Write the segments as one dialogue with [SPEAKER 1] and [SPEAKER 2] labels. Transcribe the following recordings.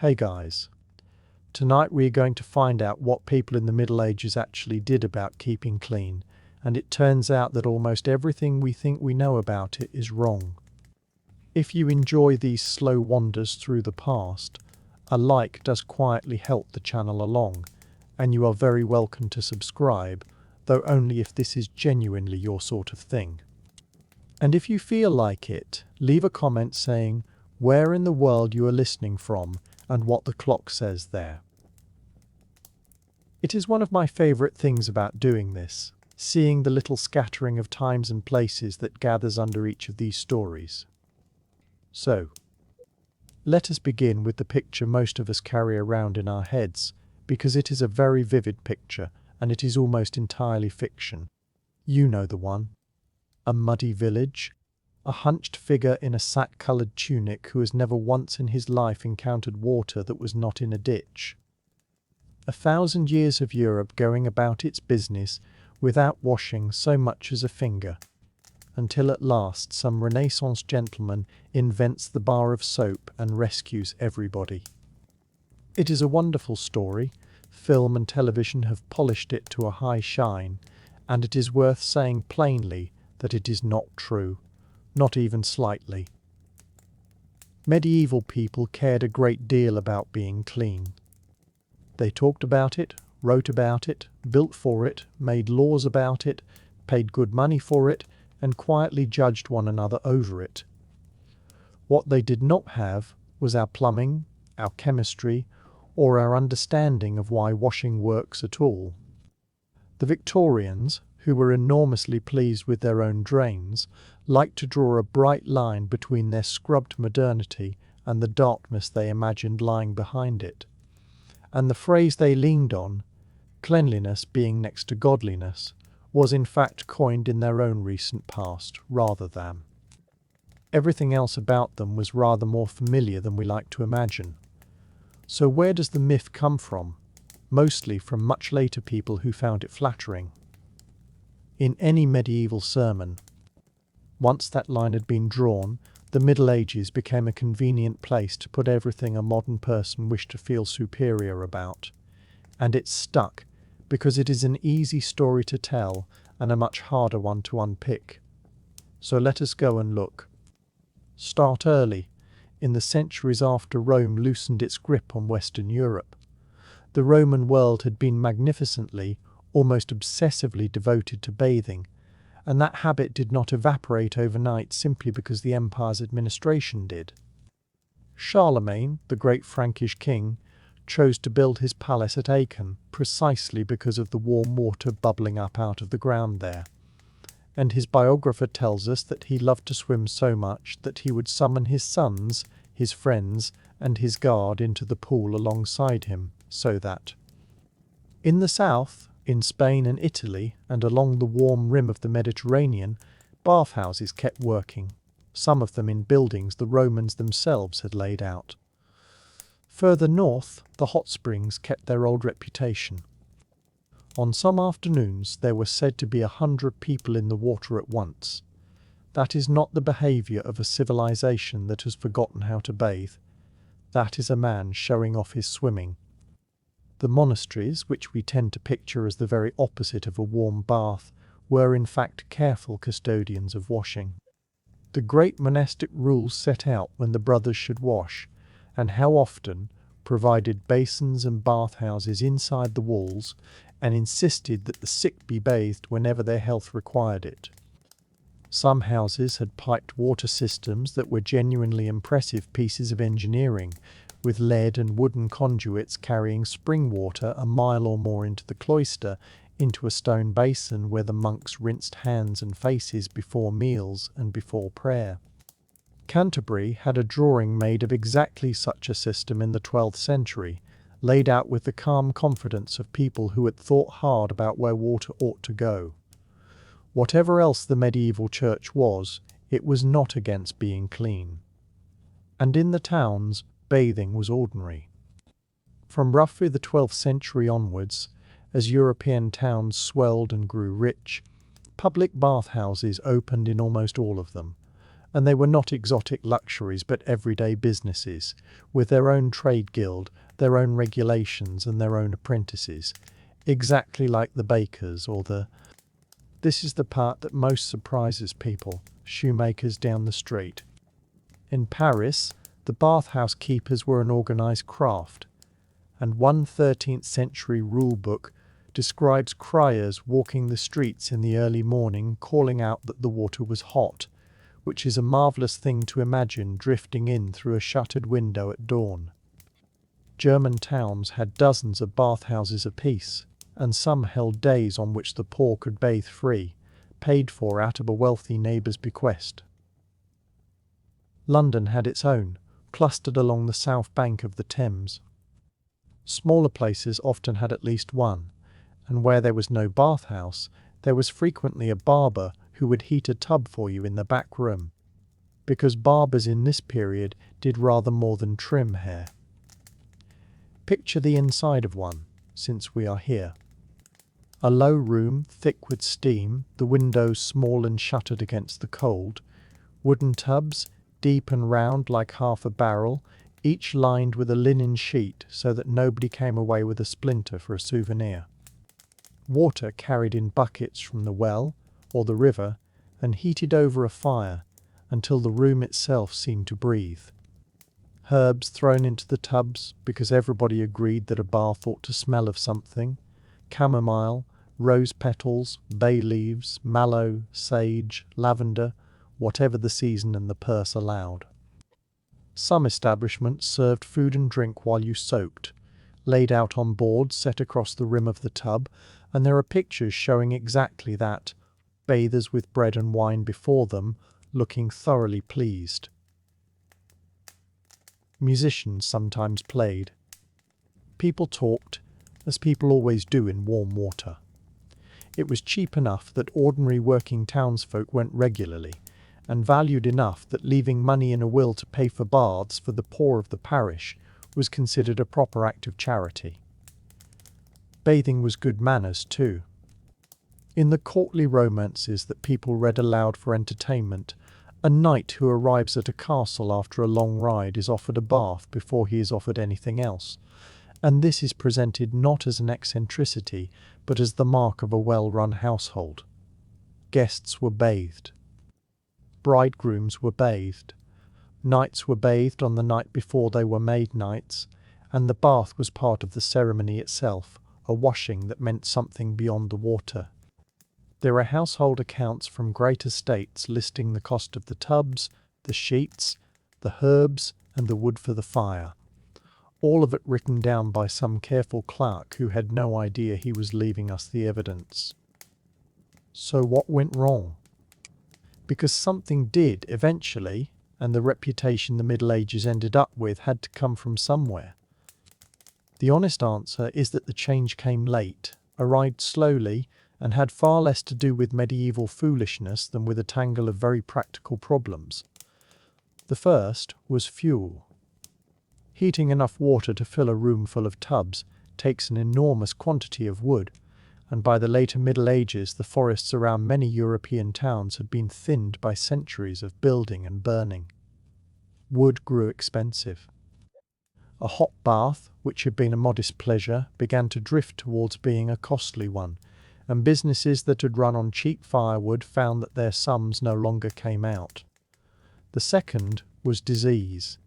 [SPEAKER 1] Hey guys, tonight we're going to find out what people in the Middle Ages actually did about keeping clean, and it turns out that almost everything we think we know about it is wrong. If you enjoy these slow wanders through the past, a like does quietly help the channel along, and you are very welcome to subscribe, though only if this is genuinely your sort of thing. And if you feel like it, leave a comment saying where in the world you are listening from and what the clock says there. It is one of my favourite things about doing this, seeing the little scattering of times and places that gathers under each of these stories. So, let us begin with the picture most of us carry around in our heads, because it is a very vivid picture and it is almost entirely fiction. You know the one. A muddy village, a hunched figure in a sack-coloured tunic who has never once in his life encountered water that was not in a ditch. 1,000 years of Europe going about its business without washing so much as a finger, until at last some Renaissance gentleman invents the bar of soap and rescues everybody. It is a wonderful story. Film and television have polished it to a high shine, and it is worth saying plainly that it is not true. Not even slightly. Medieval people cared a great deal about being clean. They talked about it, wrote about it, built for it, made laws about it, paid good money for it, and quietly judged one another over it. What they did not have was our plumbing, our chemistry, or our understanding of why washing works at all. The Victorians, who were enormously pleased with their own drains, liked to draw a bright line between their scrubbed modernity and the darkness they imagined lying behind it. And the phrase they leaned on, cleanliness being next to godliness, was in fact coined in their own recent past, rather than. Everything else about them was rather more familiar than we like to imagine. So where does the myth come from? Mostly from much later people who found it flattering. In any medieval sermon, once that line had been drawn, the Middle Ages became a convenient place to put everything a modern person wished to feel superior about. And it stuck, because it is an easy story to tell and a much harder one to unpick. So let us go and look. Start early, in the centuries after Rome loosened its grip on Western Europe. The Roman world had been magnificently, almost obsessively devoted to bathing, and that habit did not evaporate overnight simply because the empire's administration did. Charlemagne, the great Frankish king, chose to build his palace at Aachen precisely because of the warm water bubbling up out of the ground there, and his biographer tells us that he loved to swim so much that he would summon his sons, his friends, and his guard into the pool alongside him, so that in the south, in Spain and Italy, and along the warm rim of the Mediterranean, bathhouses kept working, some of them in buildings the Romans themselves had laid out. Further north, the hot springs kept their old reputation. On some afternoons there were said to be 100 people in the water at once. That is not the behaviour of a civilization that has forgotten how to bathe. That is a man showing off his swimming. The monasteries, which we tend to picture as the very opposite of a warm bath, were in fact careful custodians of washing. The great monastic rules set out when the brothers should wash, and how often, provided basins and bathhouses inside the walls, and insisted that the sick be bathed whenever their health required it. Some houses had piped water systems that were genuinely impressive pieces of engineering, with lead and wooden conduits carrying spring water a mile or more into the cloister, into a stone basin where the monks rinsed hands and faces before meals and before prayer. Canterbury had a drawing made of exactly such a system in the 12th century, laid out with the calm confidence of people who had thought hard about where water ought to go. Whatever else the medieval church was, it was not against being clean. And in the towns, bathing was ordinary. From roughly the 12th century onwards, as European towns swelled and grew rich, public bathhouses opened in almost all of them, And they were not exotic luxuries but everyday businesses, with their own trade guild, their own regulations and their own apprentices, exactly like the bakers or the... This is the part that most surprises people, shoemakers down the street. In Paris, the bathhouse keepers were an organised craft, and one 13th century rule book describes criers walking the streets in the early morning calling out that the water was hot, which is a marvellous thing to imagine drifting in through a shuttered window at dawn. German towns had dozens of bathhouses apiece, and some held days on which the poor could bathe free, paid for out of a wealthy neighbour's bequest. London had its own, clustered along the south bank of the Thames. Smaller places often had at least one, and where there was no bathhouse, there was frequently a barber who would heat a tub for you in the back room, because barbers in this period did rather more than trim hair. Picture the inside of one, since we are here. A low room, thick with steam, the windows small and shuttered against the cold, wooden tubs, deep and round like half a barrel, each lined with a linen sheet so that nobody came away with a splinter for a souvenir. Water carried in buckets from the well or the river and heated over a fire until the room itself seemed to breathe. Herbs thrown into the tubs because everybody agreed that a bath ought to smell of something: chamomile, rose petals, bay leaves, mallow, sage, lavender, whatever the season and the purse allowed. Some establishments served food and drink while you soaked, laid out on boards set across the rim of the tub, and there are pictures showing exactly that, bathers with bread and wine before them, looking thoroughly pleased. Musicians sometimes played. People talked, as people always do in warm water. It was cheap enough that ordinary working townsfolk went regularly, and valued enough that leaving money in a will to pay for baths for the poor of the parish was considered a proper act of charity. Bathing was good manners too. In the courtly romances that people read aloud for entertainment, a knight who arrives at a castle after a long ride is offered a bath before he is offered anything else, and this is presented not as an eccentricity but as the mark of a well-run household. Guests were bathed. Bridegrooms were bathed. Knights were bathed on the night before they were made knights, and the bath was part of the ceremony itself, a washing that meant something beyond the water. There are household accounts from great estates listing the cost of the tubs, the sheets, the herbs, and the wood for the fire, all of it written down by some careful clerk who had no idea he was leaving us the evidence. So what went wrong? Because something did eventually, and the reputation the Middle Ages ended up with had to come from somewhere. The honest answer is that the change came late, arrived slowly, and had far less to do with medieval foolishness than with a tangle of very practical problems. The first was fuel. Heating enough water to fill a room full of tubs takes an enormous quantity of wood, and by the later Middle Ages the forests around many European towns had been thinned by centuries of building and burning. Wood grew expensive. A hot bath, which had been a modest pleasure, began to drift towards being a costly one, and businesses that had run on cheap firewood found that their sums no longer came out. The second was disease.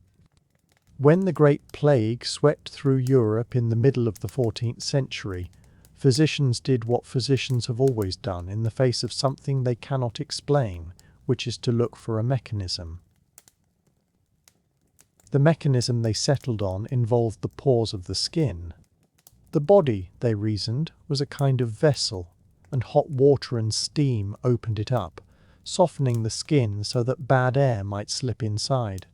[SPEAKER 1] When the Great Plague swept through Europe in the middle of the 14th century, physicians did what physicians have always done in the face of something they cannot explain, which is to look for a mechanism. The mechanism they settled on involved the pores of the skin. The body, they reasoned, was a kind of vessel, and hot water and steam opened it up, softening the skin so that bad air might slip inside.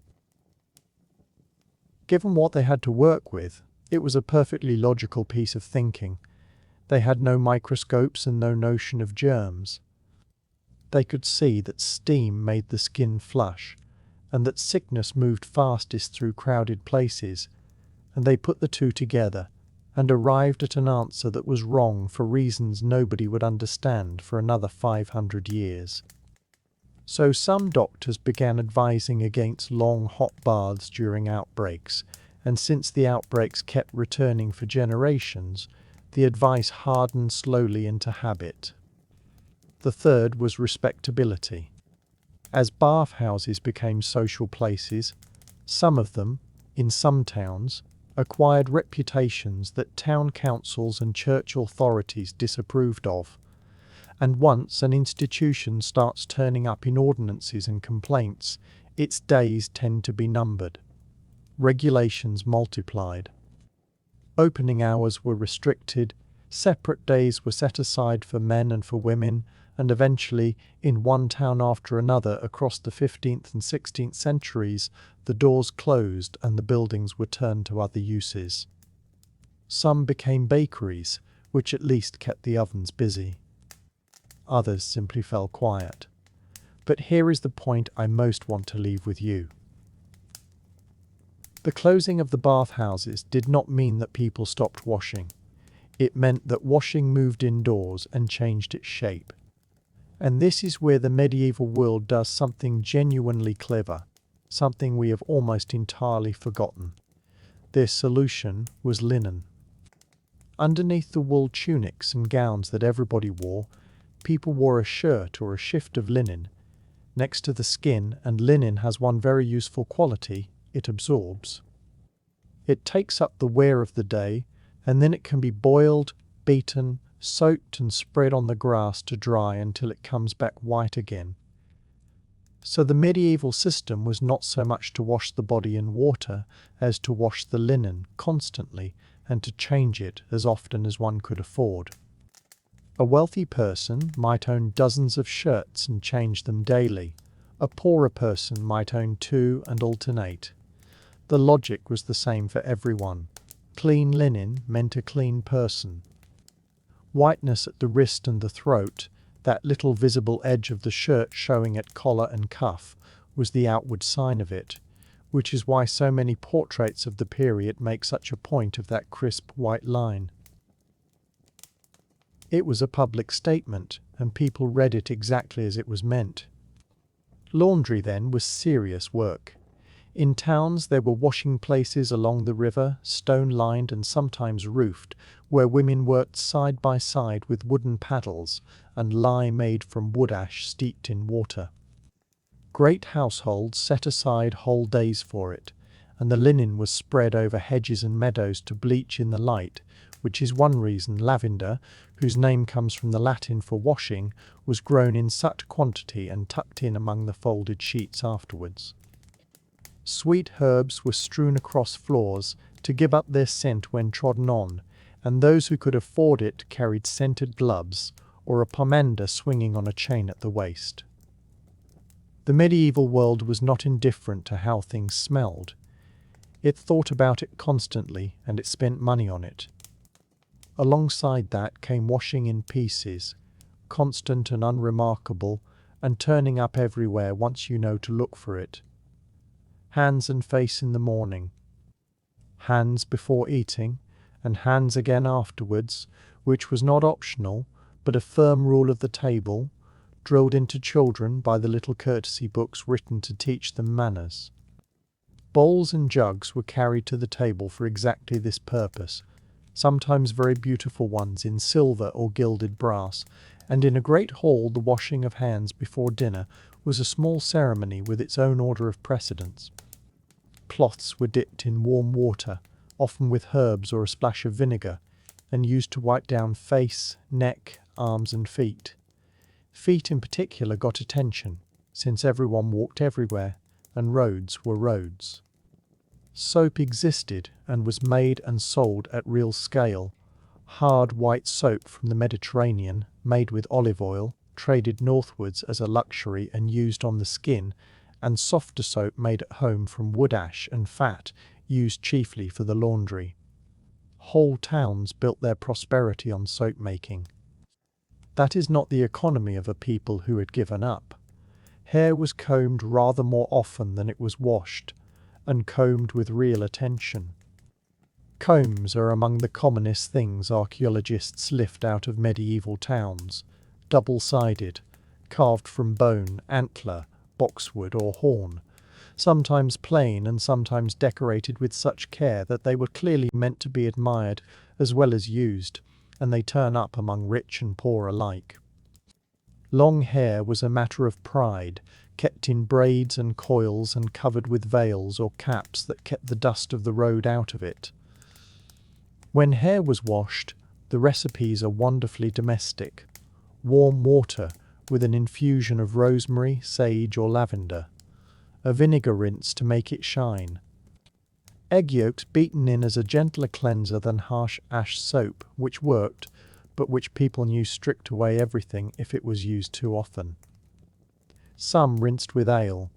[SPEAKER 1] Given what they had to work with, it was a perfectly logical piece of thinking. They had no microscopes and no notion of germs. They could see that steam made the skin flush, and that sickness moved fastest through crowded places, and they put the two together, and arrived at an answer that was wrong for reasons nobody would understand for another 500 years. So some doctors began advising against long hot baths during outbreaks, and since the outbreaks kept returning for generations, the advice hardened slowly into habit. The third was respectability. As bathhouses became social places, some of them, in some towns, acquired reputations that town councils and church authorities disapproved of. And once an institution starts turning up in ordinances and complaints, its days tend to be numbered. Regulations multiplied. Opening hours were restricted, separate days were set aside for men and for women, and eventually, in one town after another across the 15th and 16th centuries, the doors closed and the buildings were turned to other uses. Some became bakeries, which at least kept the ovens busy. Others simply fell quiet. But here is the point I most want to leave with you. The closing of the bathhouses did not mean that people stopped washing. It meant that washing moved indoors and changed its shape. And this is where the medieval world does something genuinely clever, something we have almost entirely forgotten. Their solution was linen. Underneath the wool tunics and gowns that everybody wore, people wore a shirt or a shift of linen. Next to the skin, and linen has one very useful quality: it absorbs. It takes up the wear of the day, and then it can be boiled, beaten, soaked and spread on the grass to dry until it comes back white again. So the medieval system was not so much to wash the body in water as to wash the linen constantly and to change it as often as one could afford. A wealthy person might own dozens of shirts and change them daily. A poorer person might own 2 and alternate. The logic was the same for everyone. Clean linen meant a clean person. Whiteness at the wrist and the throat, that little visible edge of the shirt showing at collar and cuff, was the outward sign of it, which is why so many portraits of the period make such a point of that crisp white line. It was a public statement, and people read it exactly as it was meant. Laundry, then, was serious work. In towns there were washing places along the river, stone-lined and sometimes roofed, where women worked side by side with wooden paddles and lye made from wood ash steeped in water. Great households set aside whole days for it, and the linen was spread over hedges and meadows to bleach in the light, which is one reason lavender, whose name comes from the Latin for washing, was grown in such quantity and tucked in among the folded sheets afterwards. Sweet herbs were strewn across floors to give up their scent when trodden on, and those who could afford it carried scented gloves or a pomander swinging on a chain at the waist. The medieval world was not indifferent to how things smelled. It thought about it constantly, and it spent money on it. Alongside that came washing in pieces, constant and unremarkable, and turning up everywhere once you know to look for it. Hands and face in the morning, hands before eating, and hands again afterwards, which was not optional, but a firm rule of the table, drilled into children by the little courtesy books written to teach them manners. Bowls and jugs were carried to the table for exactly this purpose, sometimes very beautiful ones in silver or gilded brass, and in a great hall the washing of hands before dinner was a small ceremony with its own order of precedence. Cloths were dipped in warm water, often with herbs or a splash of vinegar, and used to wipe down face, neck, arms and feet. Feet in particular got attention, since everyone walked everywhere, and roads were roads. Soap existed and was made and sold at real scale. Hard white soap from the Mediterranean, made with olive oil, traded northwards as a luxury and used on the skin, and softer soap made at home from wood ash and fat, used chiefly for the laundry. Whole towns built their prosperity on soap making. That is not the economy of a people who had given up. Hair was combed rather more often than it was washed, and combed with real attention. Combs are among the commonest things archaeologists lift out of medieval towns, double-sided, carved from bone, antler, boxwood or horn, sometimes plain and sometimes decorated with such care that they were clearly meant to be admired as well as used, and they turn up among rich and poor alike. Long hair was a matter of pride, kept in braids and coils and covered with veils or caps that kept the dust of the road out of it. When hair was washed, the recipes are wonderfully domestic. Warm water with an infusion of rosemary, sage or lavender. A vinegar rinse to make it shine. Egg yolks beaten in as a gentler cleanser than harsh ash soap, which worked, but which people knew stripped away everything if it was used too often. Some rinsed with ale.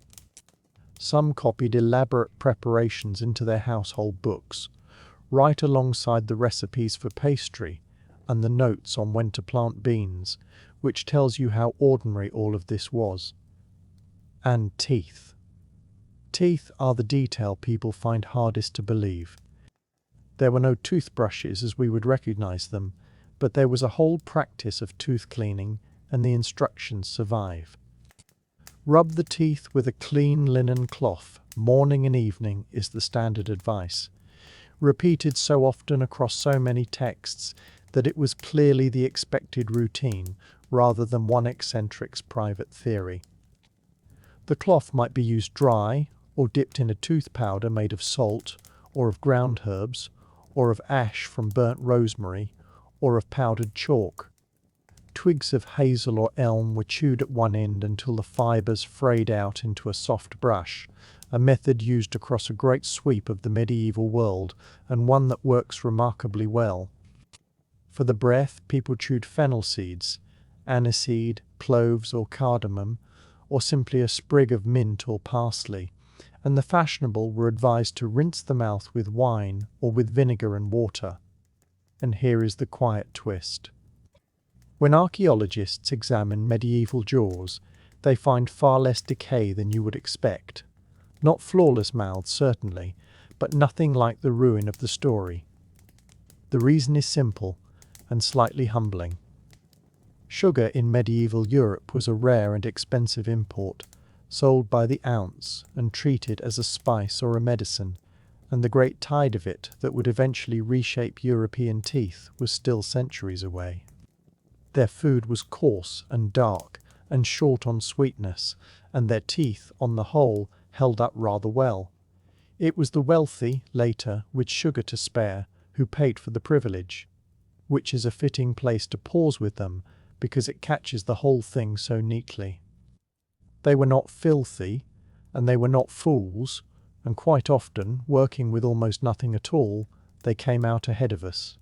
[SPEAKER 1] Some copied elaborate preparations into their household books, right alongside the recipes for pastry and the notes on when to plant beans, which tells you how ordinary all of this was. And teeth. Teeth are the detail people find hardest to believe. There were no toothbrushes as we would recognize them, but there was a whole practice of tooth cleaning, and the instructions survive. Rub the teeth with a clean linen cloth, morning and evening is the standard advice, repeated so often across so many texts that it was clearly the expected routine rather than one eccentric's private theory. The cloth might be used dry, or dipped in a tooth powder made of salt, or of ground herbs, or of ash from burnt rosemary, or of powdered chalk. Twigs of hazel or elm were chewed at one end until the fibres frayed out into a soft brush, a method used across a great sweep of the medieval world, and one that works remarkably well. For the breath, people chewed fennel seeds, aniseed, cloves or cardamom, or simply a sprig of mint or parsley, and the fashionable were advised to rinse the mouth with wine or with vinegar and water. And here is the quiet twist. When archaeologists examine medieval jaws, they find far less decay than you would expect. Not flawless mouths, certainly, but nothing like the ruin of the story. The reason is simple and slightly humbling. Sugar in medieval Europe was a rare and expensive import, sold by the ounce and treated as a spice or a medicine, and the great tide of it that would eventually reshape European teeth was still centuries away. Their food was coarse and dark and short on sweetness, and their teeth, on the whole, held up rather well. It was the wealthy, later, with sugar to spare, who paid for the privilege, which is a fitting place to pause with them, because it catches the whole thing so neatly. They were not filthy, and they were not fools, and quite often, working with almost nothing at all, they came out ahead of us.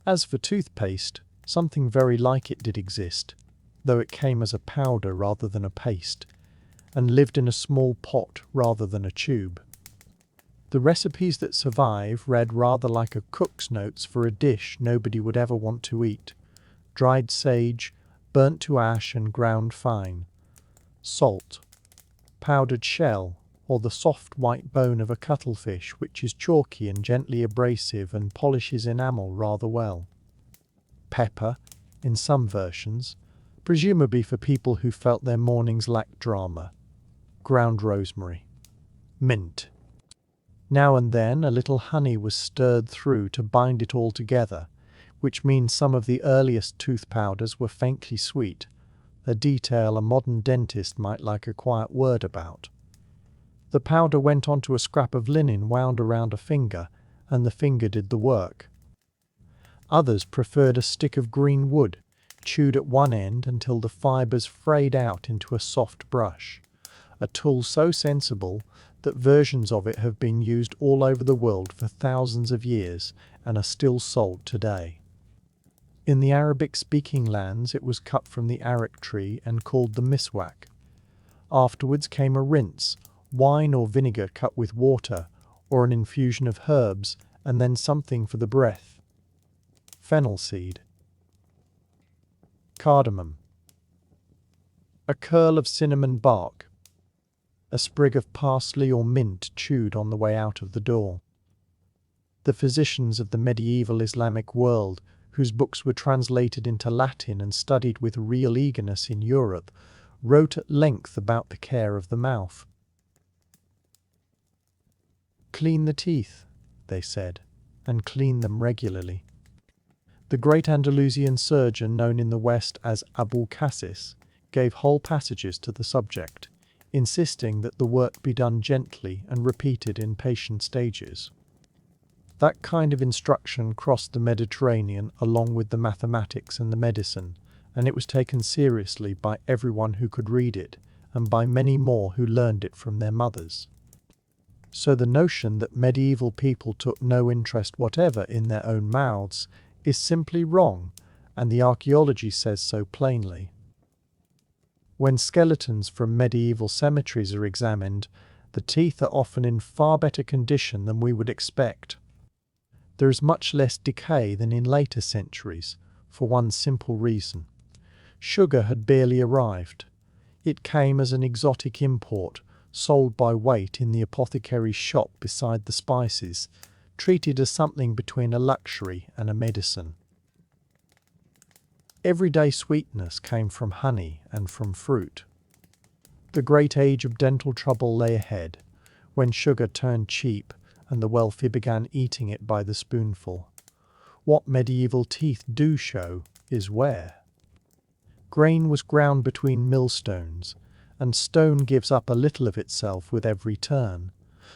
[SPEAKER 1] As for toothpaste, something very like it did exist, though it came as a powder rather than a paste, and lived in a small pot rather than a tube. The recipes that survive read rather like a cook's notes for a dish nobody would ever want to eat. Dried sage, burnt to ash and ground fine. Salt, powdered shell, or the soft white bone of a cuttlefish which is chalky and gently abrasive and polishes enamel rather well. Pepper, in some versions, presumably for people who felt their mornings lacked drama. Ground rosemary. Mint. Now and then a little honey was stirred through to bind it all together, which means some of the earliest tooth powders were faintly sweet, a detail a modern dentist might like a quiet word about. The powder went onto a scrap of linen wound around a finger, and the finger did the work. Others preferred a stick of green wood, chewed at one end until the fibres frayed out into a soft brush, a tool so sensible that versions of it have been used all over the world for thousands of years and are still sold today. In the Arabic-speaking lands it was cut from the arak tree and called the miswak. Afterwards came a rinse, wine or vinegar cut with water, or an infusion of herbs, and then something for the breath. Fennel seed. Cardamom. A curl of cinnamon bark. A sprig of parsley or mint chewed on the way out of the door. The physicians of the medieval Islamic world whose books were translated into Latin and studied with real eagerness in Europe, wrote at length about the care of the mouth. "Clean the teeth," they said, "and clean them regularly." The great Andalusian surgeon known in the West as Abu Cassis gave whole passages to the subject, insisting that the work be done gently and repeated in patient stages. That kind of instruction crossed the Mediterranean along with the mathematics and the medicine, and it was taken seriously by everyone who could read it, and by many more who learned it from their mothers. So the notion that medieval people took no interest whatever in their own mouths is simply wrong, and the archaeology says so plainly. When skeletons from medieval cemeteries are examined, the teeth are often in far better condition than we would expect. There is much less decay than in later centuries, for one simple reason. Sugar had barely arrived. It came as an exotic import, sold by weight in the apothecary's shop beside the spices, treated as something between a luxury and a medicine. Everyday sweetness came from honey and from fruit. The great age of dental trouble lay ahead, when sugar turned cheap and the wealthy began eating it by the spoonful. What medieval teeth do show is where. Grain was ground between millstones, and stone gives up a little of itself with every turn.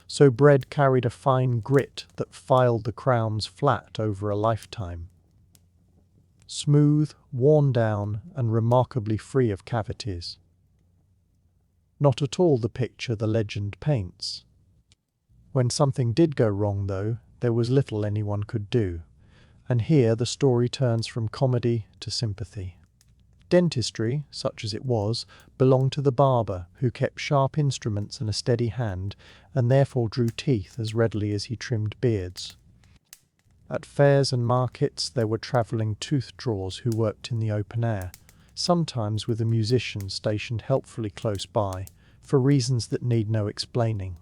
[SPEAKER 1] So bread carried a fine grit that filed the crowns flat over a lifetime. Smooth, worn down, and remarkably free of cavities. Not at all the picture the legend paints. When something did go wrong, though, there was little anyone could do, and here the story turns from comedy to sympathy. Dentistry, such as it was, belonged to the barber, who kept sharp instruments and a steady hand, and therefore drew teeth as readily as he trimmed beards. At fairs and markets there were travelling tooth drawers who worked in the open air, sometimes with a musician stationed helpfully close by, for reasons that need no explaining.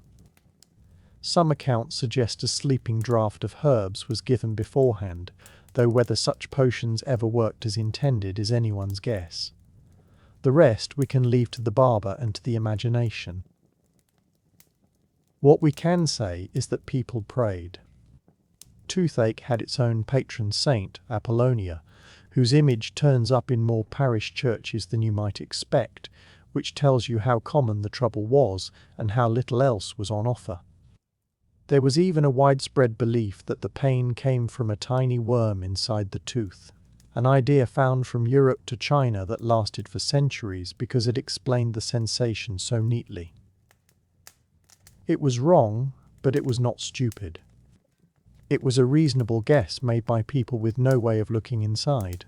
[SPEAKER 1] Some accounts suggest a sleeping draught of herbs was given beforehand, though whether such potions ever worked as intended is anyone's guess. The rest we can leave to the barber and to the imagination. What we can say is that people prayed. Toothache had its own patron saint, Apollonia, whose image turns up in more parish churches than you might expect, which tells you how common the trouble was and how little else was on offer. There was even a widespread belief that the pain came from a tiny worm inside the tooth, an idea found from Europe to China that lasted for centuries because it explained the sensation so neatly. It was wrong, but it was not stupid. It was a reasonable guess made by people with no way of looking inside.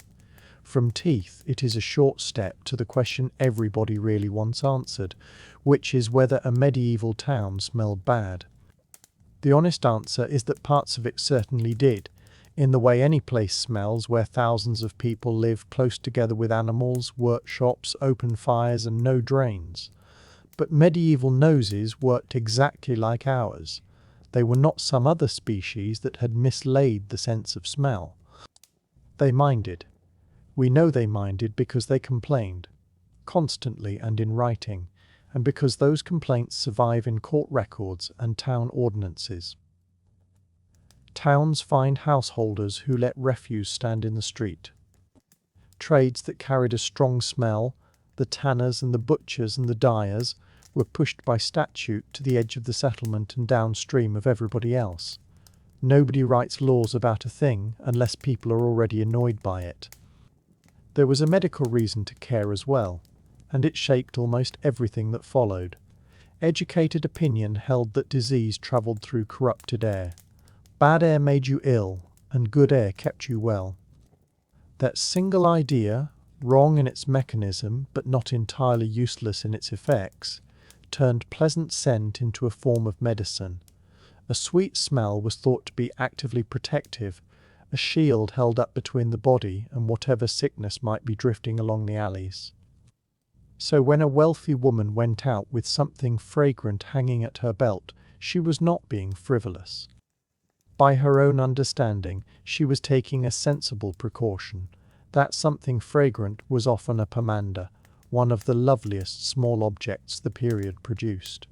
[SPEAKER 1] From teeth, it is a short step to the question everybody really wants answered, which is whether a medieval town smelled bad. The honest answer is that parts of it certainly did, in the way any place smells where thousands of people live close together with animals, workshops, open fires, and no drains. But medieval noses worked exactly like ours. They were not some other species that had mislaid the sense of smell. They minded. We know they minded because they complained, constantly and in writing, and because those complaints survive in court records and town ordinances. Towns fined householders who let refuse stand in the street. Trades that carried a strong smell, the tanners and the butchers and the dyers, were pushed by statute to the edge of the settlement and downstream of everybody else. Nobody writes laws about a thing unless people are already annoyed by it. There was a medical reason to care as well, and it shaped almost everything that followed. Educated opinion held that disease travelled through corrupted air. Bad air made you ill, and good air kept you well. That single idea, wrong in its mechanism but not entirely useless in its effects, turned pleasant scent into a form of medicine. A sweet smell was thought to be actively protective, a shield held up between the body and whatever sickness might be drifting along the alleys. So when a wealthy woman went out with something fragrant hanging at her belt, she was not being frivolous. By her own understanding, she was taking a sensible precaution. That something fragrant was often a pomander, one of the loveliest small objects the period produced.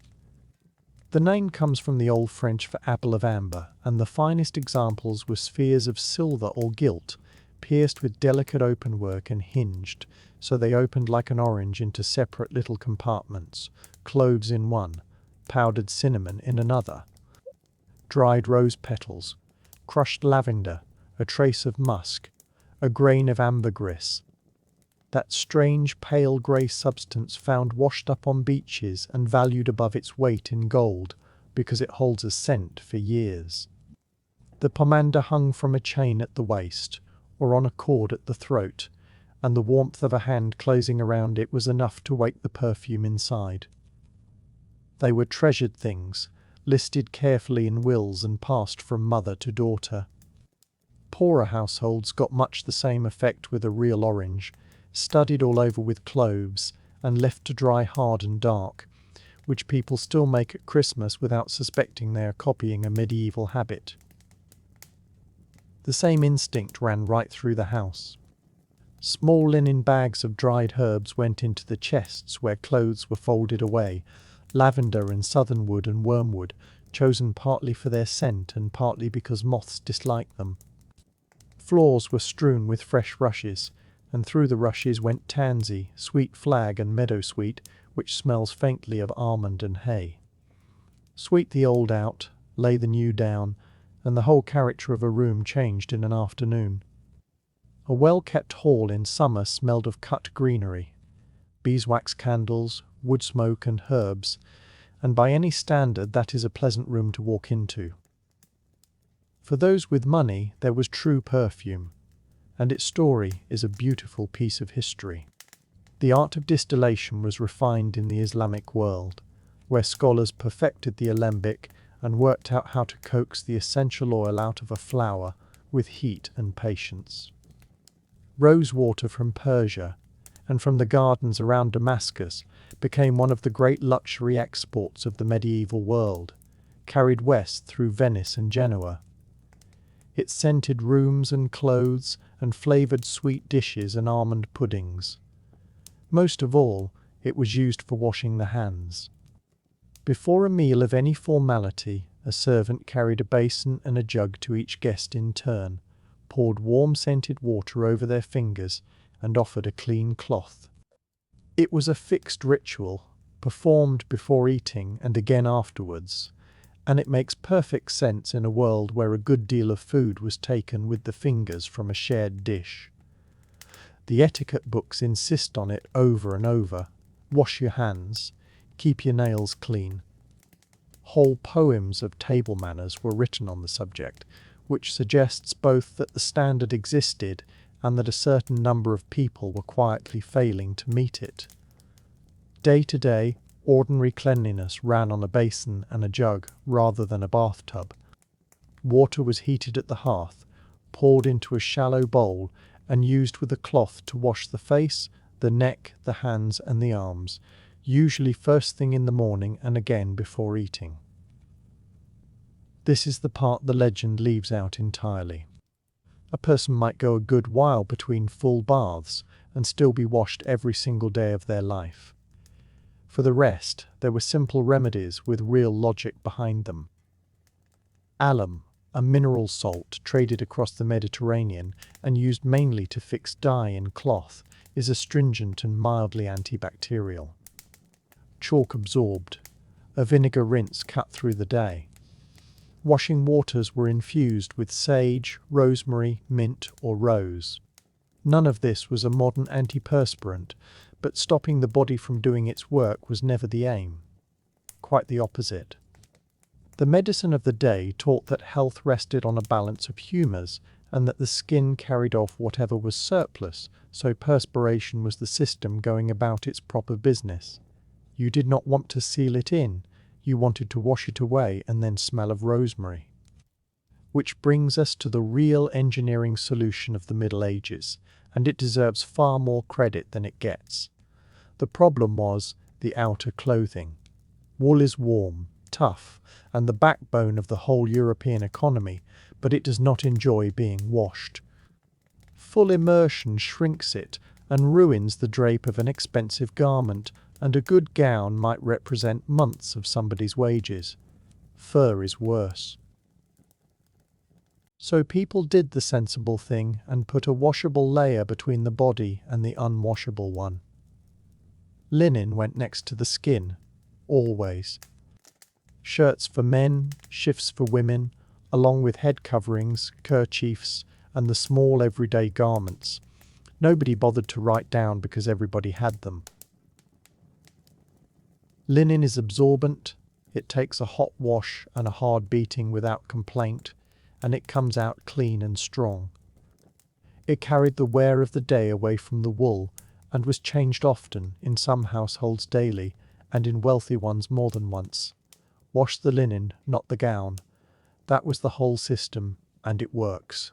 [SPEAKER 1] The name comes from the Old French for apple of amber, and the finest examples were spheres of silver or gilt, pierced with delicate openwork and hinged, so they opened like an orange into separate little compartments, cloves in one, powdered cinnamon in another, dried rose petals, crushed lavender, a trace of musk, a grain of ambergris, that strange pale grey substance found washed up on beaches and valued above its weight in gold because it holds a scent for years. The pomander hung from a chain at the waist or on a cord at the throat, and the warmth of a hand closing around it was enough to wake the perfume inside. They were treasured things, listed carefully in wills and passed from mother to daughter. Poorer households got much the same effect with a real orange, studded all over with cloves and left to dry hard and dark, which people still make at Christmas without suspecting they are copying a medieval habit. The same instinct ran right through the house. Small linen bags of dried herbs went into the chests where clothes were folded away, lavender and southernwood and wormwood, chosen partly for their scent and partly because moths disliked them. Floors were strewn with fresh rushes, and through the rushes went tansy, sweet flag and meadowsweet, which smells faintly of almond and hay. Sweep the old out, lay the new down, and the whole character of a room changed in an afternoon. A well-kept hall in summer smelled of cut greenery, beeswax candles, wood smoke and herbs, and by any standard that is a pleasant room to walk into. For those with money there was true perfume, and its story is a beautiful piece of history. The art of distillation was refined in the Islamic world, where scholars perfected the alembic and worked out how to coax the essential oil out of a flower with heat and patience. Rose water from Persia and from the gardens around Damascus became one of the great luxury exports of the medieval world, carried west through Venice and Genoa. It scented rooms and clothes and flavoured sweet dishes and almond puddings. Most of all, it was used for washing the hands. Before a meal of any formality, a servant carried a basin and a jug to each guest in turn, poured warm scented water over their fingers, and offered a clean cloth. It was a fixed ritual, performed before eating and again afterwards, and it makes perfect sense in a world where a good deal of food was taken with the fingers from a shared dish. The etiquette books insist on it over and over. Wash your hands, keep your nails clean. Whole poems of table manners were written on the subject, which suggests both that the standard existed and that a certain number of people were quietly failing to meet it. Day to day, ordinary cleanliness ran on a basin and a jug rather than a bathtub. Water was heated at the hearth, poured into a shallow bowl, and used with a cloth to wash the face, the neck, the hands and the arms, usually first thing in the morning and again before eating. This is the part the legend leaves out entirely. A person might go a good while between full baths and still be washed every single day of their life. For the rest, there were simple remedies with real logic behind them. Alum, a mineral salt traded across the Mediterranean and used mainly to fix dye in cloth, is astringent and mildly antibacterial. Chalk absorbed, a vinegar rinse cut through the day. Washing waters were infused with sage, rosemary, mint or rose. None of this was a modern antiperspirant, but stopping the body from doing its work was never the aim. Quite the opposite. The medicine of the day taught that health rested on a balance of humours and that the skin carried off whatever was surplus, so perspiration was the system going about its proper business. You did not want to seal it in, you wanted to wash it away and then smell of rosemary. Which brings us to the real engineering solution of the Middle Ages, and it deserves far more credit than it gets. The problem was the outer clothing. Wool is warm, tough and the backbone of the whole European economy, but it does not enjoy being washed. Full immersion shrinks it and ruins the drape of an expensive garment, and a good gown might represent months of somebody's wages. Fur is worse. So people did the sensible thing and put a washable layer between the body and the unwashable one. Linen went next to the skin, always. Shirts for men, shifts for women, along with head coverings, kerchiefs, and the small everyday garments. Nobody bothered to write down because everybody had them. Linen is absorbent, it takes a hot wash and a hard beating without complaint, and it comes out clean and strong. It carried the wear of the day away from the wool, and was changed often, in some households daily, and in wealthy ones more than once. Wash the linen, not the gown. That was the whole system, and it works.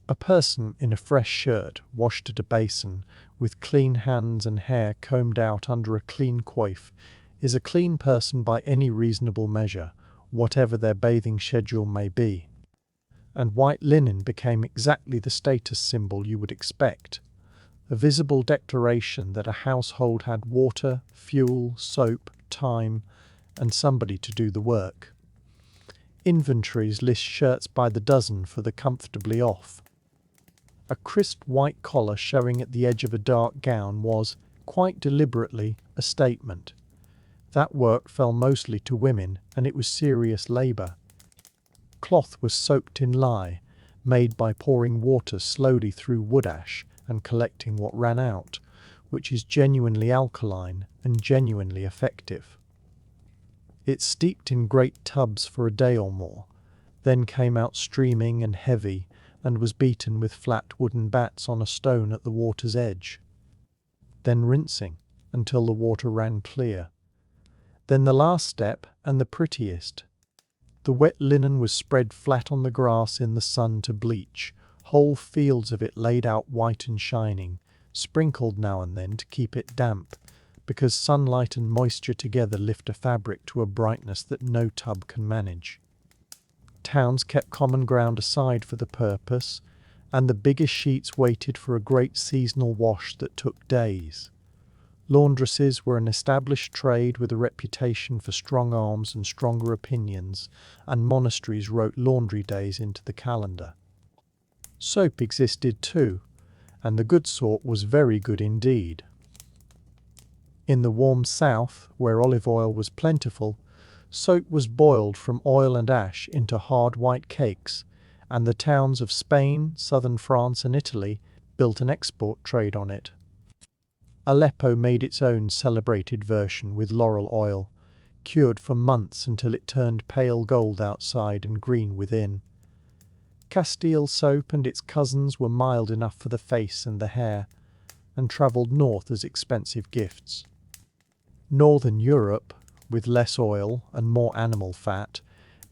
[SPEAKER 1] A person in a fresh shirt, washed at a basin, with clean hands and hair combed out under a clean coif, is a clean person by any reasonable measure, whatever their bathing schedule may be. And white linen became exactly the status symbol you would expect. A visible declaration that a household had water, fuel, soap, time, and somebody to do the work. Inventories list shirts by the dozen for the comfortably off. A crisp white collar showing at the edge of a dark gown was, quite deliberately, a statement. That work fell mostly to women, and it was serious labour. Cloth was soaked in lye, made by pouring water slowly through wood ash and collecting what ran out, which is genuinely alkaline and genuinely effective. It steeped in great tubs for a day or more, then came out streaming and heavy, and was beaten with flat wooden bats on a stone at the water's edge. Then rinsing until the water ran clear. Then the last step, and the prettiest. The wet linen was spread flat on the grass in the sun to bleach, whole fields of it laid out white and shining, sprinkled now and then to keep it damp, because sunlight and moisture together lift a fabric to a brightness that no tub can manage. Towns kept common ground aside for the purpose, and the biggest sheets waited for a great seasonal wash that took days. Laundresses were an established trade with a reputation for strong arms and stronger opinions, and monasteries wrote laundry days into the calendar. Soap existed too, and the good sort was very good indeed. In the warm south, where olive oil was plentiful, soap was boiled from oil and ash into hard white cakes, and the towns of Spain, southern France and Italy built an export trade on it. Aleppo made its own celebrated version with laurel oil, cured for months until it turned pale gold outside and green within. Castile soap and its cousins were mild enough for the face and the hair, and travelled north as expensive gifts. Northern Europe, with less oil and more animal fat,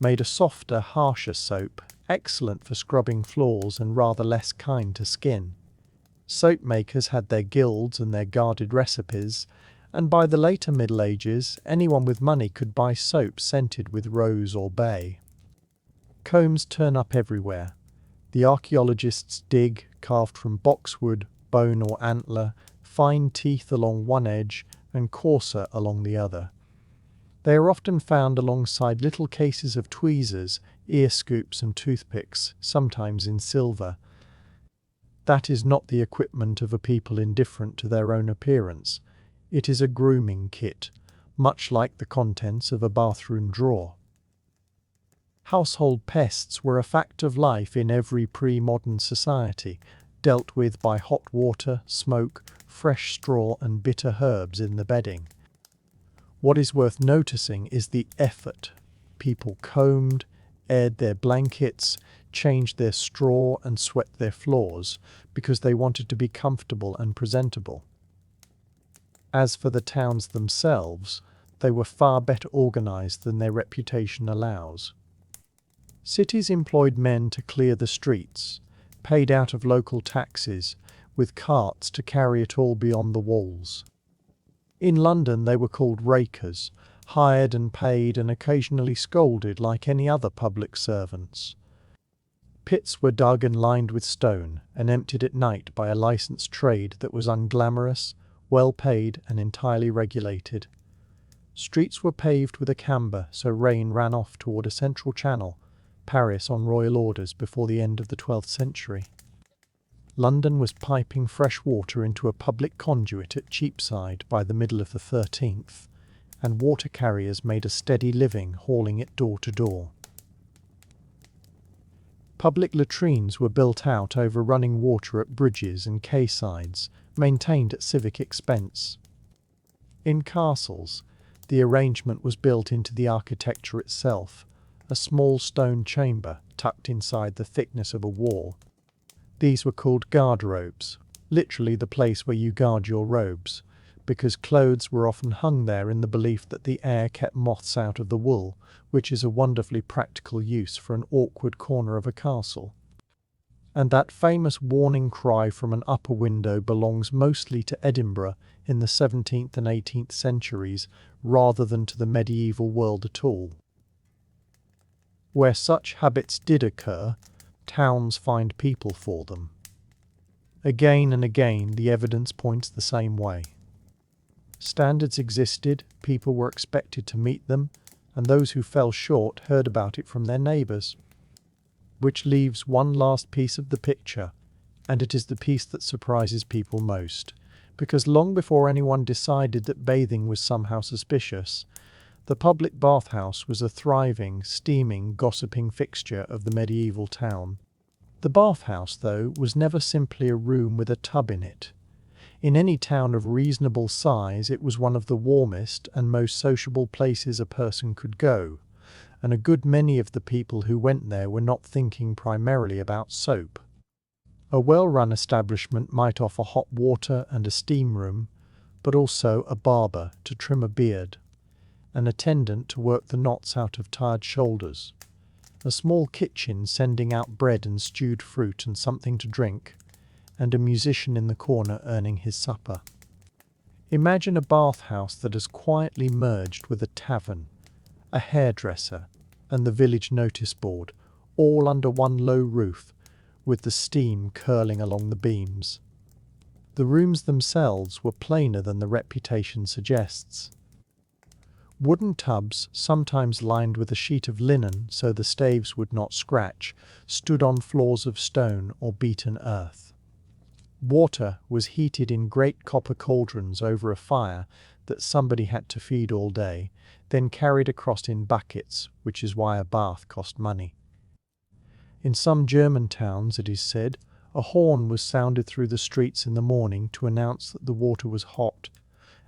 [SPEAKER 1] made a softer, harsher soap, excellent for scrubbing floors and rather less kind to skin. Soap makers had their guilds and their guarded recipes, and by the later Middle Ages anyone with money could buy soap scented with rose or bay. Combs turn up everywhere. The archaeologists dig, carved from boxwood, bone or antler, fine teeth along one edge and coarser along the other. They are often found alongside little cases of tweezers, ear scoops and toothpicks, sometimes in silver. That is not the equipment of a people indifferent to their own appearance. It is a grooming kit, much like the contents of a bathroom drawer. Household pests were a fact of life in every pre-modern society, dealt with by hot water, smoke, fresh straw and bitter herbs in the bedding. What is worth noticing is the effort. People combed, aired their blankets, changed their straw and swept their floors because they wanted to be comfortable and presentable. As for the towns themselves, they were far better organized than their reputation allows. Cities employed men to clear the streets, paid out of local taxes, with carts to carry it all beyond the walls. In London they were called rakers, hired and paid and occasionally scolded like any other public servants. Pits were dug and lined with stone and emptied at night by a licensed trade that was unglamorous, well paid and entirely regulated. Streets were paved with a camber so rain ran off toward a central channel, Paris on royal orders before the end of the 12th century. London was piping fresh water into a public conduit at Cheapside by the middle of the 13th, and water carriers made a steady living hauling it door to door. Public latrines were built out over running water at bridges and quaysides, maintained at civic expense. In castles, the arrangement was built into the architecture itself, a small stone chamber tucked inside the thickness of a wall. These were called garde-robes, literally the place where you guard your robes, because clothes were often hung there in the belief that the air kept moths out of the wool, which is a wonderfully practical use for an awkward corner of a castle. And that famous warning cry from an upper window belongs mostly to Edinburgh in the 17th and 18th centuries rather than to the medieval world at all. Where such habits did occur, towns find people for them. Again and again the evidence points the same way. Standards existed, people were expected to meet them, and those who fell short heard about it from their neighbours. Which leaves one last piece of the picture, and it is the piece that surprises people most, because long before anyone decided that bathing was somehow suspicious, the public bathhouse was a thriving, steaming, gossiping fixture of the medieval town. The bathhouse, though, was never simply a room with a tub in it. In any town of reasonable size, it was one of the warmest and most sociable places a person could go, and a good many of the people who went there were not thinking primarily about soap. A well-run establishment might offer hot water and a steam room, but also a barber to trim a beard, an attendant to work the knots out of tired shoulders, a small kitchen sending out bread and stewed fruit and something to drink, and a musician in the corner earning his supper. Imagine a bathhouse that has quietly merged with a tavern, a hairdresser, and the village notice board, all under one low roof, with the steam curling along the beams. The rooms themselves were plainer than the reputation suggests. Wooden tubs, sometimes lined with a sheet of linen so the staves would not scratch, stood on floors of stone or beaten earth. Water was heated in great copper cauldrons over a fire that somebody had to feed all day, then carried across in buckets, which is why a bath cost money. In some German towns, it is said, a horn was sounded through the streets in the morning to announce that the water was hot,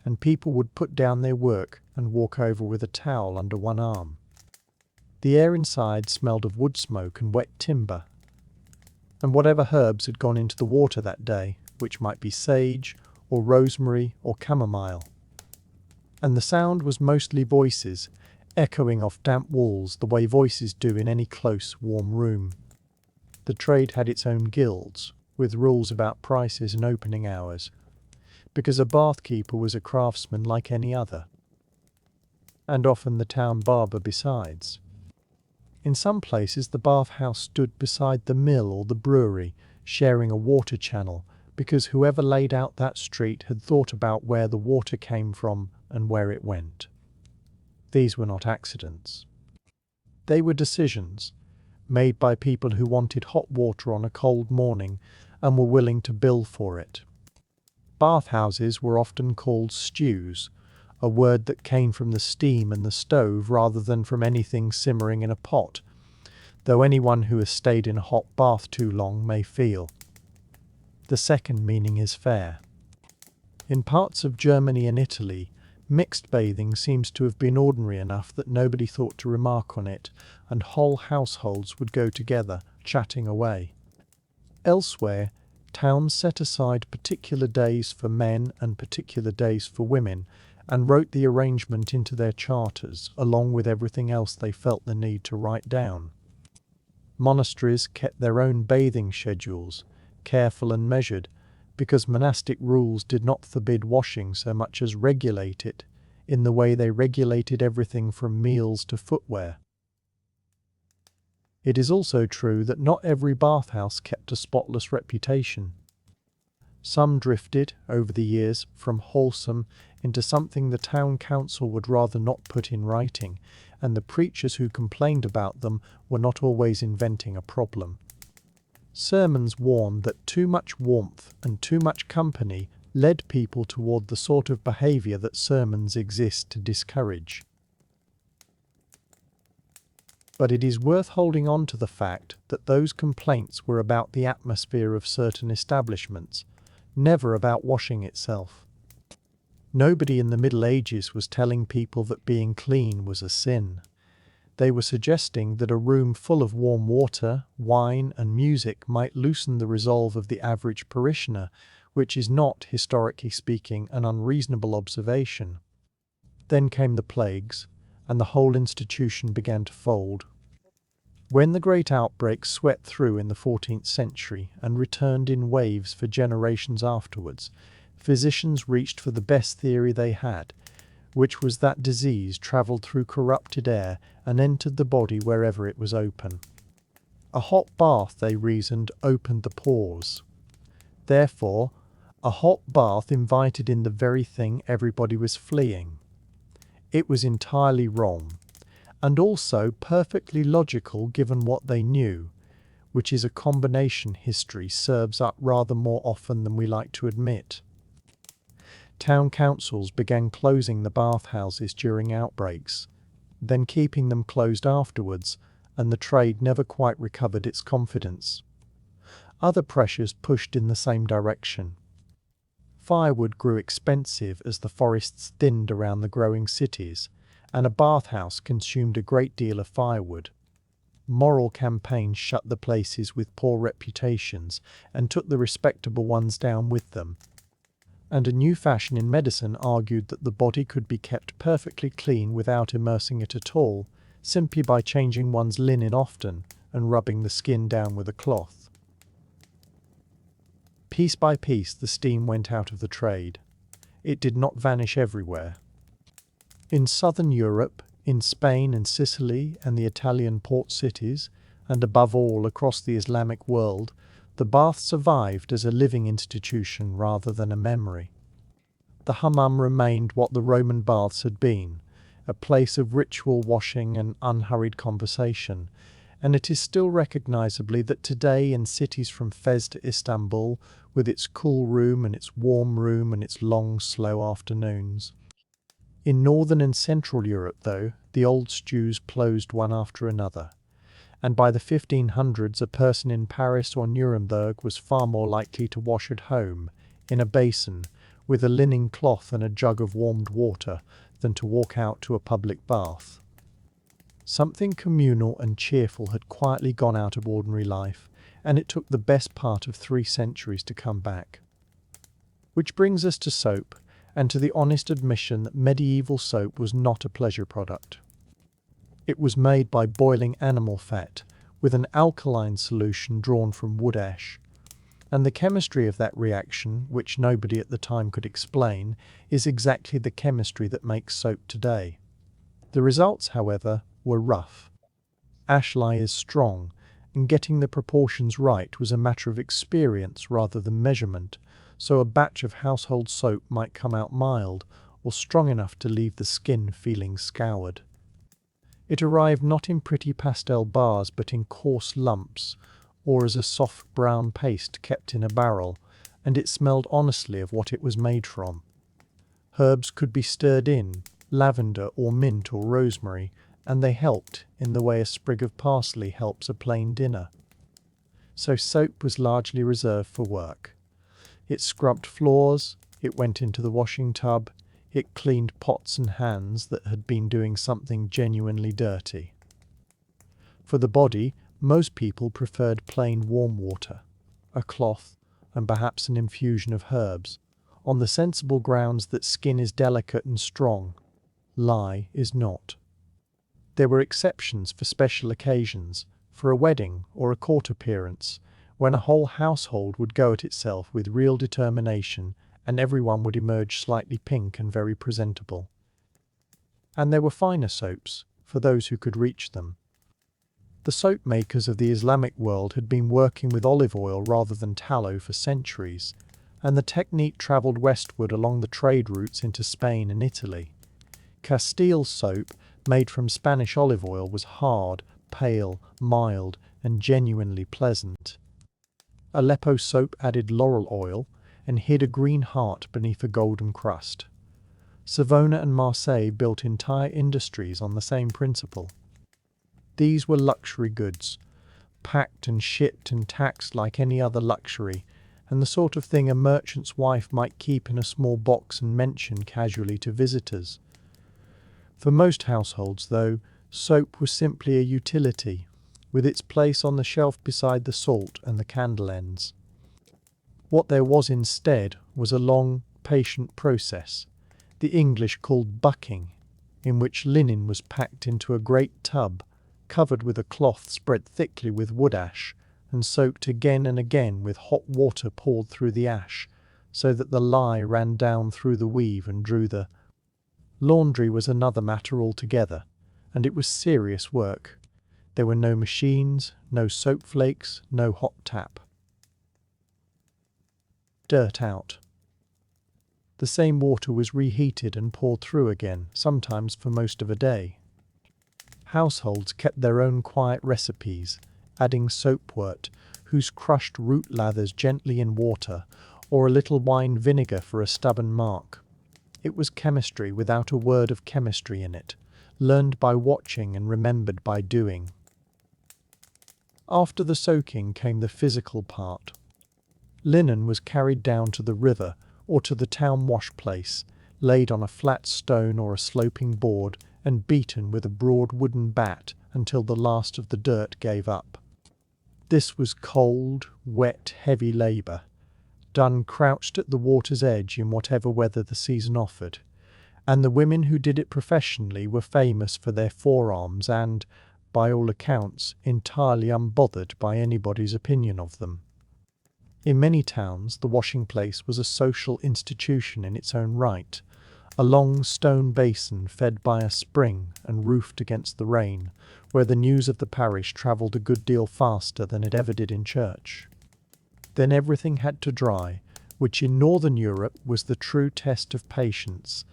[SPEAKER 1] and people would put down their work and walk over with a towel under one arm. The air inside smelled of wood smoke and wet timber, and whatever herbs had gone into the water that day, which might be sage, or rosemary, or chamomile. And the sound was mostly voices, echoing off damp walls the way voices do in any close, warm room. The trade had its own guilds, with rules about prices and opening hours, because a bathkeeper was a craftsman like any other, and often the town barber besides. In some places the bathhouse stood beside the mill or the brewery, sharing a water channel, because whoever laid out that street had thought about where the water came from and where it went. These were not accidents. They were decisions, made by people who wanted hot water on a cold morning and were willing to bill for it. Bathhouses were often called stews, a word that came from the steam and the stove rather than from anything simmering in a pot, though anyone who has stayed in a hot bath too long may feel. The second meaning is fair. In parts of Germany and Italy, mixed bathing seems to have been ordinary enough that nobody thought to remark on it, and whole households would go together, chatting away. Elsewhere, towns set aside particular days for men and particular days for women, and wrote the arrangement into their charters, along with everything else they felt the need to write down. Monasteries kept their own bathing schedules, careful and measured, because monastic rules did not forbid washing so much as regulate it, in the way they regulated everything from meals to footwear. It is also true that not every bathhouse kept a spotless reputation. Some drifted, over the years, from wholesome into something the town council would rather not put in writing, and the preachers who complained about them were not always inventing a problem. Sermons warned that too much warmth and too much company led people toward the sort of behavior that sermons exist to discourage. But it is worth holding on to the fact that those complaints were about the atmosphere of certain establishments, never about washing itself. Nobody in the Middle Ages was telling people that being clean was a sin. They were suggesting that a room full of warm water, wine, and music might loosen the resolve of the average parishioner, which is not, historically speaking, an unreasonable observation. Then came the plagues, and the whole institution began to fold. When the great outbreaks swept through in the 14th century and returned in waves for generations afterwards, physicians reached for the best theory they had, which was that disease travelled through corrupted air and entered the body wherever it was open. A hot bath, they reasoned, opened the pores. Therefore, a hot bath invited in the very thing everybody was fleeing. It was entirely wrong, and also perfectly logical given what they knew, which is a combination history serves up rather more often than we like to admit. Town councils began closing the bathhouses during outbreaks, then keeping them closed afterwards, and the trade never quite recovered its confidence. Other pressures pushed in the same direction. Firewood grew expensive as the forests thinned around the growing cities, and a bathhouse consumed a great deal of firewood. Moral campaigns shut the places with poor reputations and took the respectable ones down with them. And a new fashion in medicine argued that the body could be kept perfectly clean without immersing it at all, simply by changing one's linen often and rubbing the skin down with a cloth. Piece by piece the steam went out of the trade. It did not vanish everywhere. In southern Europe, in Spain and Sicily and the Italian port cities, and above all across the Islamic world, the bath survived as a living institution rather than a memory. The hammam remained what the Roman baths had been, a place of ritual washing and unhurried conversation, and it is still recognizably that today in cities from Fez to Istanbul, with its cool room and its warm room and its long, slow afternoons. In northern and central Europe, though, the old stews closed one after another, and by the 1500s a person in Paris or Nuremberg was far more likely to wash at home, in a basin, with a linen cloth and a jug of warmed water, than to walk out to a public bath. Something communal and cheerful had quietly gone out of ordinary life, and it took the best part of 3 centuries to come back. Which brings us to soap, and to the honest admission that medieval soap was not a pleasure product. It was made by boiling animal fat, with an alkaline solution drawn from wood ash, and the chemistry of that reaction, which nobody at the time could explain, is exactly the chemistry that makes soap today. The results, however, were rough. Ash lye is strong, and getting the proportions right was a matter of experience rather than measurement, so a batch of household soap might come out mild, or strong enough to leave the skin feeling scoured. It arrived not in pretty pastel bars but in coarse lumps, or as a soft brown paste kept in a barrel, and it smelled honestly of what it was made from. Herbs could be stirred in, lavender or mint or rosemary, and they helped in the way a sprig of parsley helps a plain dinner. So soap was largely reserved for work. It scrubbed floors, it went into the washing tub, it cleaned pots and hands that had been doing something genuinely dirty. For the body, most people preferred plain warm water, a cloth, and perhaps an infusion of herbs, on the sensible grounds that skin is delicate and strong, lye is not. There were exceptions for special occasions, for a wedding or a court appearance, when a whole household would go at itself with real determination and everyone would emerge slightly pink and very presentable. And there were finer soaps, for those who could reach them. The soap makers of the Islamic world had been working with olive oil rather than tallow for centuries, and the technique travelled westward along the trade routes into Spain and Italy. Castile soap, made from Spanish olive oil, was hard, pale, mild, and genuinely pleasant. Aleppo soap added laurel oil and hid a green heart beneath a golden crust. Savona and Marseille built entire industries on the same principle. These were luxury goods, packed and shipped and taxed like any other luxury, and the sort of thing a merchant's wife might keep in a small box and mention casually to visitors. For most households, though, soap was simply a utility, with its place on the shelf beside the salt and the candle ends. What there was instead was a long, patient process, the English called bucking, in which linen was packed into a great tub, covered with a cloth spread thickly with wood ash, and soaked again and again with hot water poured through the ash, so that the lye ran down through the weave and drew the laundry was another matter altogether, and it was serious work. There were no machines, no soap flakes, no hot tap. Dirt out. The same water was reheated and poured through again, sometimes for most of a day. Households kept their own quiet recipes, adding soapwort, whose crushed root lathers gently in water, or a little wine vinegar for a stubborn mark. It was chemistry without a word of chemistry in it, learned by watching and remembered by doing. After the soaking came the physical part. Linen was carried down to the river or to the town wash place, laid on a flat stone or a sloping board, and beaten with a broad wooden bat until the last of the dirt gave up. This was cold, wet, heavy labour, done crouched at the water's edge in whatever weather the season offered, and the women who did it professionally were famous for their forearms and, by all accounts, entirely unbothered by anybody's opinion of them. In many towns, the washing place was a social institution in its own right, a long stone basin fed by a spring and roofed against the rain, where the news of the parish travelled a good deal faster than it ever did in church. Then everything had to dry, which in northern Europe was the true test of patience.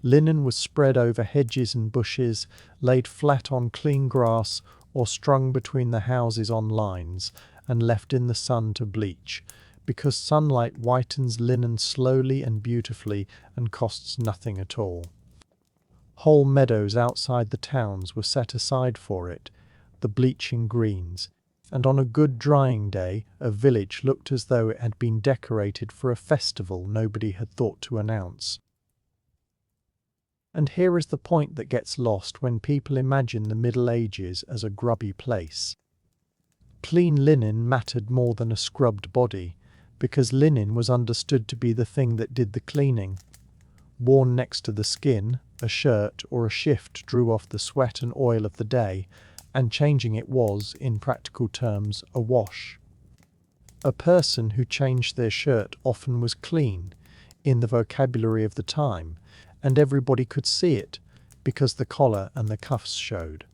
[SPEAKER 1] Linen was spread over hedges and bushes, laid flat on clean grass, or strung between the houses on lines, and left in the sun to bleach, because sunlight whitens linen slowly and beautifully and costs nothing at all. Whole meadows outside the towns were set aside for it, the bleaching greens, and on a good drying day a village looked as though it had been decorated for a festival nobody had thought to announce. And here is the point that gets lost when people imagine the Middle Ages as a grubby place. Clean linen mattered more than a scrubbed body, because linen was understood to be the thing that did the cleaning. Worn next to the skin, a shirt or a shift drew off the sweat and oil of the day, and changing it was, in practical terms, a wash. A person who changed their shirt often was clean, in the vocabulary of the time, and everybody could see it, because the collar and the cuffs showed.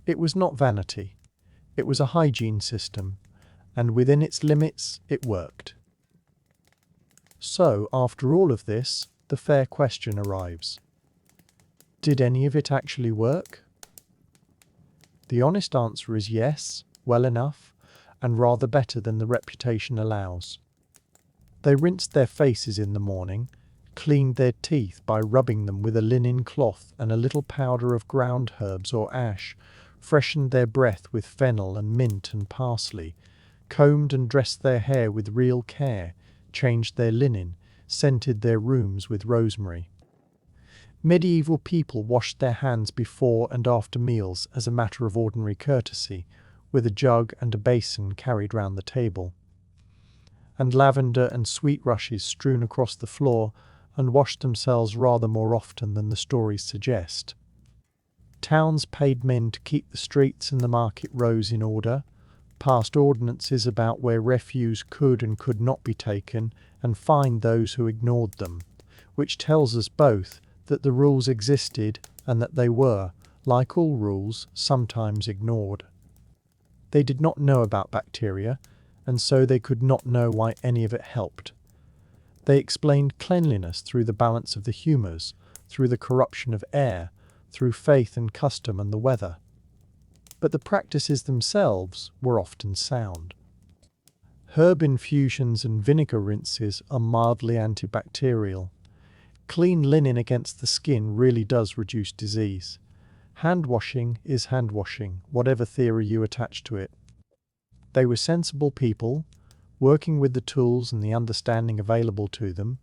[SPEAKER 1] It was not vanity. It was a hygiene system, and within its limits it worked. So, after all of this, the fair question arrives. Did any of it actually work? The honest answer is yes, well enough, and rather better than the reputation allows. They rinsed their faces in the morning, cleaned their teeth by rubbing them with a linen cloth and a little powder of ground herbs or ash, freshened their breath with fennel and mint and parsley, combed and dressed their hair with real care, changed their linen, scented their rooms with rosemary. Medieval people washed their hands before and after meals as a matter of ordinary courtesy, with a jug and a basin carried round the table. And lavender and sweet rushes strewn across the floor and washed themselves rather more often than the stories suggest. Towns paid men to keep the streets and the market rows in order, passed ordinances about where refuse could and could not be taken, and fined those who ignored them, which tells us both that the rules existed and that they were, like all rules, sometimes ignored. They did not know about bacteria, and so they could not know why any of it helped. They explained cleanliness through the balance of the humours, through the corruption of air, through faith and custom and the weather. But the practices themselves were often sound. Herb infusions and vinegar rinses are mildly antibacterial. Clean linen against the skin really does reduce disease. Hand washing is hand washing, whatever theory you attach to it. They were sensible people, working with the tools and the understanding available to them,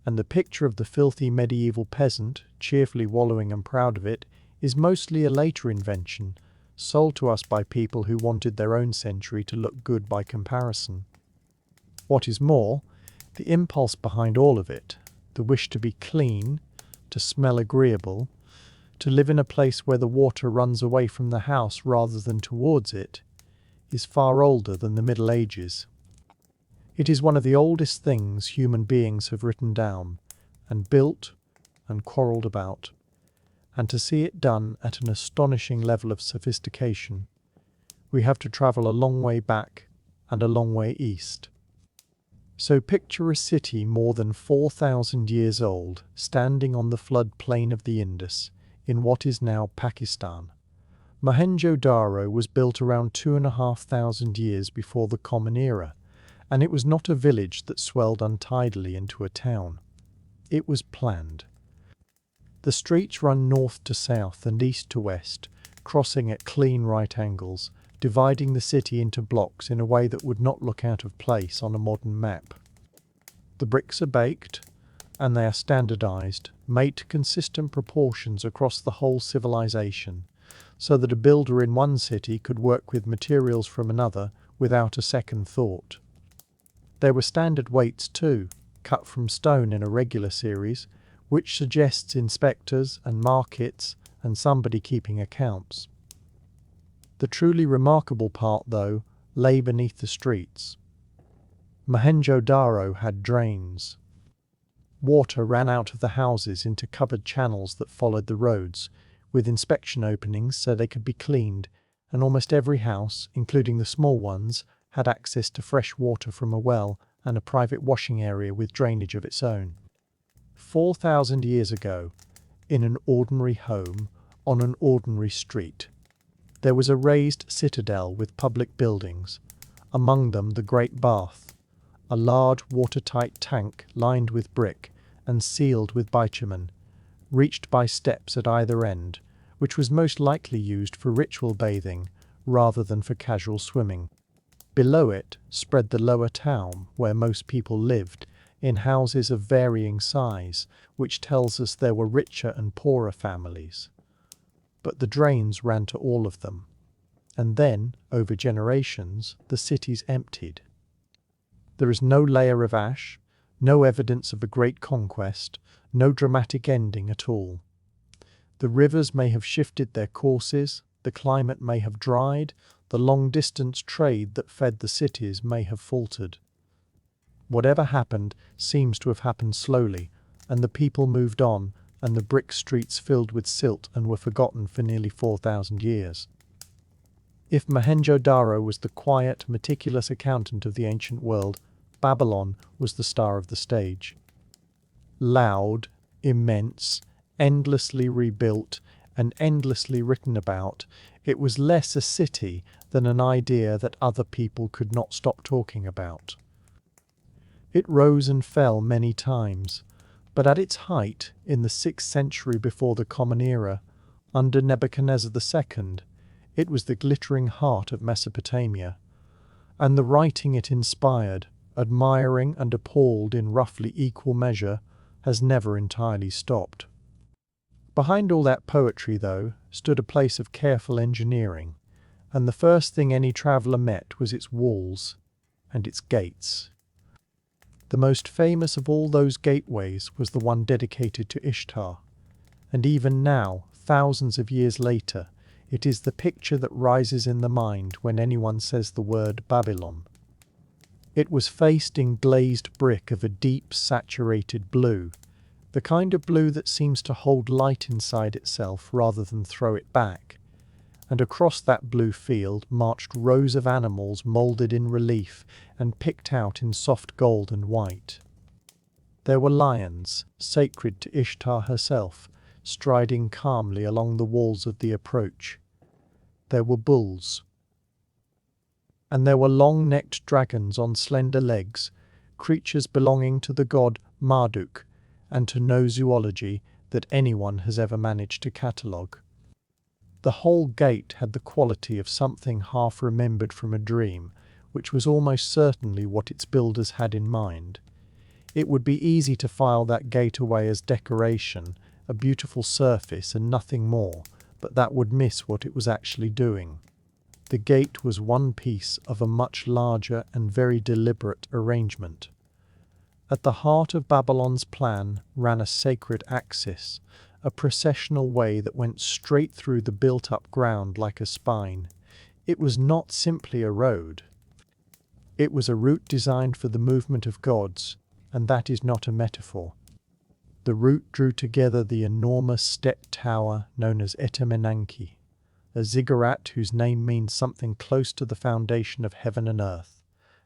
[SPEAKER 1] and the picture of the filthy medieval peasant, cheerfully wallowing and proud of it, is mostly a later invention, sold to us by people who wanted their own century to look good by comparison. What is more, the impulse behind all of it, the wish to be clean, to smell agreeable, to live in a place where the water runs away from the house rather than towards it, is far older than the Middle Ages. It is one of the oldest things human beings have written down, and built, and quarrelled about, and to see it done at an astonishing level of sophistication, we have to travel a long way back and a long way east. So picture a city more than 4,000 years old, standing on the floodplain of the Indus, in what is now Pakistan. Mohenjo-Daro was built around 2,500 years before the Common Era, and it was not a village that swelled untidily into a town. It was planned. The streets run north to south and east to west, crossing at clean right angles, dividing the city into blocks in a way that would not look out of place on a modern map. The bricks are baked, and they are standardized, made to consistent proportions across the whole civilization, so that a builder in one city could work with materials from another without a second thought. There were standard weights too, cut from stone in a regular series, which suggests inspectors and markets and somebody keeping accounts. The truly remarkable part, though, lay beneath the streets. Mohenjo-Daro had drains. Water ran out of the houses into covered channels that followed the roads, with inspection openings so they could be cleaned, and almost every house, including the small ones, had access to fresh water from a well and a private washing area with drainage of its own. 4,000 years ago, in an ordinary home, on an ordinary street, there was a raised citadel with public buildings, among them the great bath, a large watertight tank lined with brick and sealed with bitumen, reached by steps at either end, which was most likely used for ritual bathing rather than for casual swimming. Below it spread the lower town where most people lived, in houses of varying size, which tells us there were richer and poorer families. But the drains ran to all of them, and then, over generations, the cities emptied. There is no layer of ash, no evidence of a great conquest, no dramatic ending at all. The rivers may have shifted their courses, the climate may have dried, the long-distance trade that fed the cities may have faltered. Whatever happened seems to have happened slowly, and the people moved on, and the brick streets filled with silt and were forgotten for nearly 4,000 years. If Mohenjo-Daro was the quiet, meticulous accountant of the ancient world, Babylon was the star of the stage. Loud, immense, endlessly rebuilt, and endlessly written about, it was less a city than an idea that other people could not stop talking about. It rose and fell many times, but at its height, in the 6th century before the Common Era, under Nebuchadnezzar II, it was the glittering heart of Mesopotamia, and the writing it inspired, admiring and appalled in roughly equal measure, has never entirely stopped. Behind all that poetry, though, stood a place of careful engineering, and the first thing any traveller met was its walls and its gates. The most famous of all those gateways was the one dedicated to Ishtar, and even now, thousands of years later, it is the picture that rises in the mind when anyone says the word Babylon. It was faced in glazed brick of a deep, saturated blue, the kind of blue that seems to hold light inside itself rather than throw it back. And across that blue field marched rows of animals moulded in relief and picked out in soft gold and white. There were lions, sacred to Ishtar herself, striding calmly along the walls of the approach. There were bulls. And there were long-necked dragons on slender legs, creatures belonging to the god Marduk, and to no zoology that anyone has ever managed to catalogue. The whole gate had the quality of something half remembered from a dream, which was almost certainly what its builders had in mind. It would be easy to file that gate away as decoration, a beautiful surface and nothing more, but that would miss what it was actually doing. The gate was one piece of a much larger and very deliberate arrangement. At the heart of Babylon's plan ran a sacred axis, a processional way that went straight through the built-up ground like a spine. It was not simply a road. It was a route designed for the movement of gods, and that is not a metaphor. The route drew together the enormous step tower known as Etemenanki, a ziggurat whose name means something close to the foundation of heaven and earth,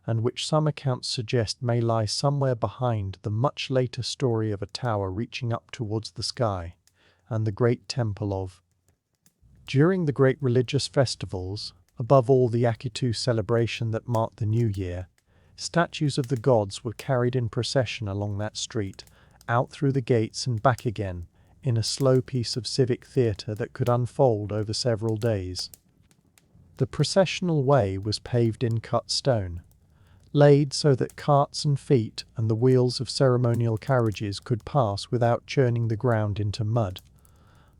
[SPEAKER 1] and which some accounts suggest may lie somewhere behind the much later story of a tower reaching up towards the sky, and the great temple of. During the great religious festivals, above all the Akitu celebration that marked the New Year, statues of the gods were carried in procession along that street, out through the gates and back again, in a slow piece of civic theatre that could unfold over several days. The processional way was paved in cut stone, laid so that carts and feet and the wheels of ceremonial carriages could pass without churning the ground into mud,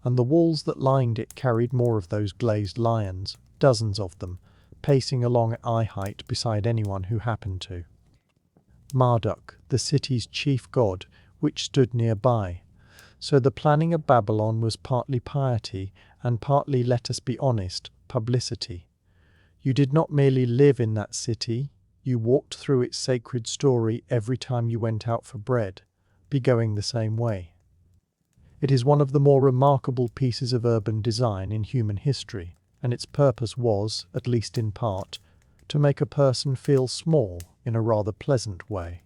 [SPEAKER 1] and the walls that lined it carried more of those glazed lions, dozens of them, pacing along at eye height beside anyone who happened to. Marduk, the city's chief god, which stood nearby. So the planning of Babylon was partly piety and partly, let us be honest, publicity. You did not merely live in that city, you walked through its sacred story every time you went out for bread, be going the same way. It is one of the more remarkable pieces of urban design in human history, and its purpose was, at least in part, to make a person feel small in a rather pleasant way.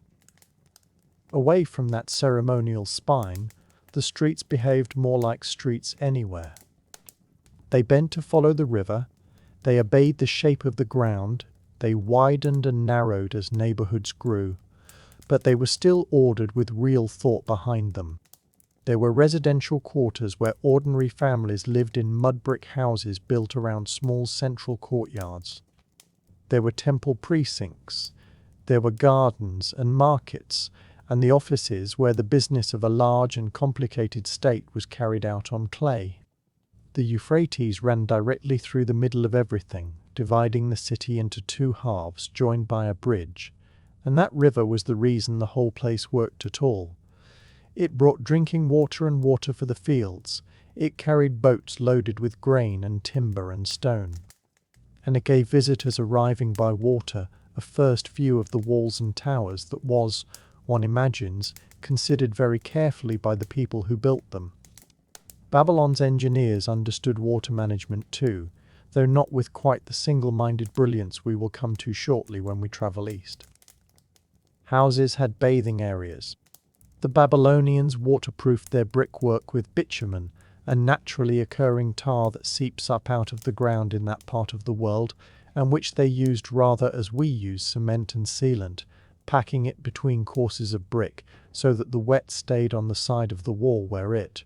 [SPEAKER 1] Away from that ceremonial spine, the streets behaved more like streets anywhere. They bent to follow the river, they obeyed the shape of the ground, they widened and narrowed as neighbourhoods grew, but they were still ordered with real thought behind them. There were residential quarters where ordinary families lived in mud brick houses built around small central courtyards. There were temple precincts, there were gardens and markets, and the offices where the business of a large and complicated state was carried out on clay. The Euphrates ran directly through the middle of everything, dividing the city into two halves joined by a bridge, and that river was the reason the whole place worked at all. It brought drinking water and water for the fields, it carried boats loaded with grain and timber and stone, and it gave visitors arriving by water a first view of the walls and towers that was, one imagines, considered very carefully by the people who built them. Babylon's engineers understood water management too, though not with quite the single-minded brilliance we will come to shortly when we travel east. Houses had bathing areas. The Babylonians waterproofed their brickwork with bitumen, a naturally occurring tar that seeps up out of the ground in that part of the world, and which they used rather as we use cement and sealant, packing it between courses of brick so that the wet stayed on the side of the wall where it.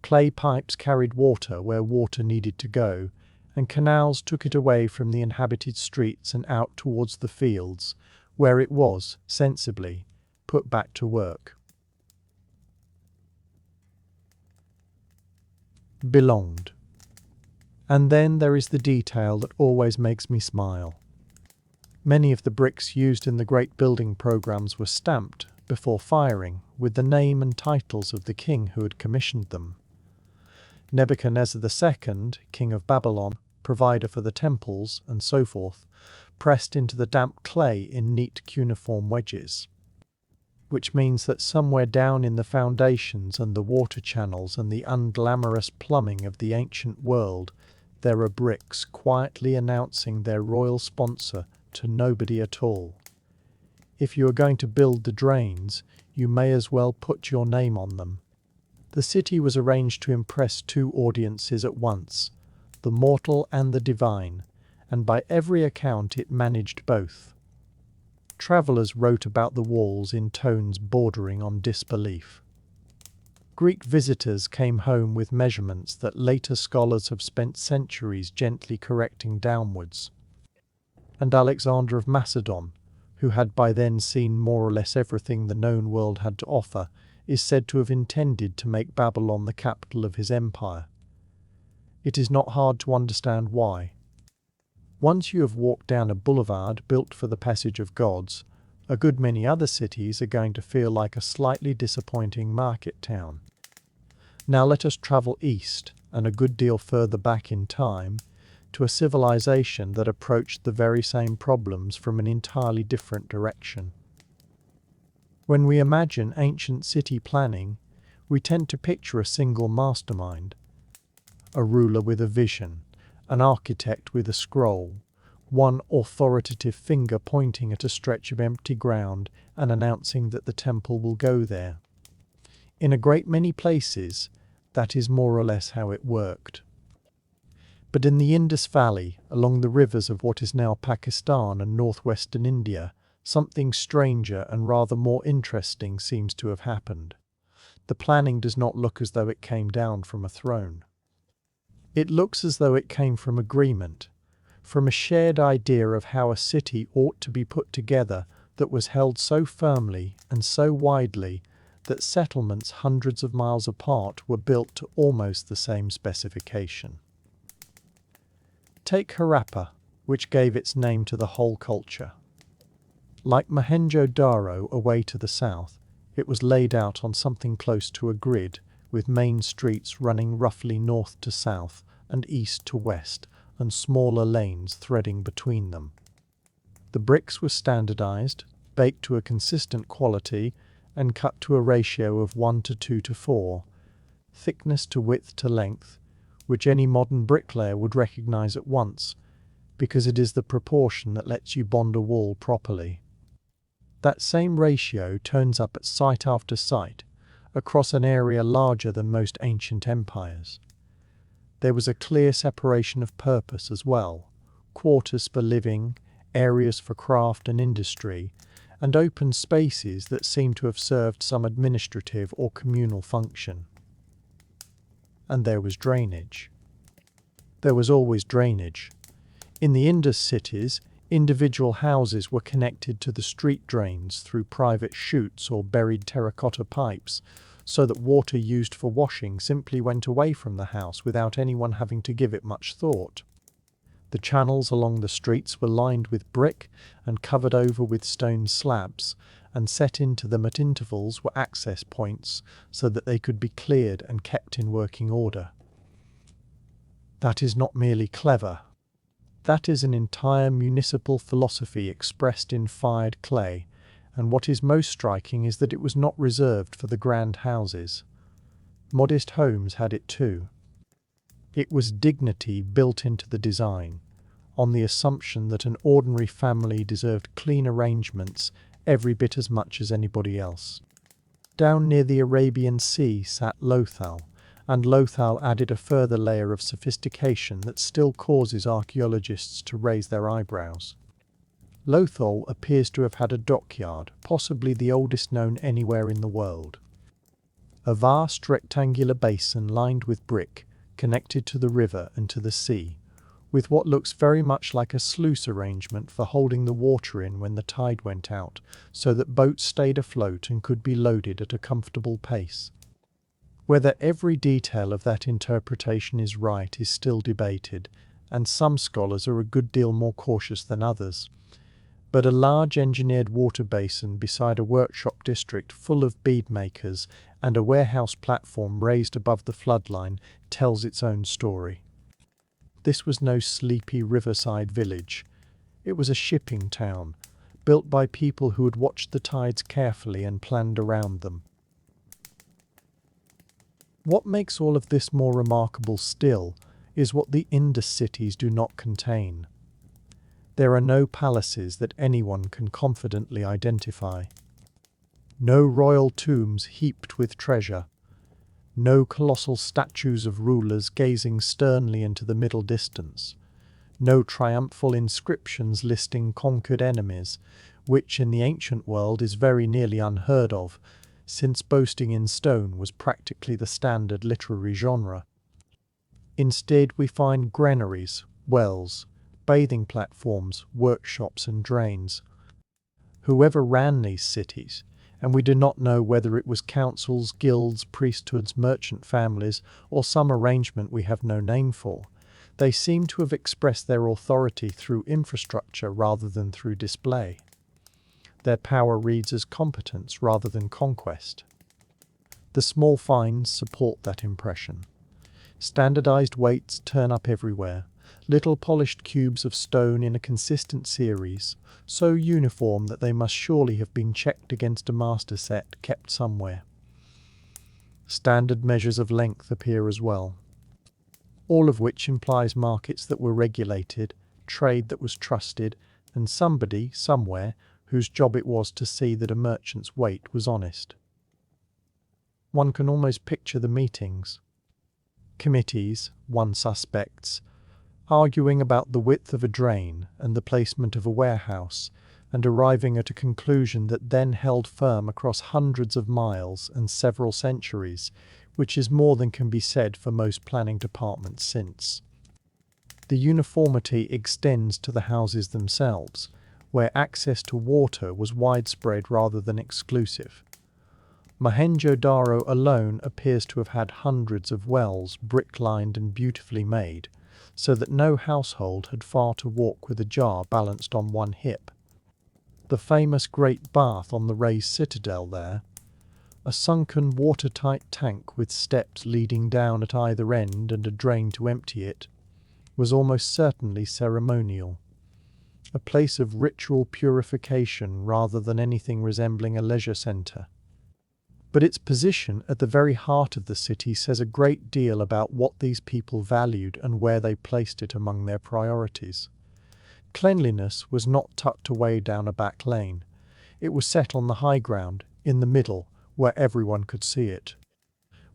[SPEAKER 1] Clay pipes carried water where water needed to go, and canals took it away from the inhabited streets and out towards the fields, where it was, sensibly, put back to work. Belonged. And then there is the detail that always makes me smile. Many of the bricks used in the great building programs were stamped, before firing, with the name and titles of the king who had commissioned them. Nebuchadnezzar II, king of Babylon, provider for the temples, and so forth, pressed into the damp clay in neat cuneiform wedges. Which means that somewhere down in the foundations and the water channels and the unglamorous plumbing of the ancient world, there are bricks quietly announcing their royal sponsor to nobody at all. If you are going to build the drains, you may as well put your name on them. The city was arranged to impress two audiences at once, the mortal and the divine, and by every account it managed both. Travellers wrote about the walls in tones bordering on disbelief. Greek visitors came home with measurements that later scholars have spent centuries gently correcting downwards. And Alexander of Macedon, who had by then seen more or less everything the known world had to offer, is said to have intended to make Babylon the capital of his empire. It is not hard to understand why. Once you have walked down a boulevard built for the passage of gods, a good many other cities are going to feel like a slightly disappointing market town. Now let us travel east, and a good deal further back in time, to a civilization that approached the very same problems from an entirely different direction. When we imagine ancient city planning, we tend to picture a single mastermind, a ruler with a vision, an architect with a scroll, one authoritative finger pointing at a stretch of empty ground and announcing that the temple will go there. In a great many places, that is more or less how it worked. But in the Indus Valley, along the rivers of what is now Pakistan and northwestern India, something stranger and rather more interesting seems to have happened. The planning does not look as though it came down from a throne. It looks as though it came from agreement, from a shared idea of how a city ought to be put together that was held so firmly and so widely that settlements hundreds of miles apart were built to almost the same specification. Take Harappa, which gave its name to the whole culture. Like Mohenjo-Daro away to the south, it was laid out on something close to a grid, with main streets running roughly north to south and east to west, and smaller lanes threading between them. The bricks were standardized, baked to a consistent quality, and cut to a ratio of 1:2:4, thickness to width to length, which any modern bricklayer would recognize at once, because it is the proportion that lets you bond a wall properly. That same ratio turns up at site after site, across an area larger than most ancient empires. There was a clear separation of purpose as well, quarters for living, areas for craft and industry, and open spaces that seem to have served some administrative or communal function. And there was drainage. There was always drainage. In the Indus cities, individual houses were connected to the street drains through private chutes or buried terracotta pipes, so that water used for washing simply went away from the house without anyone having to give it much thought. The channels along the streets were lined with brick and covered over with stone slabs, and set into them at intervals were access points so that they could be cleared and kept in working order. That is not merely clever. That is an entire municipal philosophy expressed in fired clay, and what is most striking is that it was not reserved for the grand houses. Modest homes had it too. It was dignity built into the design, on the assumption that an ordinary family deserved clean arrangements every bit as much as anybody else. Down near the Arabian Sea sat Lothal, and Lothal added a further layer of sophistication that still causes archaeologists to raise their eyebrows. Lothal appears to have had a dockyard, possibly the oldest known anywhere in the world. A vast rectangular basin lined with brick, connected to the river and to the sea, with what looks very much like a sluice arrangement for holding the water in when the tide went out, so that boats stayed afloat and could be loaded at a comfortable pace. Whether every detail of that interpretation is right is still debated, and some scholars are a good deal more cautious than others. But a large engineered water basin beside a workshop district full of bead makers and a warehouse platform raised above the floodline tells its own story. This was no sleepy riverside village. It was a shipping town, built by people who had watched the tides carefully and planned around them. What makes all of this more remarkable still is what the Indus cities do not contain. There are no palaces that anyone can confidently identify. No royal tombs heaped with treasure. No colossal statues of rulers gazing sternly into the middle distance. No triumphal inscriptions listing conquered enemies, which in the ancient world is very nearly unheard of, since boasting in stone was practically the standard literary genre. Instead, we find granaries, wells, bathing platforms, workshops and drains. Whoever ran these cities, and we do not know whether it was councils, guilds, priesthoods, merchant families, or some arrangement we have no name for, they seem to have expressed their authority through infrastructure rather than through display. Their power reads as competence rather than conquest. The small finds support that impression. Standardized weights turn up everywhere, little polished cubes of stone in a consistent series, so uniform that they must surely have been checked against a master set kept somewhere. Standard measures of length appear as well, all of which implies markets that were regulated, trade that was trusted, and somebody, somewhere, whose job it was to see that a merchant's weight was honest. One can almost picture the meetings. Committees, one suspects, arguing about the width of a drain and the placement of a warehouse, and arriving at a conclusion that then held firm across hundreds of miles and several centuries, which is more than can be said for most planning departments since. The uniformity extends to the houses themselves, where access to water was widespread rather than exclusive. Mohenjo-daro alone appears to have had hundreds of wells brick-lined and beautifully made, so that no household had far to walk with a jar balanced on one hip. The famous great bath on the raised citadel there, a sunken watertight tank with steps leading down at either end and a drain to empty it, was almost certainly ceremonial. A place of ritual purification rather than anything resembling a leisure centre. But its position at the very heart of the city says a great deal about what these people valued and where they placed it among their priorities. Cleanliness was not tucked away down a back lane. It was set on the high ground, in the middle, where everyone could see it.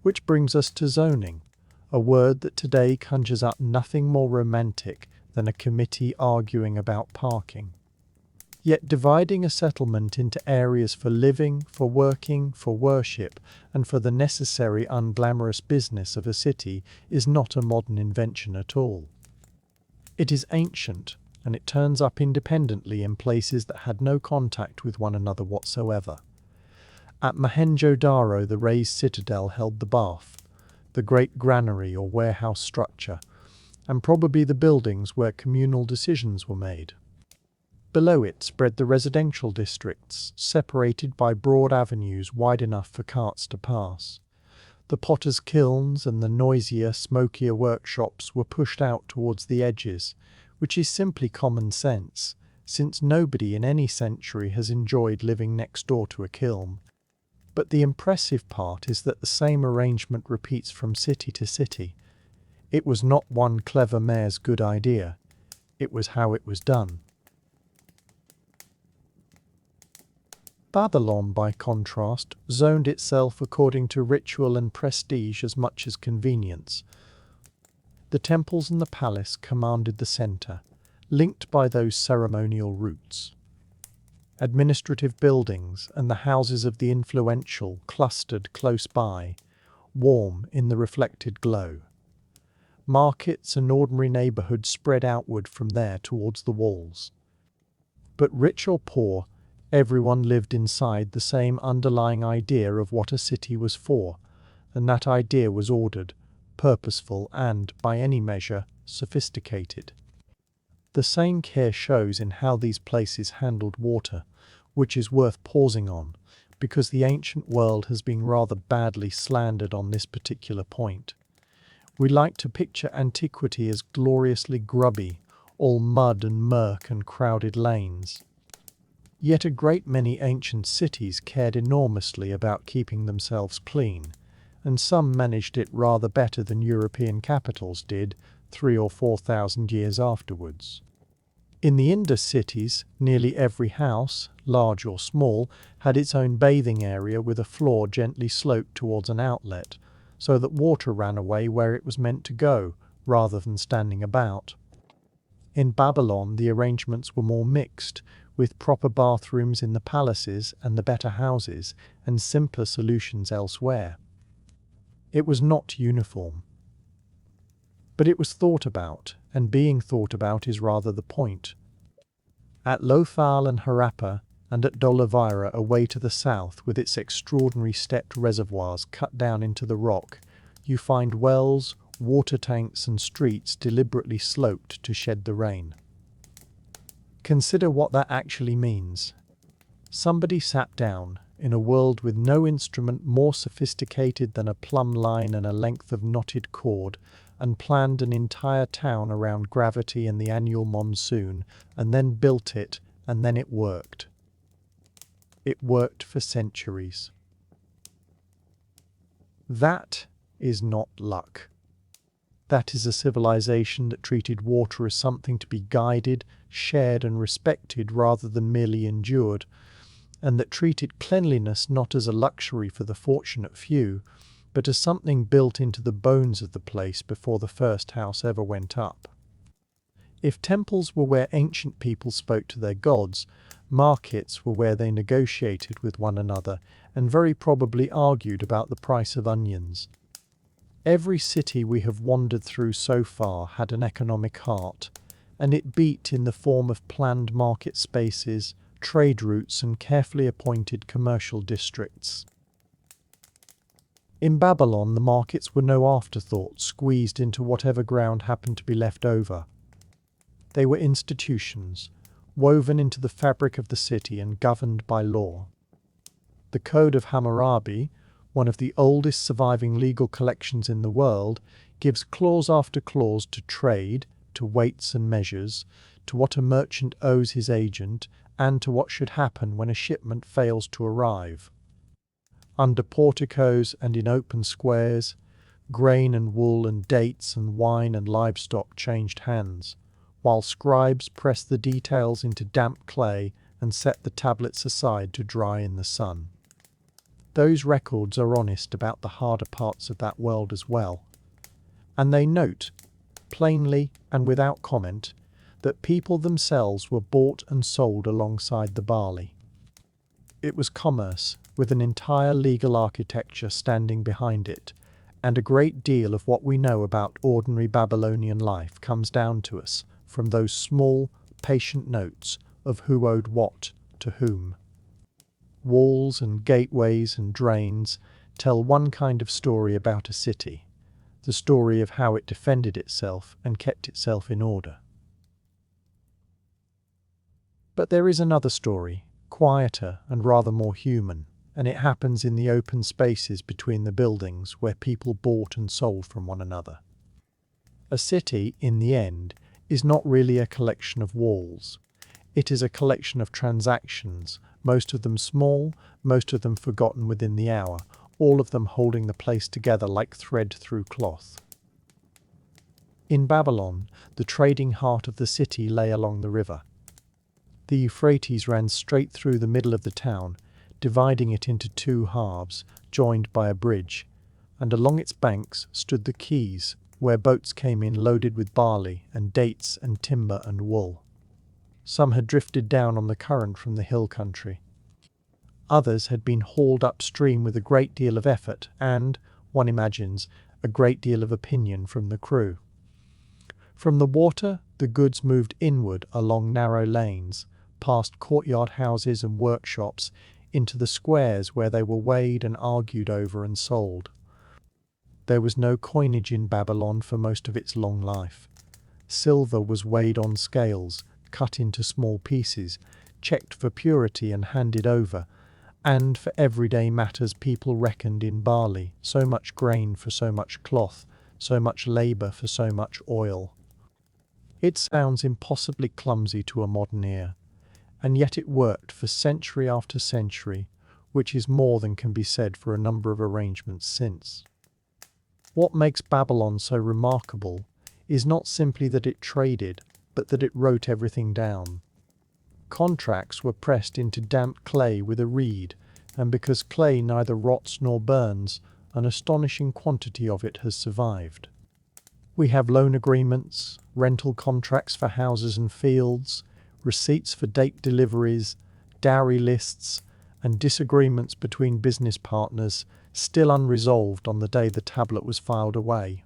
[SPEAKER 1] Which brings us to zoning, a word that today conjures up nothing more romantic than a committee arguing about parking. Yet dividing a settlement into areas for living, for working, for worship, and for the necessary unglamorous business of a city is not a modern invention at all. It is ancient, and it turns up independently in places that had no contact with one another whatsoever. At Mohenjo-daro, the raised citadel held the bath, the great granary or warehouse structure, and probably the buildings where communal decisions were made. Below it spread the residential districts, separated by broad avenues wide enough for carts to pass. The potters' kilns and the noisier, smokier workshops were pushed out towards the edges, which is simply common sense, since nobody in any century has enjoyed living next door to a kiln. But the impressive part is that the same arrangement repeats from city to city. It was not one clever mayor's good idea. It was how it was done. Babylon, by contrast, zoned itself according to ritual and prestige as much as convenience. The temples and the palace commanded the centre, linked by those ceremonial routes. Administrative buildings and the houses of the influential clustered close by, warm in the reflected glow. Markets and ordinary neighborhoods spread outward from there towards the walls. But rich or poor, everyone lived inside the same underlying idea of what a city was for, and that idea was ordered, purposeful, and, by any measure, sophisticated. The same care shows in how these places handled water, which is worth pausing on, because the ancient world has been rather badly slandered on this particular point. We like to picture antiquity as gloriously grubby, all mud and murk and crowded lanes. Yet a great many ancient cities cared enormously about keeping themselves clean, and some managed it rather better than European capitals did 3,000 or 4,000 years afterwards. In the Indus cities, nearly every house, large or small, had its own bathing area with a floor gently sloped towards an outlet, so that water ran away where it was meant to go, rather than standing about. In Babylon, the arrangements were more mixed, with proper bathrooms in the palaces and the better houses, and simpler solutions elsewhere. It was not uniform. But it was thought about, and being thought about is rather the point. At Lothal and Harappa, and at Dolavira away to the south with its extraordinary stepped reservoirs cut down into the rock, you find wells, water tanks and streets deliberately sloped to shed the rain. Consider what that actually means. Somebody sat down, in a world with no instrument more sophisticated than a plumb line and a length of knotted cord, and planned an entire town around gravity and the annual monsoon, and then built it, and then it worked. It worked for centuries. That is not luck. That is a civilization that treated water as something to be guided, shared and respected rather than merely endured, and that treated cleanliness not as a luxury for the fortunate few, but as something built into the bones of the place before the first house ever went up. If temples were where ancient people spoke to their gods, markets were where they negotiated with one another and very probably argued about the price of onions. Every city we have wandered through so far had an economic heart, and it beat in the form of planned market spaces, trade routes and carefully appointed commercial districts. In Babylon, the markets were no afterthought squeezed into whatever ground happened to be left over. They were institutions, woven into the fabric of the city and governed by law. The Code of Hammurabi, one of the oldest surviving legal collections in the world, gives clause after clause to trade, to weights and measures, to what a merchant owes his agent, and to what should happen when a shipment fails to arrive. Under porticos and in open squares, grain and wool and dates and wine and livestock changed hands, while scribes pressed the details into damp clay and set the tablets aside to dry in the sun. Those records are honest about the harder parts of that world as well, and they note, plainly and without comment, that people themselves were bought and sold alongside the barley. It was commerce, with an entire legal architecture standing behind it, and a great deal of what we know about ordinary Babylonian life comes down to us from those small, patient notes of who owed what to whom. Walls and gateways and drains tell one kind of story about a city, the story of how it defended itself and kept itself in order. But there is another story, quieter and rather more human, and it happens in the open spaces between the buildings where people bought and sold from one another. A city, in the end, is not really a collection of walls. It is a collection of transactions, most of them small, most of them forgotten within the hour, all of them holding the place together like thread through cloth. In Babylon, the trading heart of the city lay along the river. The Euphrates ran straight through the middle of the town, dividing it into two halves, joined by a bridge, and along its banks stood the quays, where boats came in loaded with barley and dates and timber and wool. Some had drifted down on the current from the hill country. Others had been hauled upstream with a great deal of effort and, one imagines, a great deal of opinion from the crew. From the water, the goods moved inward along narrow lanes, past courtyard houses and workshops, into the squares where they were weighed and argued over and sold. There was no coinage in Babylon for most of its long life. Silver was weighed on scales, cut into small pieces, checked for purity and handed over, and for everyday matters people reckoned in barley, so much grain for so much cloth, so much labour for so much oil. It sounds impossibly clumsy to a modern ear, and yet it worked for century after century, which is more than can be said for a number of arrangements since. What makes Babylon so remarkable is not simply that it traded, but that it wrote everything down. Contracts were pressed into damp clay with a reed, and because clay neither rots nor burns, an astonishing quantity of it has survived. We have loan agreements, rental contracts for houses and fields, receipts for date deliveries, dowry lists, and disagreements between business partners still unresolved on the day the tablet was filed away.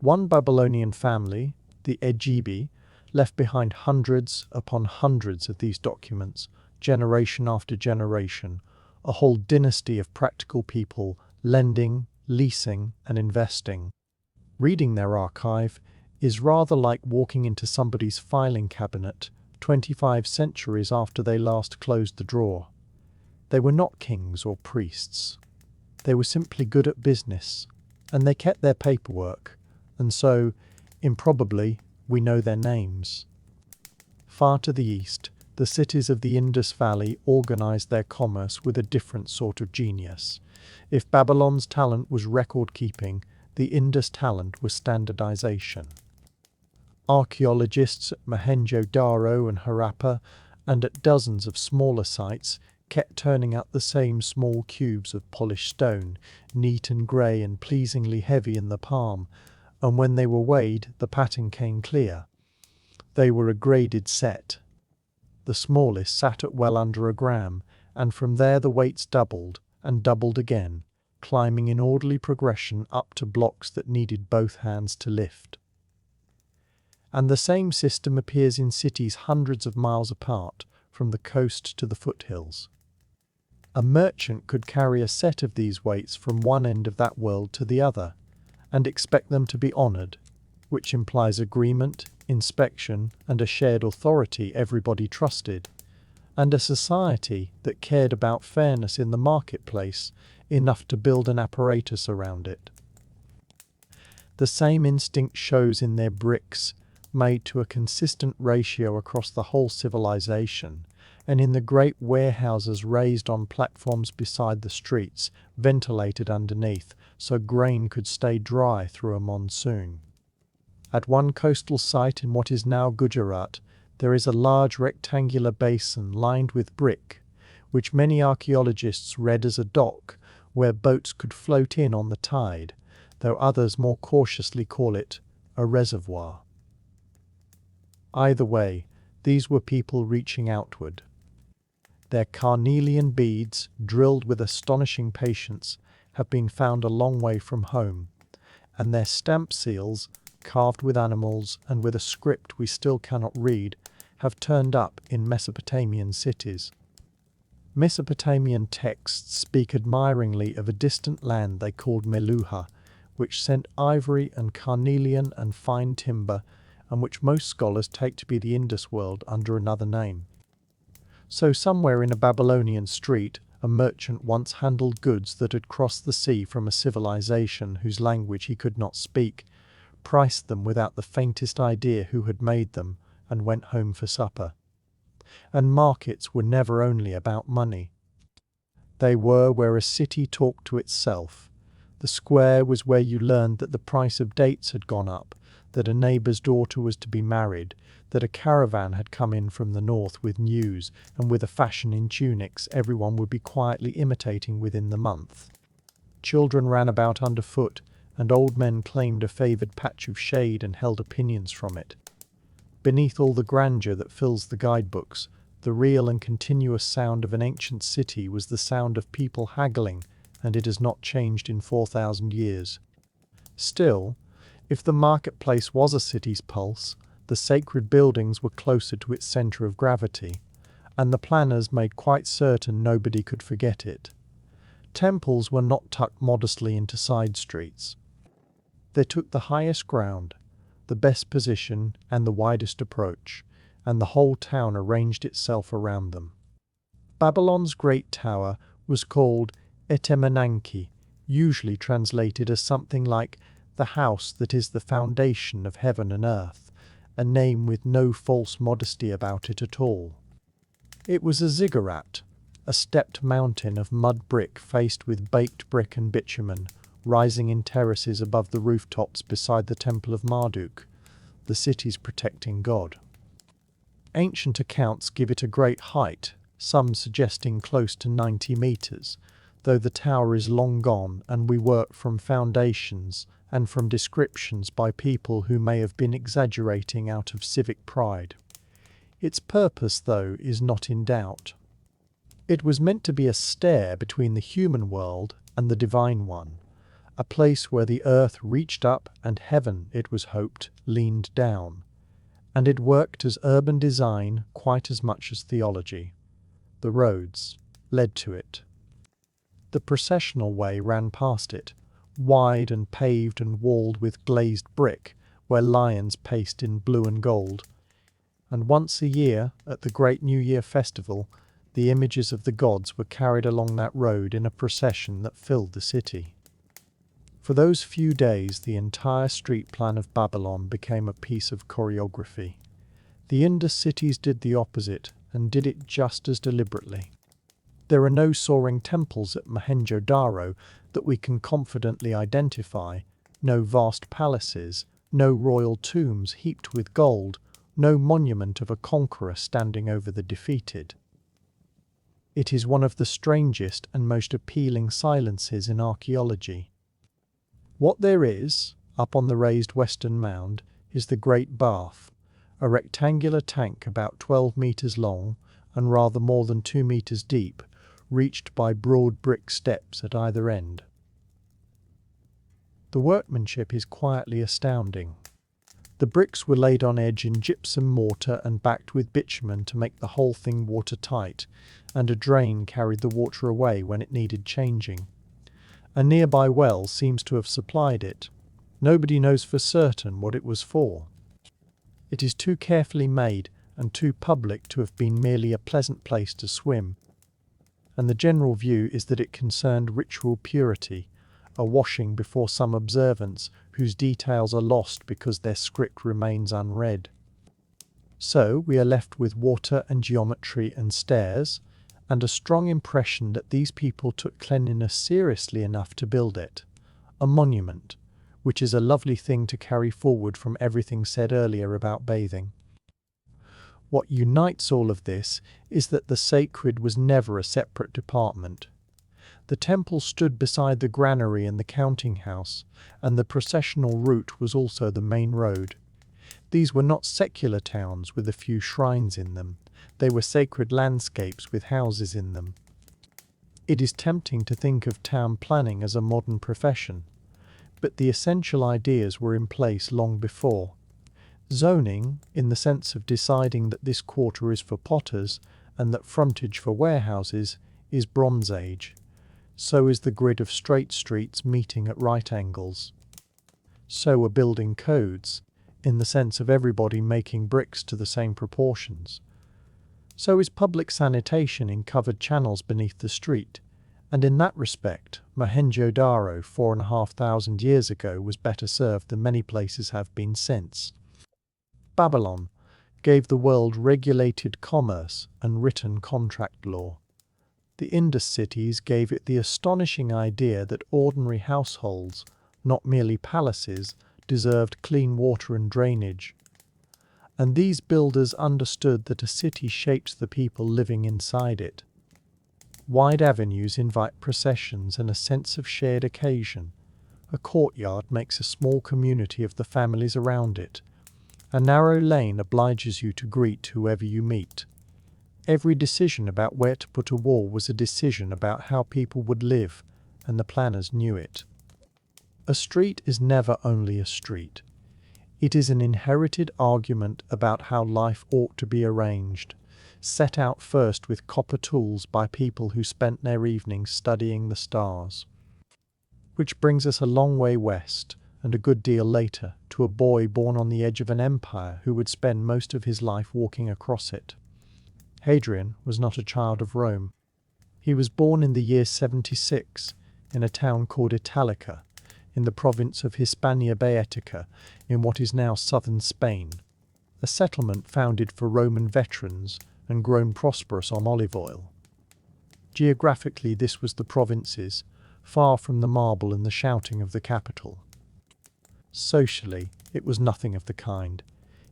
[SPEAKER 1] One Babylonian family, the Egibi, left behind hundreds upon hundreds of these documents, generation after generation, a whole dynasty of practical people lending, leasing, and investing. Reading their archive is rather like walking into somebody's filing cabinet 25 centuries after they last closed the drawer. They were not kings or priests. They were simply good at business, and they kept their paperwork, and so, improbably, we know their names. Far to the east, the cities of the Indus Valley organized their commerce with a different sort of genius. If Babylon's talent was record-keeping, the Indus talent was standardization. Archaeologists at Mohenjo-Daro and Harappa, and at dozens of smaller sites, kept turning up the same small cubes of polished stone, neat and grey and pleasingly heavy in the palm, and when they were weighed, the pattern came clear. They were a graded set. The smallest sat at well under a gram, and from there the weights doubled, and doubled again, climbing in orderly progression up to blocks that needed both hands to lift. And the same system appears in cities hundreds of miles apart, from the coast to the foothills. A merchant could carry a set of these weights from one end of that world to the other, and expect them to be honoured, which implies agreement, inspection, and a shared authority everybody trusted, and a society that cared about fairness in the marketplace enough to build an apparatus around it. The same instinct shows in their bricks, made to a consistent ratio across the whole civilization, and in the great warehouses raised on platforms beside the streets, ventilated underneath, so grain could stay dry through a monsoon. At one coastal site in what is now Gujarat, there is a large rectangular basin lined with brick, which many archaeologists read as a dock, where boats could float in on the tide, though others more cautiously call it a reservoir. Either way, these were people reaching outward. Their carnelian beads, drilled with astonishing patience, have been found a long way from home, and their stamp seals, carved with animals and with a script we still cannot read, have turned up in Mesopotamian cities. Mesopotamian texts speak admiringly of a distant land they called Meluha, which sent ivory and carnelian and fine timber, and which most scholars take to be the Indus world under another name. So somewhere in a Babylonian street, a merchant once handled goods that had crossed the sea from a civilization whose language he could not speak, priced them without the faintest idea who had made them, and went home for supper. And markets were never only about money. They were where a city talked to itself. The square was where you learned that the price of dates had gone up, that a neighbour's daughter was to be married, that a caravan had come in from the north with news, and with a fashion in tunics everyone would be quietly imitating within the month. Children ran about underfoot, and old men claimed a favoured patch of shade and held opinions from it. Beneath all the grandeur that fills the guidebooks, the real and continuous sound of an ancient city was the sound of people haggling, and it has not changed in 4,000 years. Still, If the marketplace was a city's pulse, the sacred buildings were closer to its centre of gravity, and the planners made quite certain nobody could forget it. Temples were not tucked modestly into side streets. They took the highest ground, the best position and the widest approach, and the whole town arranged itself around them. Babylon's great tower was called Etemenanki, usually translated as something like the house that is the foundation of heaven and earth, a name with no false modesty about it at all. It was a ziggurat, a stepped mountain of mud brick faced with baked brick and bitumen, rising in terraces above the rooftops beside the Temple of Marduk, the city's protecting god. Ancient accounts give it a great height, some suggesting close to 90 meters, though the tower is long gone and we work from foundations and from descriptions by people who may have been exaggerating out of civic pride. Its purpose, though, is not in doubt. It was meant to be a stair between the human world and the divine one, a place where the earth reached up and heaven, it was hoped, leaned down. And it worked as urban design quite as much as theology. The roads led to it. The processional way ran past it, wide and paved and walled with glazed brick, where lions paced in blue and gold. And once a year, at the great New Year festival, the images of the gods were carried along that road in a procession that filled the city. For those few days, the entire street plan of Babylon became a piece of choreography. The Indus cities did the opposite, and did it just as deliberately. There are no soaring temples at Mohenjo-Daro that we can confidently identify, no vast palaces, no royal tombs heaped with gold, no monument of a conqueror standing over the defeated. It is one of the strangest and most appealing silences in archaeology. What there is, up on the raised western mound, is the Great Bath, a rectangular tank about 12 meters long and rather more than 2 meters deep, reached by broad brick steps at either end. The workmanship is quietly astounding. The bricks were laid on edge in gypsum mortar and backed with bitumen to make the whole thing watertight, and a drain carried the water away when it needed changing. A nearby well seems to have supplied it. Nobody knows for certain what it was for. It is too carefully made and too public to have been merely a pleasant place to swim, and the general view is that it concerned ritual purity, a washing before some observance whose details are lost because their script remains unread. So we are left with water and geometry and stairs, and a strong impression that these people took cleanliness seriously enough to build it, a monument, which is a lovely thing to carry forward from everything said earlier about bathing. What unites all of this is that the sacred was never a separate department. The temple stood beside the granary and the counting house, and the processional route was also the main road. These were not secular towns with a few shrines in them. They were sacred landscapes with houses in them. It is tempting to think of town planning as a modern profession, but the essential ideas were in place long before. Zoning, in the sense of deciding that this quarter is for potters and that frontage for warehouses, is Bronze Age. So is the grid of straight streets meeting at right angles. So are building codes, in the sense of everybody making bricks to the same proportions. So is public sanitation in covered channels beneath the street, and in that respect, Mohenjo-Daro 4,500 years ago was better served than many places have been since. Babylon gave the world regulated commerce and written contract law. The Indus cities gave it the astonishing idea that ordinary households, not merely palaces, deserved clean water and drainage. And these builders understood that a city shapes the people living inside it. Wide avenues invite processions and a sense of shared occasion. A courtyard makes a small community of the families around it. A narrow lane obliges you to greet whoever you meet. Every decision about where to put a wall was a decision about how people would live, and the planners knew it. A street is never only a street. It is an inherited argument about how life ought to be arranged, set out first with copper tools by people who spent their evenings studying the stars. Which brings us a long way west, and a good deal later, to a boy born on the edge of an empire who would spend most of his life walking across it. Hadrian was not a child of Rome. He was born in the year 76 in a town called Italica, in the province of Hispania Baetica, in what is now southern Spain, a settlement founded for Roman veterans and grown prosperous on olive oil. Geographically, this was the provinces, far from the marble and the shouting of the capital. Socially, it was nothing of the kind.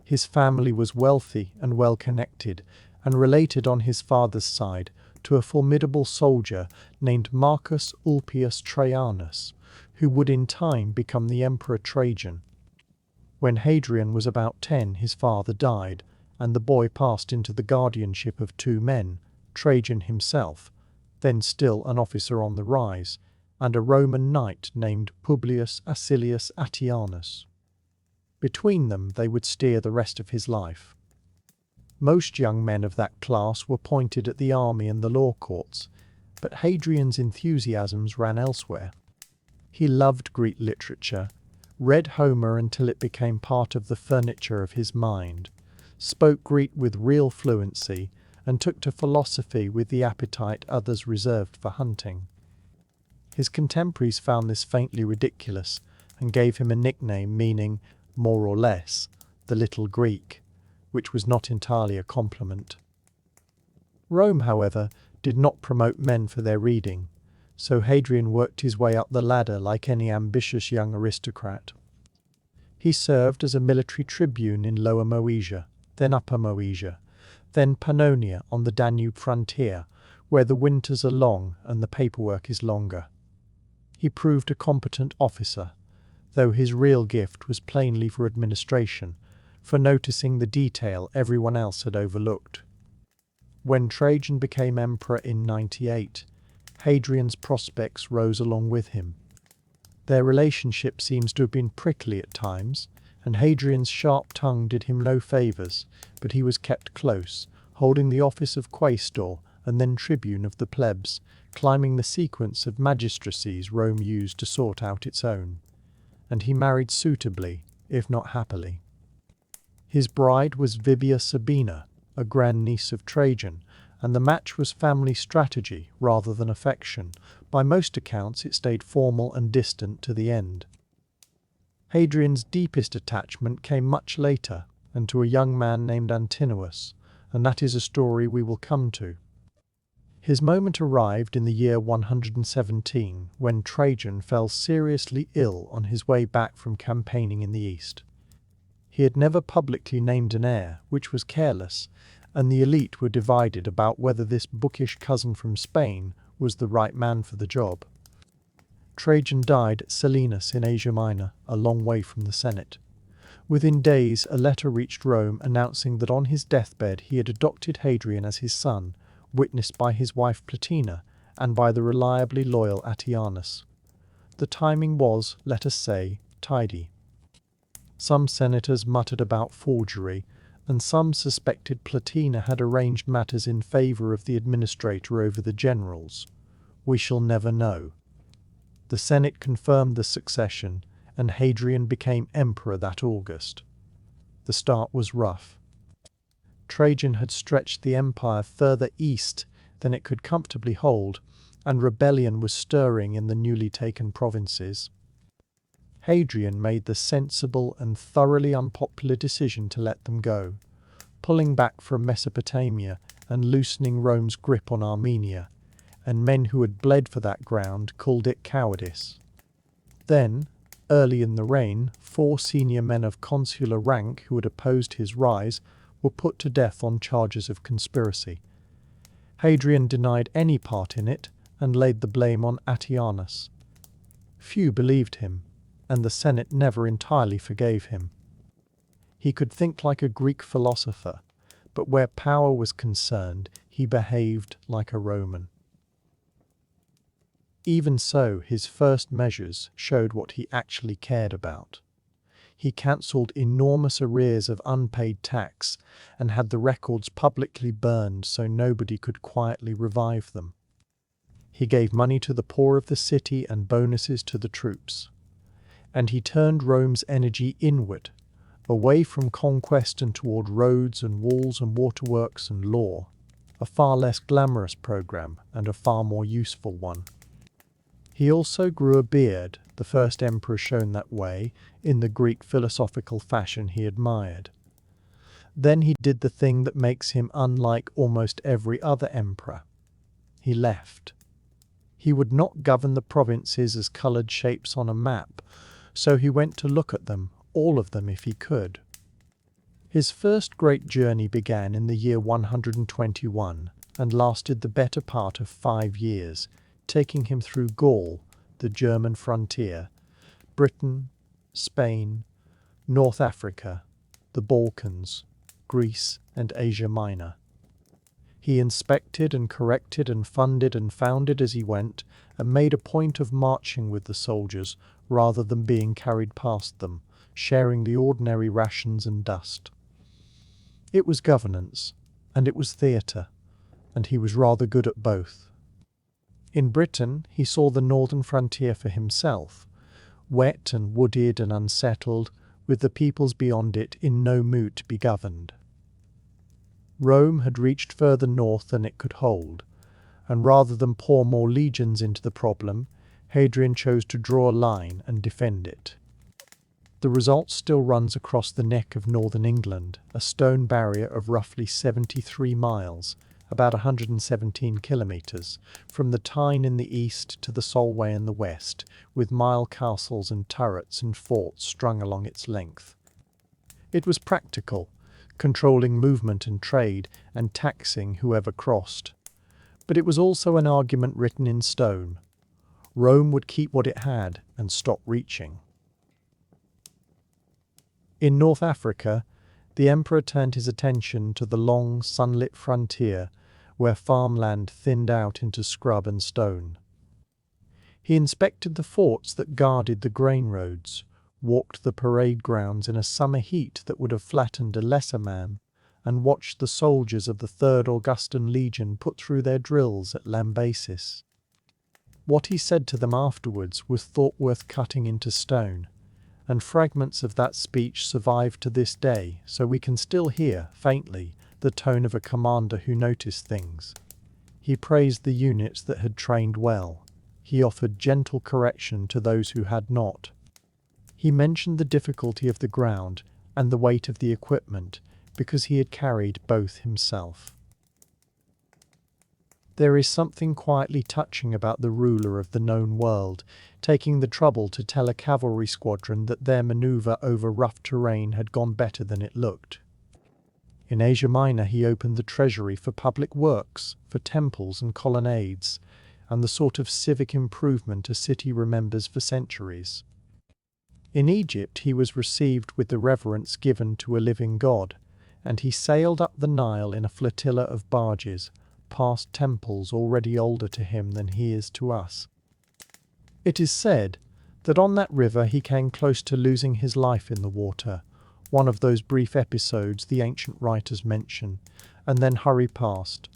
[SPEAKER 1] His family was wealthy and well-connected, and related on his father's side to a formidable soldier named Marcus Ulpius Trajanus, who would in time become the Emperor Trajan. When Hadrian was about 10, his father died, and the boy passed into the guardianship of two men, Trajan himself, then still an officer on the rise, and a Roman knight named Publius Acilius Attianus. Between them they would steer the rest of his life. Most young men of that class were pointed at the army and the law courts, but Hadrian's enthusiasms ran elsewhere. He loved Greek literature, read Homer until it became part of the furniture of his mind, spoke Greek with real fluency, and took to philosophy with the appetite others reserved for hunting. His contemporaries found this faintly ridiculous, and gave him a nickname meaning, more or less, the little Greek, which was not entirely a compliment. Rome, however, did not promote men for their reading, so Hadrian worked his way up the ladder like any ambitious young aristocrat. He served as a military tribune in Lower Moesia, then Upper Moesia, then Pannonia on the Danube frontier, where the winters are long and the paperwork is longer. He proved a competent officer, though his real gift was plainly for administration, for noticing the detail everyone else had overlooked. When Trajan became emperor in 98, Hadrian's prospects rose along with him. Their relationship seems to have been prickly at times, and Hadrian's sharp tongue did him no favours, but he was kept close, holding the office of quaestor and then tribune of the plebs, climbing the sequence of magistracies Rome used to sort out its own. And he married suitably, if not happily. His bride was Vivia Sabina, a grandniece of Trajan, and the match was family strategy rather than affection. By most accounts it stayed formal and distant to the end. Hadrian's deepest attachment came much later, and to a young man named Antinous, and that is a story we will come to. His moment arrived in the year 117, when Trajan fell seriously ill on his way back from campaigning in the east. He had never publicly named an heir, which was careless, and the elite were divided about whether this bookish cousin from Spain was the right man for the job. Trajan died at Selinus in Asia Minor, a long way from the Senate. Within days, a letter reached Rome announcing that on his deathbed he had adopted Hadrian as his son, witnessed by his wife Plotina and by the reliably loyal Attianus. The timing was, let us say, tidy. Some senators muttered about forgery, and some suspected Plotina had arranged matters in favour of the administrator over the generals. We shall never know. The Senate confirmed the succession, and Hadrian became emperor that August. The start was rough. Trajan had stretched the empire further east than it could comfortably hold, and rebellion was stirring in the newly taken provinces. Hadrian made the sensible and thoroughly unpopular decision to let them go, pulling back from Mesopotamia and loosening Rome's grip on Armenia, and men who had bled for that ground called it cowardice. Then, early in the reign, 4 senior men of consular rank who had opposed his rise were put to death on charges of conspiracy. Hadrian denied any part in it and laid the blame on Attianus. Few believed him, and the Senate never entirely forgave him. He could think like a Greek philosopher, but where power was concerned, he behaved like a Roman. Even so, his first measures showed what he actually cared about. He cancelled enormous arrears of unpaid tax and had the records publicly burned so nobody could quietly revive them. He gave money to the poor of the city and bonuses to the troops. And he turned Rome's energy inward, away from conquest and toward roads and walls and waterworks and law, a far less glamorous program and a far more useful one. He also grew a beard, the first emperor shown that way, in the Greek philosophical fashion he admired. Then he did the thing that makes him unlike almost every other emperor. He left. He would not govern the provinces as coloured shapes on a map, so he went to look at them, all of them if he could. His first great journey began in the year 121 and lasted the better part of 5 years, taking him through Gaul, the German frontier, Britain, Spain, North Africa, the Balkans, Greece and Asia Minor. He inspected and corrected and funded and founded as he went, and made a point of marching with the soldiers rather than being carried past them, sharing the ordinary rations and dust. It was governance, and it was theatre, and he was rather good at both. In Britain he saw the northern frontier for himself, wet and wooded and unsettled, with the peoples beyond it in no mood to be governed. Rome had reached further north than it could hold, and rather than pour more legions into the problem, Hadrian chose to draw a line and defend it. The result still runs across the neck of northern England, a stone barrier of roughly 73 miles, about 117 kilometres, from the Tyne in the east to the Solway in the west, with mile castles and turrets and forts strung along its length. It was practical, controlling movement and trade and taxing whoever crossed. But it was also an argument written in stone. Rome would keep what it had and stop reaching. In North Africa, the emperor turned his attention to the long, sunlit frontier where farmland thinned out into scrub and stone. He inspected the forts that guarded the grain roads, walked the parade grounds in a summer heat that would have flattened a lesser man, and watched the soldiers of the 3rd Augustan Legion put through their drills at Lambaesis. What he said to them afterwards was thought worth cutting into stone, and fragments of that speech survive to this day, so we can still hear, faintly, the tone of a commander who noticed things. He praised the units that had trained well. He offered gentle correction to those who had not. He mentioned the difficulty of the ground and the weight of the equipment, because he had carried both himself. There is something quietly touching about the ruler of the known world, taking the trouble to tell a cavalry squadron that their manoeuvre over rough terrain had gone better than it looked. In Asia Minor he opened the treasury for public works, for temples and colonnades, and the sort of civic improvement a city remembers for centuries. In Egypt he was received with the reverence given to a living god, and he sailed up the Nile in a flotilla of barges, past temples already older to him than he is to us. It is said that on that river he came close to losing his life in the water, one of those brief episodes the ancient writers mention, and then hurry past,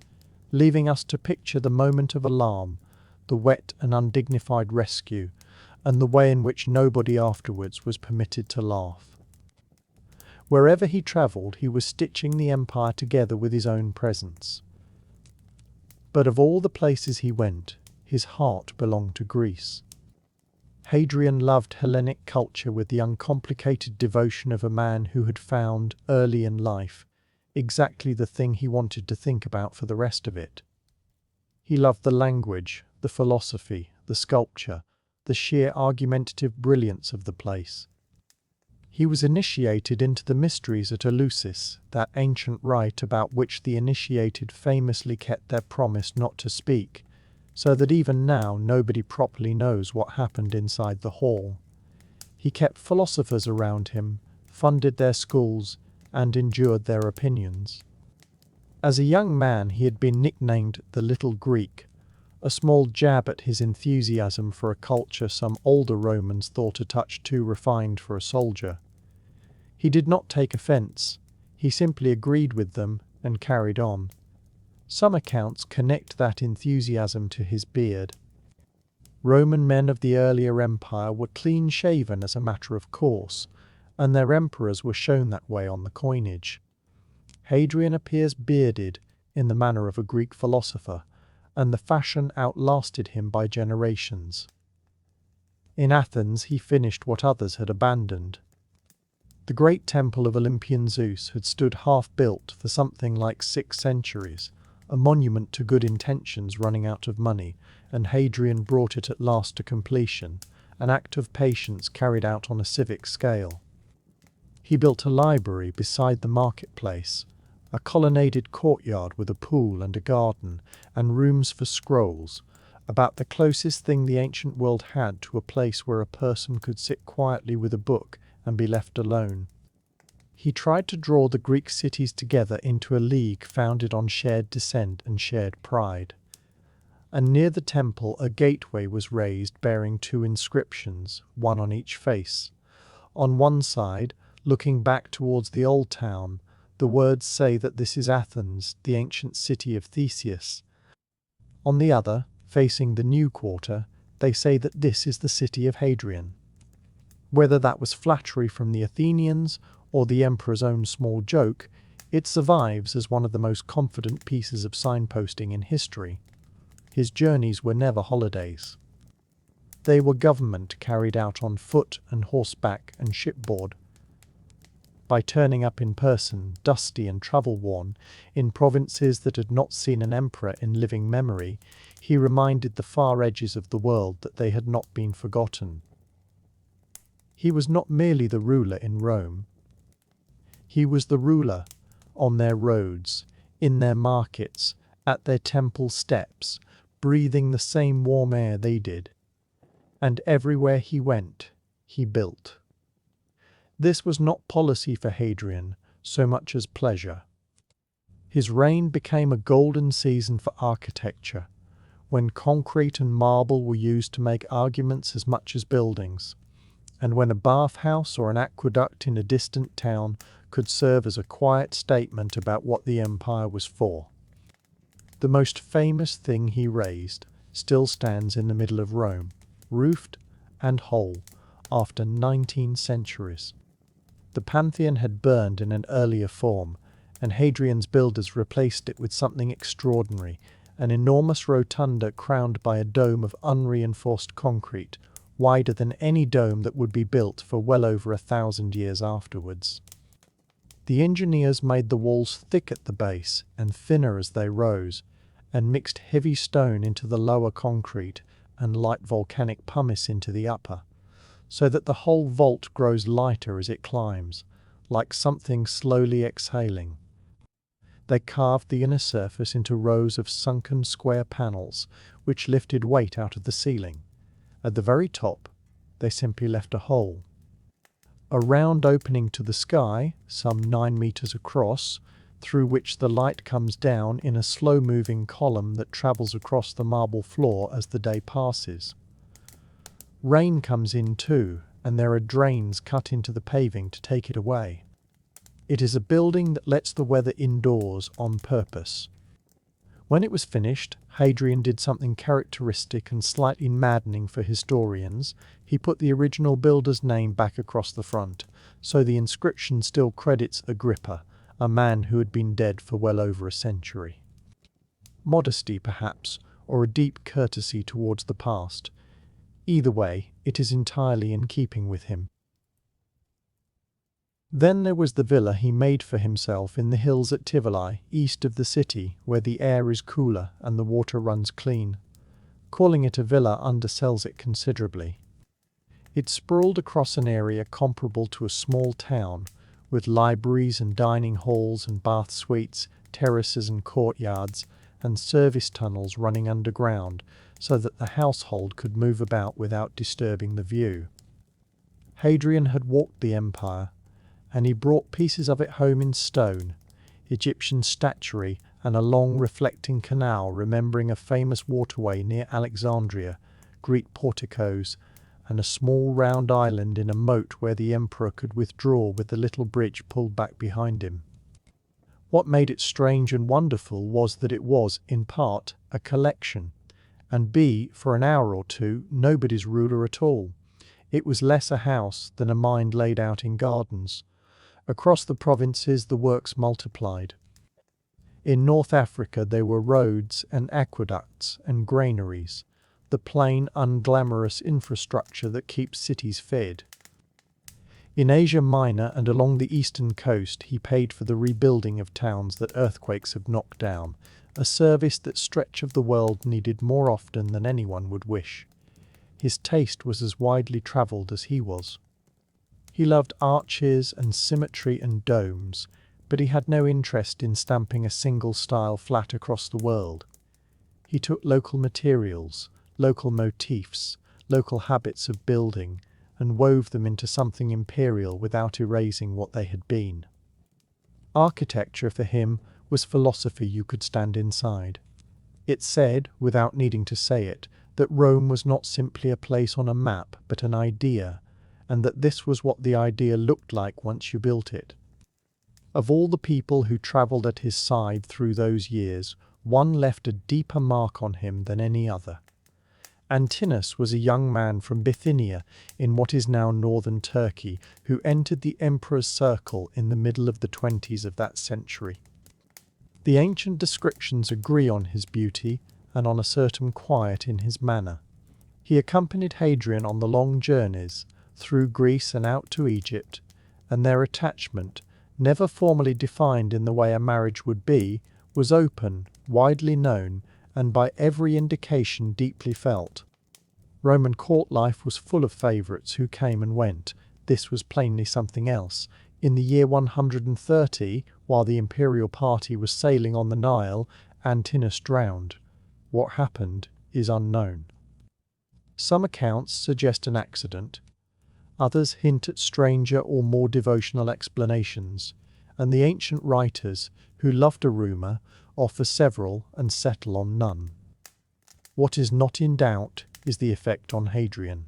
[SPEAKER 1] leaving us to picture the moment of alarm, the wet and undignified rescue, and the way in which nobody afterwards was permitted to laugh. Wherever he travelled, he was stitching the empire together with his own presence. But of all the places he went, his heart belonged to Greece. Hadrian loved Hellenic culture with the uncomplicated devotion of a man who had found, early in life, exactly the thing he wanted to think about for the rest of it. He loved the language, the philosophy, the sculpture, the sheer argumentative brilliance of the place. He was initiated into the mysteries at Eleusis, that ancient rite about which the initiated famously kept their promise not to speak, so that even now nobody properly knows what happened inside the hall. He kept philosophers around him, funded their schools, and endured their opinions. As a young man he had been nicknamed the Little Greek, a small jab at his enthusiasm for a culture some older Romans thought a touch too refined for a soldier. He did not take offence, he simply agreed with them and carried on. Some accounts connect that enthusiasm to his beard. Roman men of the earlier empire were clean-shaven as a matter of course, and their emperors were shown that way on the coinage. Hadrian appears bearded in the manner of a Greek philosopher, and the fashion outlasted him by generations. In Athens he finished what others had abandoned. The great temple of Olympian Zeus had stood half-built for something like 6 centuries, a monument to good intentions running out of money, and Hadrian brought it at last to completion, an act of patience carried out on a civic scale. He built a library beside the marketplace, a colonnaded courtyard with a pool and a garden, and rooms for scrolls, about the closest thing the ancient world had to a place where a person could sit quietly with a book and be left alone. He tried to draw the Greek cities together into a league founded on shared descent and shared pride. And near the temple a gateway was raised bearing 2 inscriptions, one on each face. On one side, looking back towards the old town, the words say that this is Athens, the ancient city of Theseus. On the other, facing the new quarter, they say that this is the city of Hadrian. Whether that was flattery from the Athenians or the emperor's own small joke, it survives as one of the most confident pieces of signposting in history. His journeys were never holidays. They were government carried out on foot and horseback and shipboard. By turning up in person, dusty and travel-worn, in provinces that had not seen an emperor in living memory, he reminded the far edges of the world that they had not been forgotten. He was not merely the ruler in Rome. He was the ruler on their roads, in their markets, at their temple steps, breathing the same warm air they did. And everywhere he went, he built. This was not policy for Hadrian, so much as pleasure. His reign became a golden season for architecture, when concrete and marble were used to make arguments as much as buildings, and when a bathhouse or an aqueduct in a distant town could serve as a quiet statement about what the empire was for. The most famous thing he raised still stands in the middle of Rome, roofed and whole, after 19 centuries. The Pantheon had burned in an earlier form, and Hadrian's builders replaced it with something extraordinary, an enormous rotunda crowned by a dome of unreinforced concrete, wider than any dome that would be built for well over 1,000 years afterwards. The engineers made the walls thick at the base and thinner as they rose, and mixed heavy stone into the lower concrete and light volcanic pumice into the upper, so that the whole vault grows lighter as it climbs, like something slowly exhaling. They carved the inner surface into rows of sunken square panels, which lifted weight out of the ceiling. At the very top, they simply left a hole. A round opening to the sky, some 9 meters across, through which the light comes down in a slow-moving column that travels across the marble floor as the day passes. Rain comes in too, and there are drains cut into the paving to take it away. It is a building that lets the weather indoors on purpose. When it was finished, Hadrian did something characteristic and slightly maddening for historians. He put the original builder's name back across the front, so the inscription still credits Agrippa, a man who had been dead for well over a century. Modesty, perhaps, or a deep courtesy towards the past. Either way, it is entirely in keeping with him. Then there was the villa he made for himself in the hills at Tivoli, east of the city, where the air is cooler and the water runs clean. Calling it a villa undersells it considerably. It sprawled across an area comparable to a small town, with libraries and dining halls and bath suites, terraces and courtyards, and service tunnels running underground, so that the household could move about without disturbing the view. Hadrian had walked the empire, and he brought pieces of it home in stone, Egyptian statuary and a long reflecting canal remembering a famous waterway near Alexandria, Greek porticos, and a small round island in a moat where the emperor could withdraw with the little bridge pulled back behind him. What made it strange and wonderful was that it was, in part, a collection, and b, for an hour or two, nobody's ruler at all. It was less a house than a mind laid out in gardens. Across the provinces the works multiplied. In North Africa there were roads and aqueducts and granaries, the plain, unglamorous infrastructure that keeps cities fed. In Asia Minor and along the eastern coast he paid for the rebuilding of towns that earthquakes have knocked down, a service that stretch of the world needed more often than anyone would wish. His taste was as widely travelled as he was. He loved arches and symmetry and domes, but he had no interest in stamping a single style flat across the world. He took local materials, local motifs, local habits of building, and wove them into something imperial without erasing what they had been. Architecture for him was philosophy you could stand inside. It said, without needing to say it, that Rome was not simply a place on a map, but an idea, and that this was what the idea looked like once you built it. Of all the people who travelled at his side through those years, one left a deeper mark on him than any other. Antinous was a young man from Bithynia in what is now northern Turkey, who entered the emperor's circle in the middle of the 20s of that century. The ancient descriptions agree on his beauty and on a certain quiet in his manner. He accompanied Hadrian on the long journeys through Greece and out to Egypt, and their attachment, never formally defined in the way a marriage would be, was open, widely known, and by every indication deeply felt. Roman court life was full of favourites who came and went. This was plainly something else. In the year 130, while the imperial party was sailing on the Nile, Antinous drowned. What happened is unknown. Some accounts suggest an accident. Others hint at stranger or more devotional explanations, and the ancient writers, who loved a rumour, offer several and settle on none. What is not in doubt is the effect on Hadrian.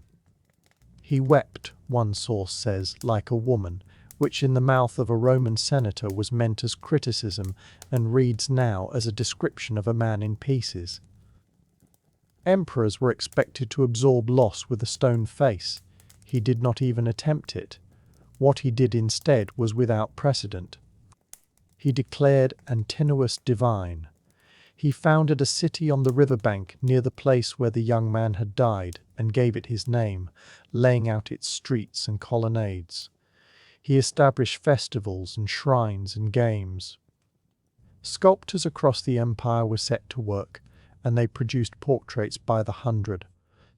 [SPEAKER 1] He wept, one source says, like a woman, which in the mouth of a Roman senator was meant as criticism and reads now as a description of a man in pieces. Emperors were expected to absorb loss with a stone face. He did not even attempt it. What he did instead was without precedent. He declared Antinous divine. He founded a city on the riverbank near the place where the young man had died and gave it his name, laying out its streets and colonnades. He established festivals and shrines and games. Sculptors across the empire were set to work, and they produced portraits by the hundred,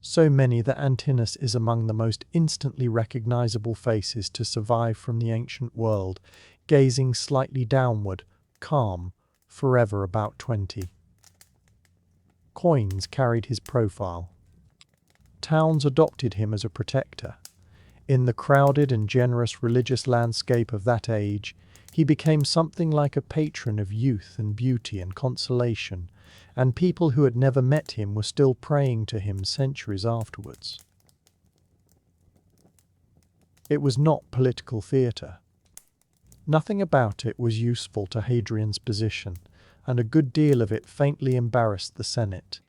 [SPEAKER 1] so many that Antinous is among the most instantly recognizable faces to survive from the ancient world, gazing slightly downward, calm, forever about 20. Coins carried his profile. Towns adopted him as a protector. In the crowded and generous religious landscape of that age, he became something like a patron of youth and beauty and consolation, and people who had never met him were still praying to him centuries afterwards. It was not political theatre. Nothing about it was useful to Hadrian's position, and a good deal of it faintly embarrassed the Senate.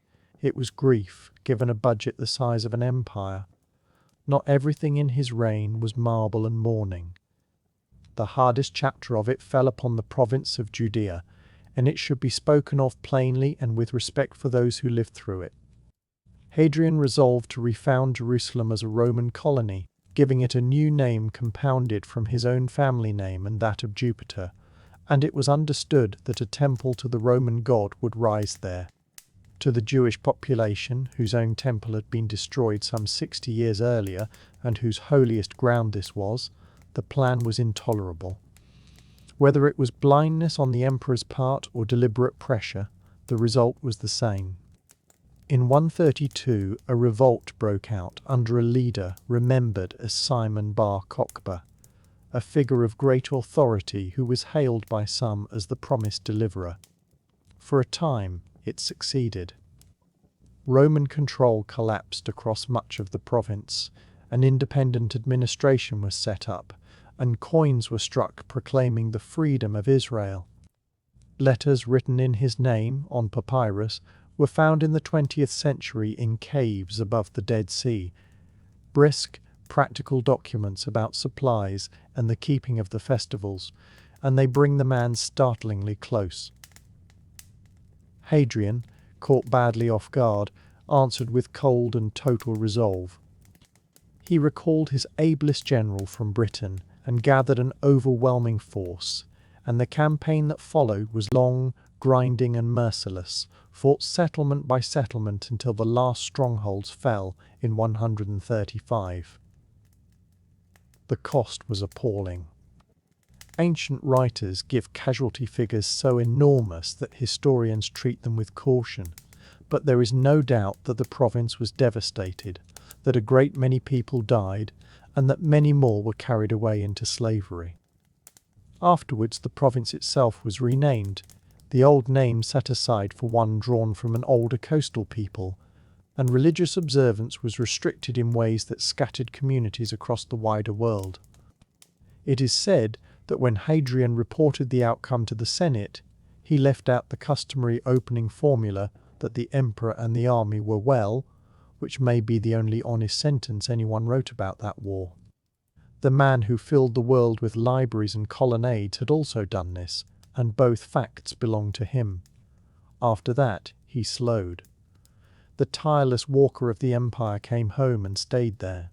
[SPEAKER 1] It was grief, given a budget the size of an empire. Not everything in his reign was marble and mourning. The hardest chapter of it fell upon the province of Judea, and it should be spoken of plainly and with respect for those who lived through it. Hadrian resolved to refound Jerusalem as a Roman colony, giving it a new name compounded from his own family name and that of Jupiter, and it was understood that a temple to the Roman god would rise there. To the Jewish population, whose own temple had been destroyed some 60 years earlier, and whose holiest ground this was, the plan was intolerable. Whether it was blindness on the emperor's part or deliberate pressure, the result was the same. In 132, a revolt broke out under a leader remembered as Simon Bar Kokhba, a figure of great authority who was hailed by some as the promised deliverer. For a time, it succeeded. Roman control collapsed across much of the province, an independent administration was set up, and coins were struck proclaiming the freedom of Israel. Letters written in his name on papyrus were found in the 20th century in caves above the Dead Sea. Brisk, practical documents about supplies and the keeping of the festivals, and they bring the man startlingly close. Hadrian, caught badly off guard, answered with cold and total resolve. He recalled his ablest general from Britain and gathered an overwhelming force, and the campaign that followed was long, grinding and merciless, fought settlement by settlement until the last strongholds fell in 135. The cost was appalling. Ancient writers give casualty figures so enormous that historians treat them with caution, but there is no doubt that the province was devastated, that a great many people died, and that many more were carried away into slavery. Afterwards, the province itself was renamed, the old name set aside for one drawn from an older coastal people, and religious observance was restricted in ways that scattered communities across the wider world. It is said that when Hadrian reported the outcome to the Senate, he left out the customary opening formula that the emperor and the army were well, which may be the only honest sentence anyone wrote about that war. The man who filled the world with libraries and colonnades had also done this, and both facts belonged to him. After that, he slowed. The tireless walker of the empire came home and stayed there.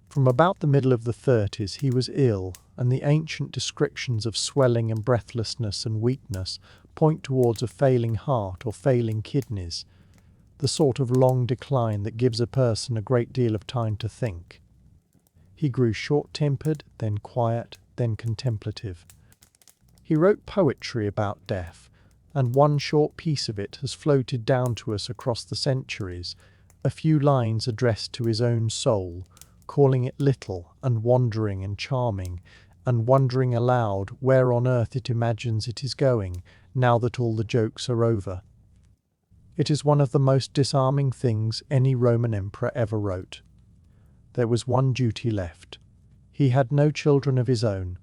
[SPEAKER 1] From about the middle of the 30s he was ill, and the ancient descriptions of swelling and breathlessness and weakness point towards a failing heart or failing kidneys, the sort of long decline that gives a person a great deal of time to think. He grew short-tempered, then quiet, then contemplative. He wrote poetry about death, and one short piece of it has floated down to us across the centuries, a few lines addressed to his own soul, calling it little and wandering and charming, and wondering aloud where on earth it imagines it is going, now that all the jokes are over. It is one of the most disarming things any Roman emperor ever wrote. There was one duty left. He had no children of his own,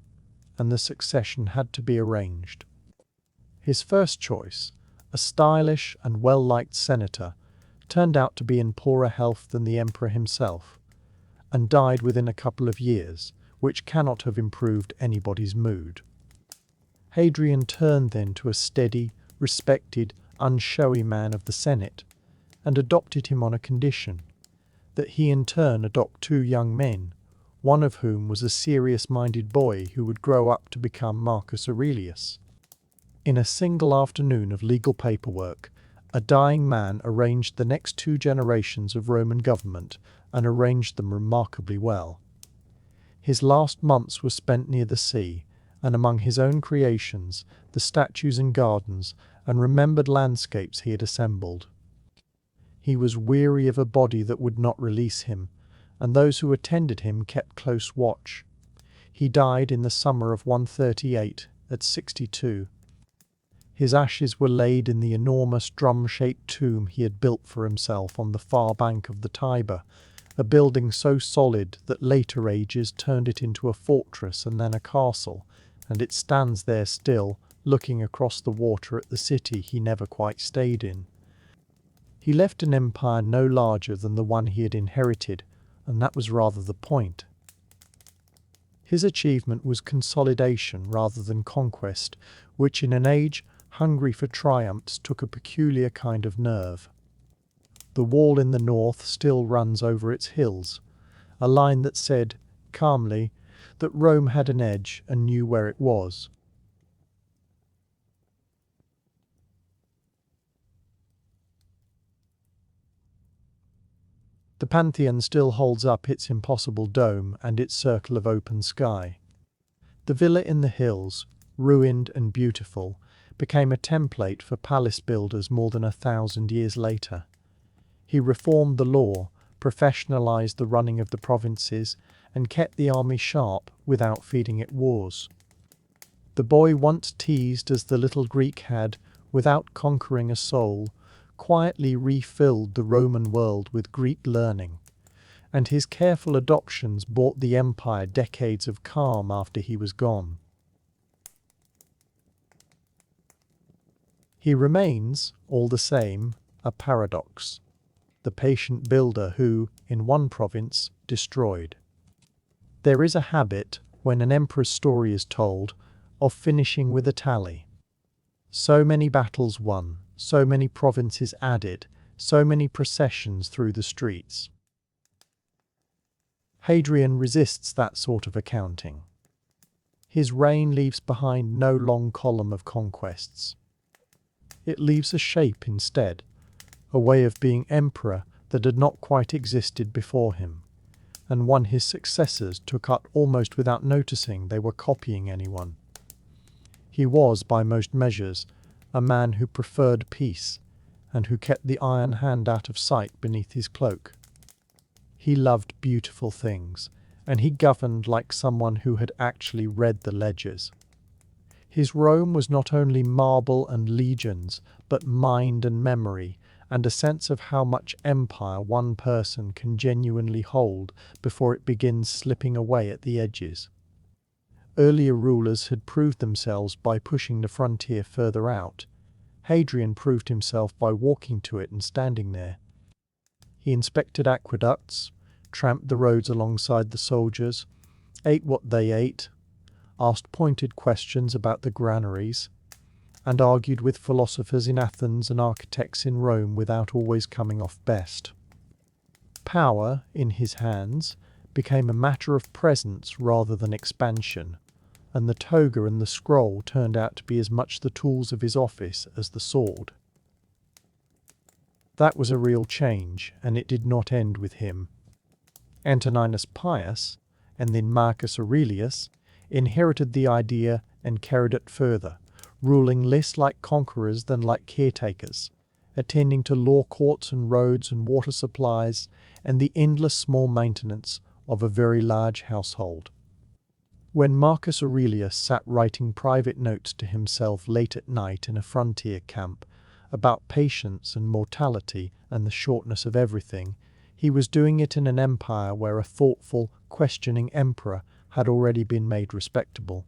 [SPEAKER 1] and the succession had to be arranged. His first choice, a stylish and well-liked senator, turned out to be in poorer health than the emperor himself, and died within a couple of years, which cannot have improved anybody's mood. Hadrian turned then to a steady, respected, unshowy man of the Senate, and adopted him on a condition, that he in turn adopt 2 young men, one of whom was a serious-minded boy who would grow up to become Marcus Aurelius. In a single afternoon of legal paperwork, a dying man arranged the next 2 generations of Roman government, and arranged them remarkably well. His last months were spent near the sea, and among his own creations, the statues and gardens, and remembered landscapes he had assembled. He was weary of a body that would not release him, and those who attended him kept close watch. He died in the summer of 138, at 62. His ashes were laid in the enormous drum-shaped tomb he had built for himself on the far bank of the Tiber, a building so solid that later ages turned it into a fortress and then a castle, and it stands there still, looking across the water at the city he never quite stayed in. He left an empire no larger than the one he had inherited, and that was rather the point. His achievement was consolidation rather than conquest, which in an age hungry for triumphs took a peculiar kind of nerve. The wall in the north still runs over its hills, a line that said, calmly, that Rome had an edge and knew where it was. The Pantheon still holds up its impossible dome and its circle of open sky. The villa in the hills, ruined and beautiful, became a template for palace builders more than 1,000 years later. He reformed the law, professionalized the running of the provinces, and kept the army sharp without feeding it wars. The boy once teased as the little Greek had without conquering a soul, quietly refilled the Roman world with Greek learning, and his careful adoptions bought the empire decades of calm after he was gone. He remains, all the same, a paradox, the patient builder who, in one province, destroyed. There is a habit, when an emperor's story is told, of finishing with a tally. So many battles won, so many provinces added, so many processions through the streets. Hadrian resists that sort of accounting. His reign leaves behind no long column of conquests. It leaves a shape instead, a way of being emperor that had not quite existed before him, and one his successors took up almost without noticing they were copying anyone. He was, by most measures, a man who preferred peace, and who kept the iron hand out of sight beneath his cloak. He loved beautiful things, and he governed like someone who had actually read the ledgers. His Rome was not only marble and legions, but mind and memory, and a sense of how much empire one person can genuinely hold before it begins slipping away at the edges. Earlier rulers had proved themselves by pushing the frontier further out. Hadrian proved himself by walking to it and standing there. He inspected aqueducts, tramped the roads alongside the soldiers, ate what they ate, asked pointed questions about the granaries, and argued with philosophers in Athens and architects in Rome without always coming off best. Power, in his hands, became a matter of presence rather than expansion, and the toga and the scroll turned out to be as much the tools of his office as the sword. That was a real change, and it did not end with him. Antoninus Pius, and then Marcus Aurelius, inherited the idea and carried it further, ruling less like conquerors than like caretakers, attending to law courts and roads and water supplies and the endless small maintenance of a very large household. When Marcus Aurelius sat writing private notes to himself late at night in a frontier camp about patience and mortality and the shortness of everything, he was doing it in an empire where a thoughtful, questioning emperor had already been made respectable.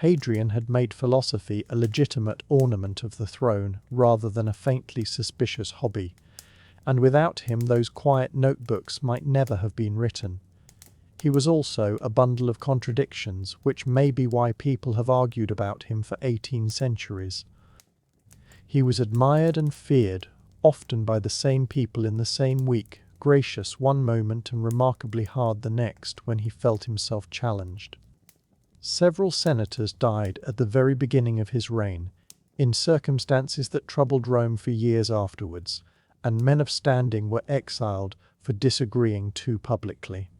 [SPEAKER 1] Hadrian had made philosophy a legitimate ornament of the throne rather than a faintly suspicious hobby, and without him those quiet notebooks might never have been written. He was also a bundle of contradictions, which may be why people have argued about him for 18 centuries. He was admired and feared, often by the same people in the same week, gracious one moment and remarkably hard the next when he felt himself challenged. Several senators died at the very beginning of his reign, in circumstances that troubled Rome for years afterwards, and men of standing were exiled for disagreeing too publicly.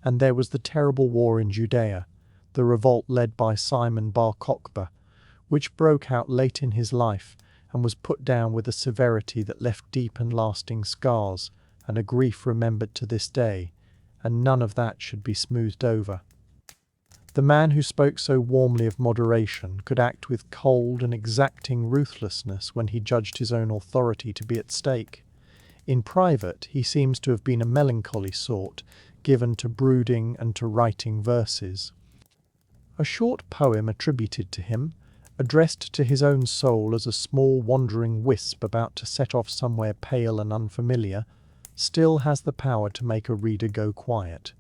[SPEAKER 1] And there was the terrible war in Judea, the revolt led by Simon Bar Kokhba, which broke out late in his life and was put down with a severity that left deep and lasting scars and a grief remembered to this day, and none of that should be smoothed over. The man who spoke so warmly of moderation could act with cold and exacting ruthlessness when he judged his own authority to be at stake. In private, he seems to have been a melancholy sort, given to brooding and to writing verses. A short poem attributed to him, addressed to his own soul as a small wandering wisp about to set off somewhere pale and unfamiliar, still has the power to make a reader go quiet.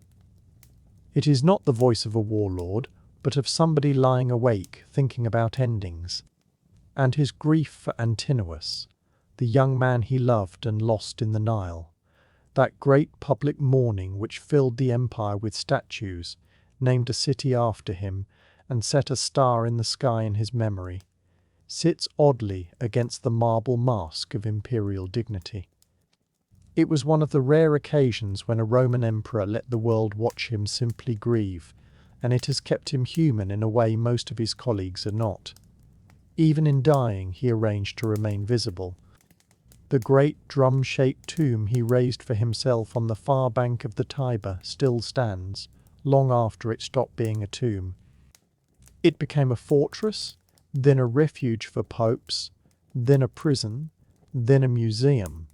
[SPEAKER 1] It is not the voice of a warlord, but of somebody lying awake thinking about endings, and his grief for Antinous, the young man he loved and lost in the Nile, that great public mourning which filled the empire with statues, named a city after him, and set a star in the sky in his memory, sits oddly against the marble mask of imperial dignity. It was one of the rare occasions when a Roman emperor let the world watch him simply grieve, and it has kept him human in a way most of his colleagues are not. Even in dying, he arranged to remain visible. The great drum-shaped tomb he raised for himself on the far bank of the Tiber still stands, long after it stopped being a tomb. It became a fortress, then a refuge for popes, then a prison, then a museum,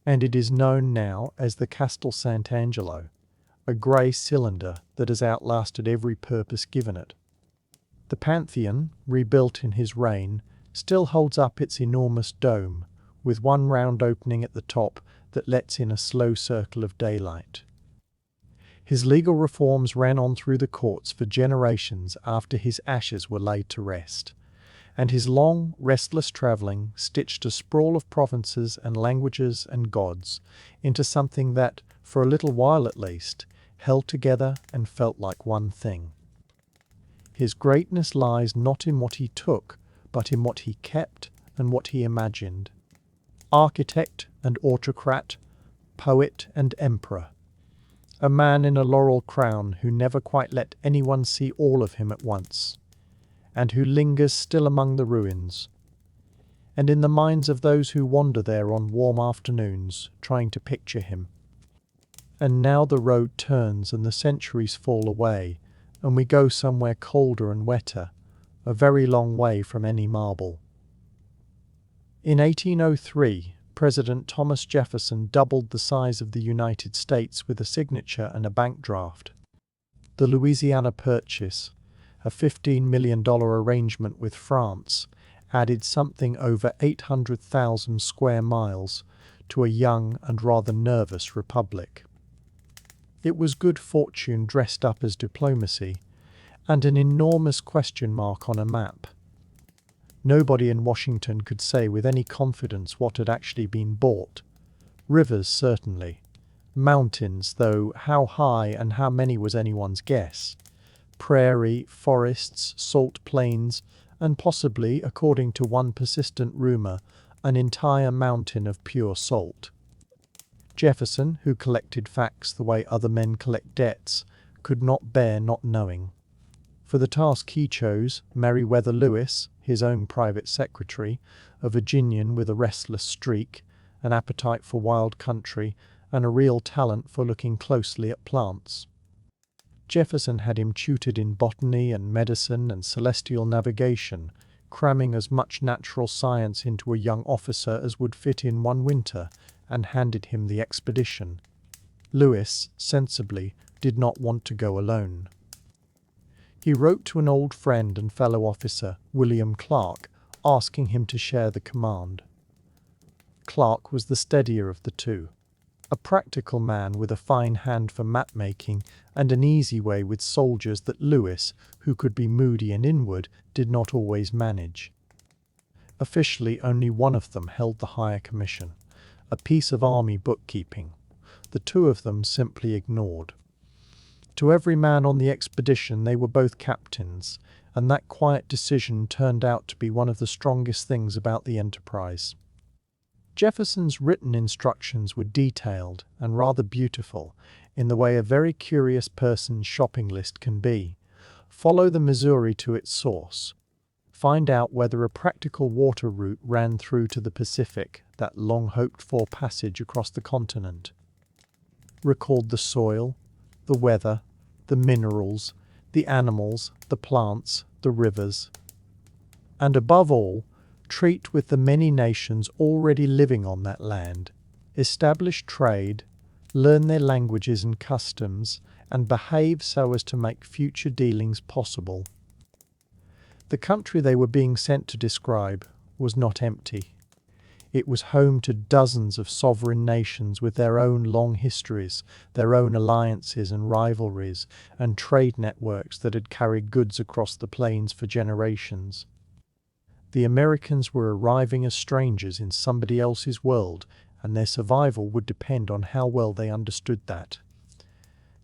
[SPEAKER 1] and it is known now as the Castel Sant'Angelo, a grey cylinder that has outlasted every purpose given it. The Pantheon, rebuilt in his reign, still holds up its enormous dome, with one round opening at the top that lets in a slow circle of daylight. His legal reforms ran on through the courts for generations after his ashes were laid to rest, and his long, restless travelling stitched a sprawl of provinces and languages and gods into something that, for a little while at least, held together and felt like one thing. His greatness lies not in what he took, but in what he kept and what he imagined. Architect and autocrat, poet and emperor. A man in a laurel crown who never quite let anyone see all of him at once, and who lingers still among the ruins, and in the minds of those who wander there on warm afternoons, trying to picture him. And now the road turns and the centuries fall away, and we go somewhere colder and wetter, a very long way from any marble. In 1803, President Thomas Jefferson doubled the size of the United States with a signature and a bank draft. The Louisiana Purchase, a $15 million arrangement with France, added something over 800,000 square miles to a young and rather nervous republic. It was good fortune dressed up as diplomacy, and an enormous question mark on a map. Nobody in Washington could say with any confidence what had actually been bought. Rivers, certainly. Mountains, though how high and how many was anyone's guess. Prairie, forests, salt plains, and possibly, according to one persistent rumour, an entire mountain of pure salt. Jefferson, who collected facts the way other men collect debts, could not bear not knowing. For the task he chose, Meriwether Lewis, his own private secretary, a Virginian with a restless streak, an appetite for wild country, and a real talent for looking closely at plants. Jefferson had him tutored in botany and medicine and celestial navigation, cramming as much natural science into a young officer as would fit in one winter, and handed him the expedition. Lewis, sensibly, did not want to go alone. He wrote to an old friend and fellow officer, William Clark, asking him to share the command. Clark was the steadier of the two, a practical man with a fine hand for map-making and an easy way with soldiers that Lewis, who could be moody and inward, did not always manage. Officially, only one of them held the higher commission, a piece of army bookkeeping. The two of them simply ignored. To every man on the expedition they were both captains, and that quiet decision turned out to be one of the strongest things about the enterprise. Jefferson's written instructions were detailed and rather beautiful, in the way a very curious person's shopping list can be. Follow the Missouri to its source. Find out whether a practical water route ran through to the Pacific, that long-hoped-for passage across the continent. Record the soil, the weather, the minerals, the animals, the plants, the rivers. And above all, treat with the many nations already living on that land, establish trade, learn their languages and customs, and behave so as to make future dealings possible. The country they were being sent to describe was not empty. It was home to dozens of sovereign nations with their own long histories, their own alliances and rivalries, and trade networks that had carried goods across the plains for generations. The Americans were arriving as strangers in somebody else's world, and their survival would depend on how well they understood that.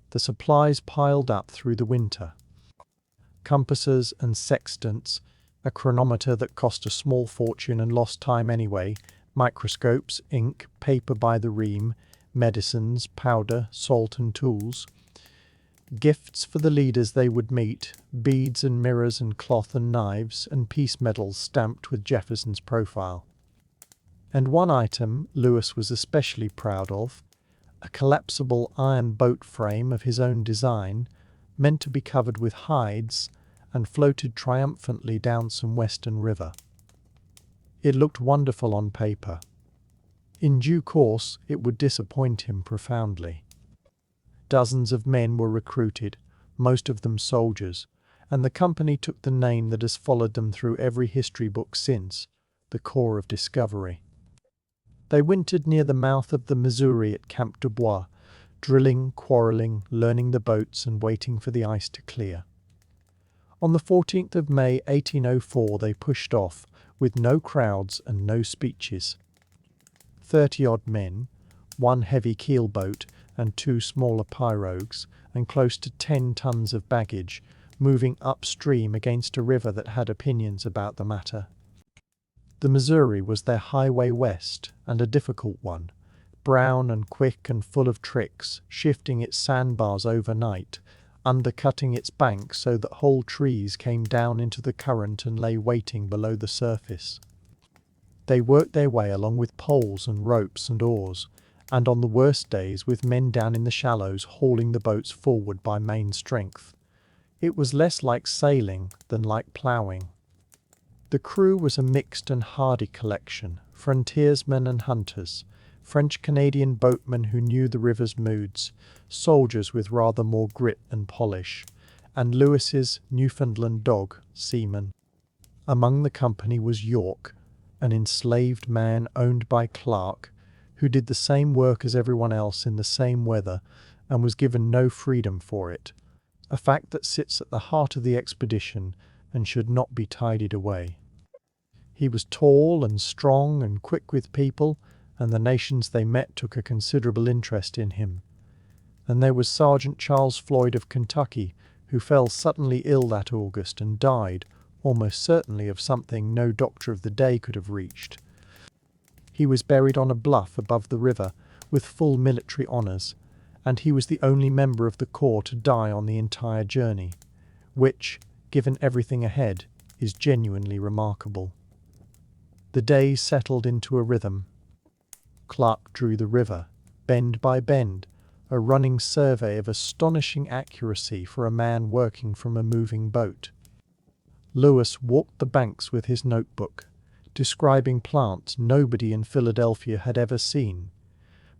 [SPEAKER 1] The supplies piled up through the winter. Compasses and sextants, a chronometer that cost a small fortune and lost time anyway, microscopes, ink, paper by the ream, medicines, powder, salt and tools. Gifts for the leaders they would meet, beads and mirrors and cloth and knives, and peace medals stamped with Jefferson's profile. And one item Lewis was especially proud of, a collapsible iron boat frame of his own design, meant to be covered with hides, and floated triumphantly down some western river. It looked wonderful on paper. In due course, it would disappoint him profoundly. Dozens of men were recruited, most of them soldiers, and the company took the name that has followed them through every history book since, the Corps of Discovery. They wintered near the mouth of the Missouri at Camp du Bois, drilling, quarrelling, learning the boats and waiting for the ice to clear. On the 14th of May 1804 they pushed off, with no crowds and no speeches. 30-odd men, one heavy keelboat and 2 smaller pirogues, and close to 10 tons of baggage, moving upstream against a river that had opinions about the matter. The Missouri was their highway west, and a difficult one, brown and quick and full of tricks, shifting its sandbars overnight, undercutting its banks so that whole trees came down into the current and lay waiting below the surface. They worked their way along with poles and ropes and oars, and on the worst days with men down in the shallows hauling the boats forward by main strength. It was less like sailing than like ploughing. The crew was a mixed and hardy collection, frontiersmen and hunters, French-Canadian boatmen who knew the river's moods, soldiers with rather more grit and polish, and Lewis's Newfoundland dog, Seaman. Among the company was York, an enslaved man owned by Clark, who did the same work as everyone else in the same weather and was given no freedom for it, a fact that sits at the heart of the expedition and should not be tidied away. He was tall and strong and quick with people, and the nations they met took a considerable interest in him. And there was Sergeant Charles Floyd of Kentucky, who fell suddenly ill that August and died, almost certainly of something no doctor of the day could have reached. He was buried on a bluff above the river, with full military honours, and he was the only member of the Corps to die on the entire journey, which, given everything ahead, is genuinely remarkable. The days settled into a rhythm. Clark drew the river, bend by bend, a running survey of astonishing accuracy for a man working from a moving boat. Lewis walked the banks with his notebook, describing plants nobody in Philadelphia had ever seen,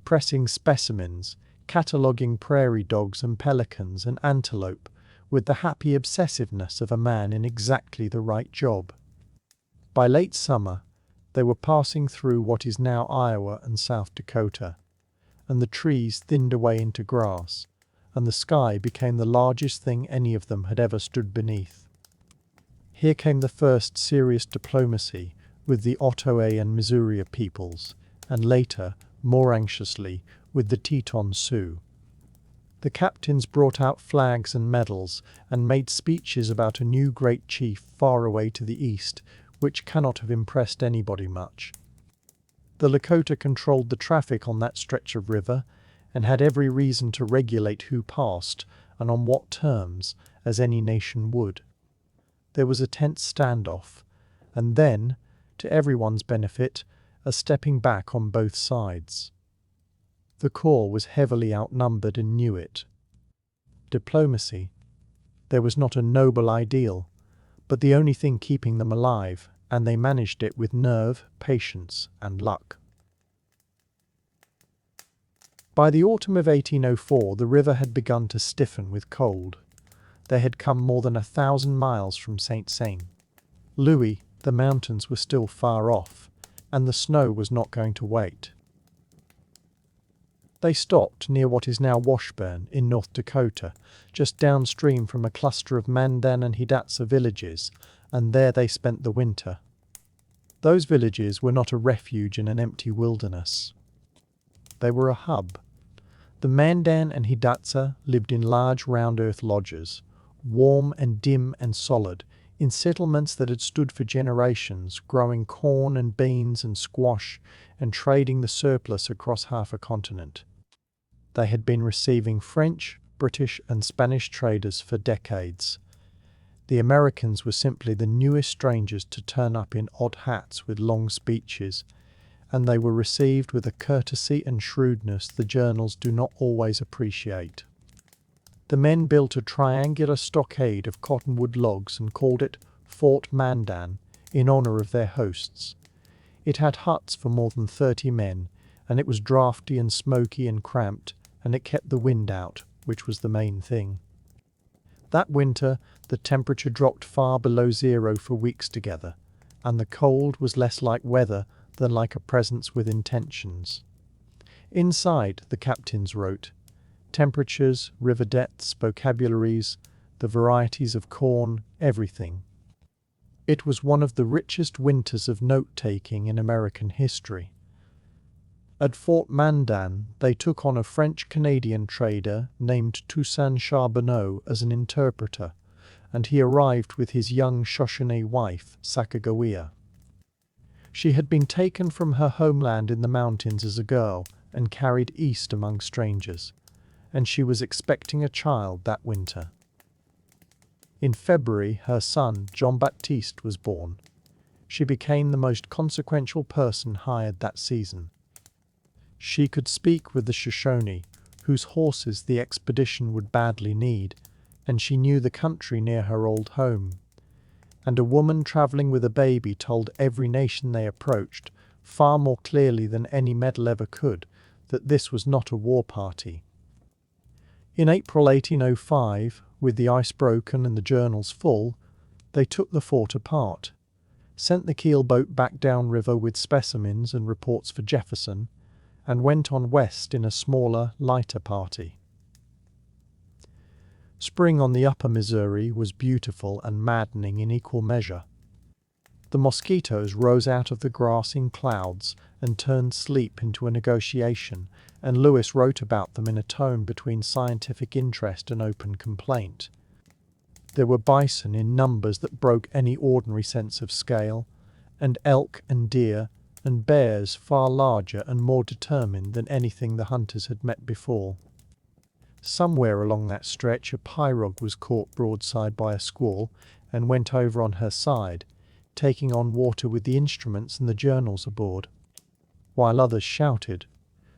[SPEAKER 1] pressing specimens, cataloguing prairie dogs and pelicans and antelope with the happy obsessiveness of a man in exactly the right job. By late summer, they were passing through what is now Iowa and South Dakota, and the trees thinned away into grass, and the sky became the largest thing any of them had ever stood beneath. Here came the first serious diplomacy with the Ottawa and Missouri peoples, and later, more anxiously, with the Teton Sioux. The captains brought out flags and medals and made speeches about a new great chief far away to the east, which cannot have impressed anybody much. The Lakota controlled the traffic on that stretch of river and had every reason to regulate who passed and on what terms, as any nation would. There was a tense standoff, and then, to everyone's benefit, a stepping back on both sides. The Corps was heavily outnumbered and knew it. Diplomacy. There was not a noble ideal, but the only thing keeping them alive, and they managed it with nerve, patience, and luck. By the autumn of 1804, the river had begun to stiffen with cold. They had come more than 1,000 miles from St. Saint Louis. The mountains were still far off, and the snow was not going to wait. They stopped near what is now Washburn in North Dakota, just downstream from a cluster of Mandan and Hidatsa villages, and there they spent the winter. Those villages were not a refuge in an empty wilderness. They were a hub. The Mandan and Hidatsa lived in large round earth lodges, warm and dim and solid, in settlements that had stood for generations, growing corn and beans and squash and trading the surplus across half a continent. They had been receiving French, British and Spanish traders for decades. The Americans were simply the newest strangers to turn up in odd hats with long speeches, and they were received with a courtesy and shrewdness the journals do not always appreciate. The men built a triangular stockade of cottonwood logs and called it Fort Mandan in honor of their hosts. It had huts for more than 30 men, and it was draughty and smoky and cramped, and it kept the wind out, which was the main thing. That winter, the temperature dropped far below zero for weeks together, and the cold was less like weather than like a presence with intentions. Inside, the captains wrote, temperatures, river depths, vocabularies, the varieties of corn, everything. It was one of the richest winters of note-taking in American history. At Fort Mandan, they took on a French-Canadian trader named Toussaint Charbonneau as an interpreter, and he arrived with his young Shoshone wife, Sacagawea. She had been taken from her homeland in the mountains as a girl and carried east among strangers, and she was expecting a child that winter. In February, her son, Jean-Baptiste, was born. She became the most consequential person hired that season. She could speak with the Shoshone, whose horses the expedition would badly need, and she knew the country near her old home. And a woman traveling with a baby told every nation they approached, far more clearly than any medal ever could, that this was not a war party. In April 1805, with the ice broken and the journals full, they took the fort apart, sent the keelboat back downriver with specimens and reports for Jefferson, and went on west in a smaller, lighter party. Spring on the upper Missouri was beautiful and maddening in equal measure. The mosquitoes rose out of the grass in clouds and turned sleep into a negotiation, and Lewis wrote about them in a tone between scientific interest and open complaint. There were bison in numbers that broke any ordinary sense of scale, and elk and deer, and bears far larger and more determined than anything the hunters had met before. Somewhere along that stretch a pirogue was caught broadside by a squall and went over on her side, taking on water with the instruments and the journals aboard. While others shouted,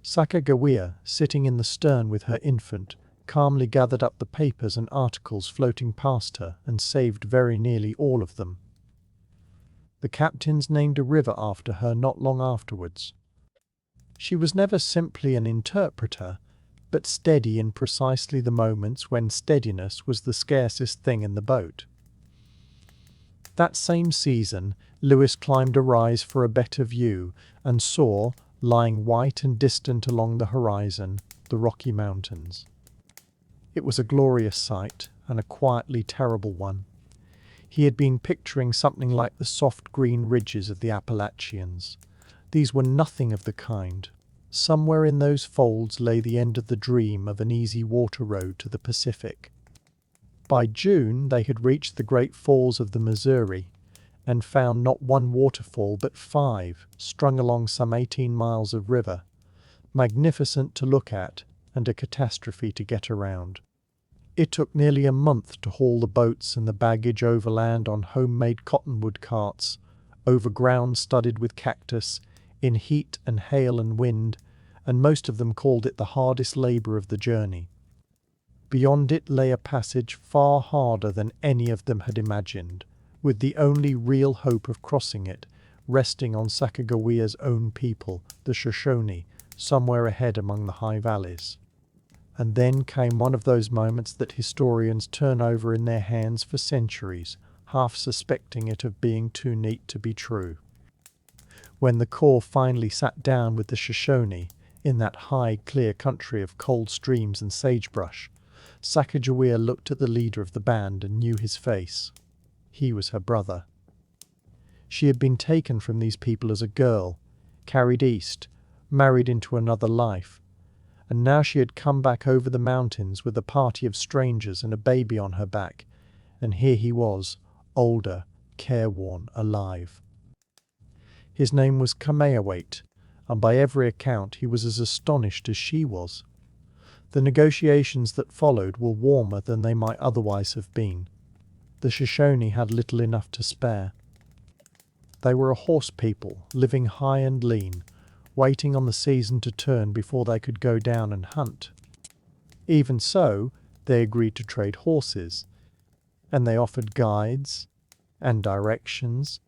[SPEAKER 1] Sacagawea, sitting in the stern with her infant, calmly gathered up the papers and articles floating past her and saved very nearly all of them. The captains named a river after her not long afterwards. She was never simply an interpreter, but steady in precisely the moments when steadiness was the scarcest thing in the boat. That same season, Lewis climbed a rise for a better view and saw, lying white and distant along the horizon, the Rocky Mountains. It was a glorious sight, and a quietly terrible one. He had been picturing something like the soft green ridges of the Appalachians. These were nothing of the kind. Somewhere in those folds lay the end of the dream of an easy water road to the Pacific. By June they had reached the great falls of the Missouri, and found not one waterfall but 5, strung along some 18 miles of river, magnificent to look at and a catastrophe to get around. It took nearly a month to haul the boats and the baggage overland on homemade cottonwood carts, over ground studded with cactus, in heat and hail and wind, and most of them called it the hardest labor of the journey. Beyond it lay a passage far harder than any of them had imagined, with the only real hope of crossing it resting on Sacagawea's own people, the Shoshone, somewhere ahead among the high valleys. And then came one of those moments that historians turn over in their hands for centuries, half suspecting it of being too neat to be true. When the Corps finally sat down with the Shoshone, in that high, clear country of cold streams and sagebrush, Sacagawea looked at the leader of the band and knew his face. He was her brother. She had been taken from these people as a girl, carried east, married into another life, and now she had come back over the mountains with a party of strangers and a baby on her back, and here he was, older, careworn, alive. His name was Kameawait, and by every account he was as astonished as she was. The negotiations that followed were warmer than they might otherwise have been. The Shoshone had little enough to spare. They were a horse people, living high and lean, waiting on the season to turn before they could go down and hunt. Even so, They agreed to trade horses, and they offered guides and directions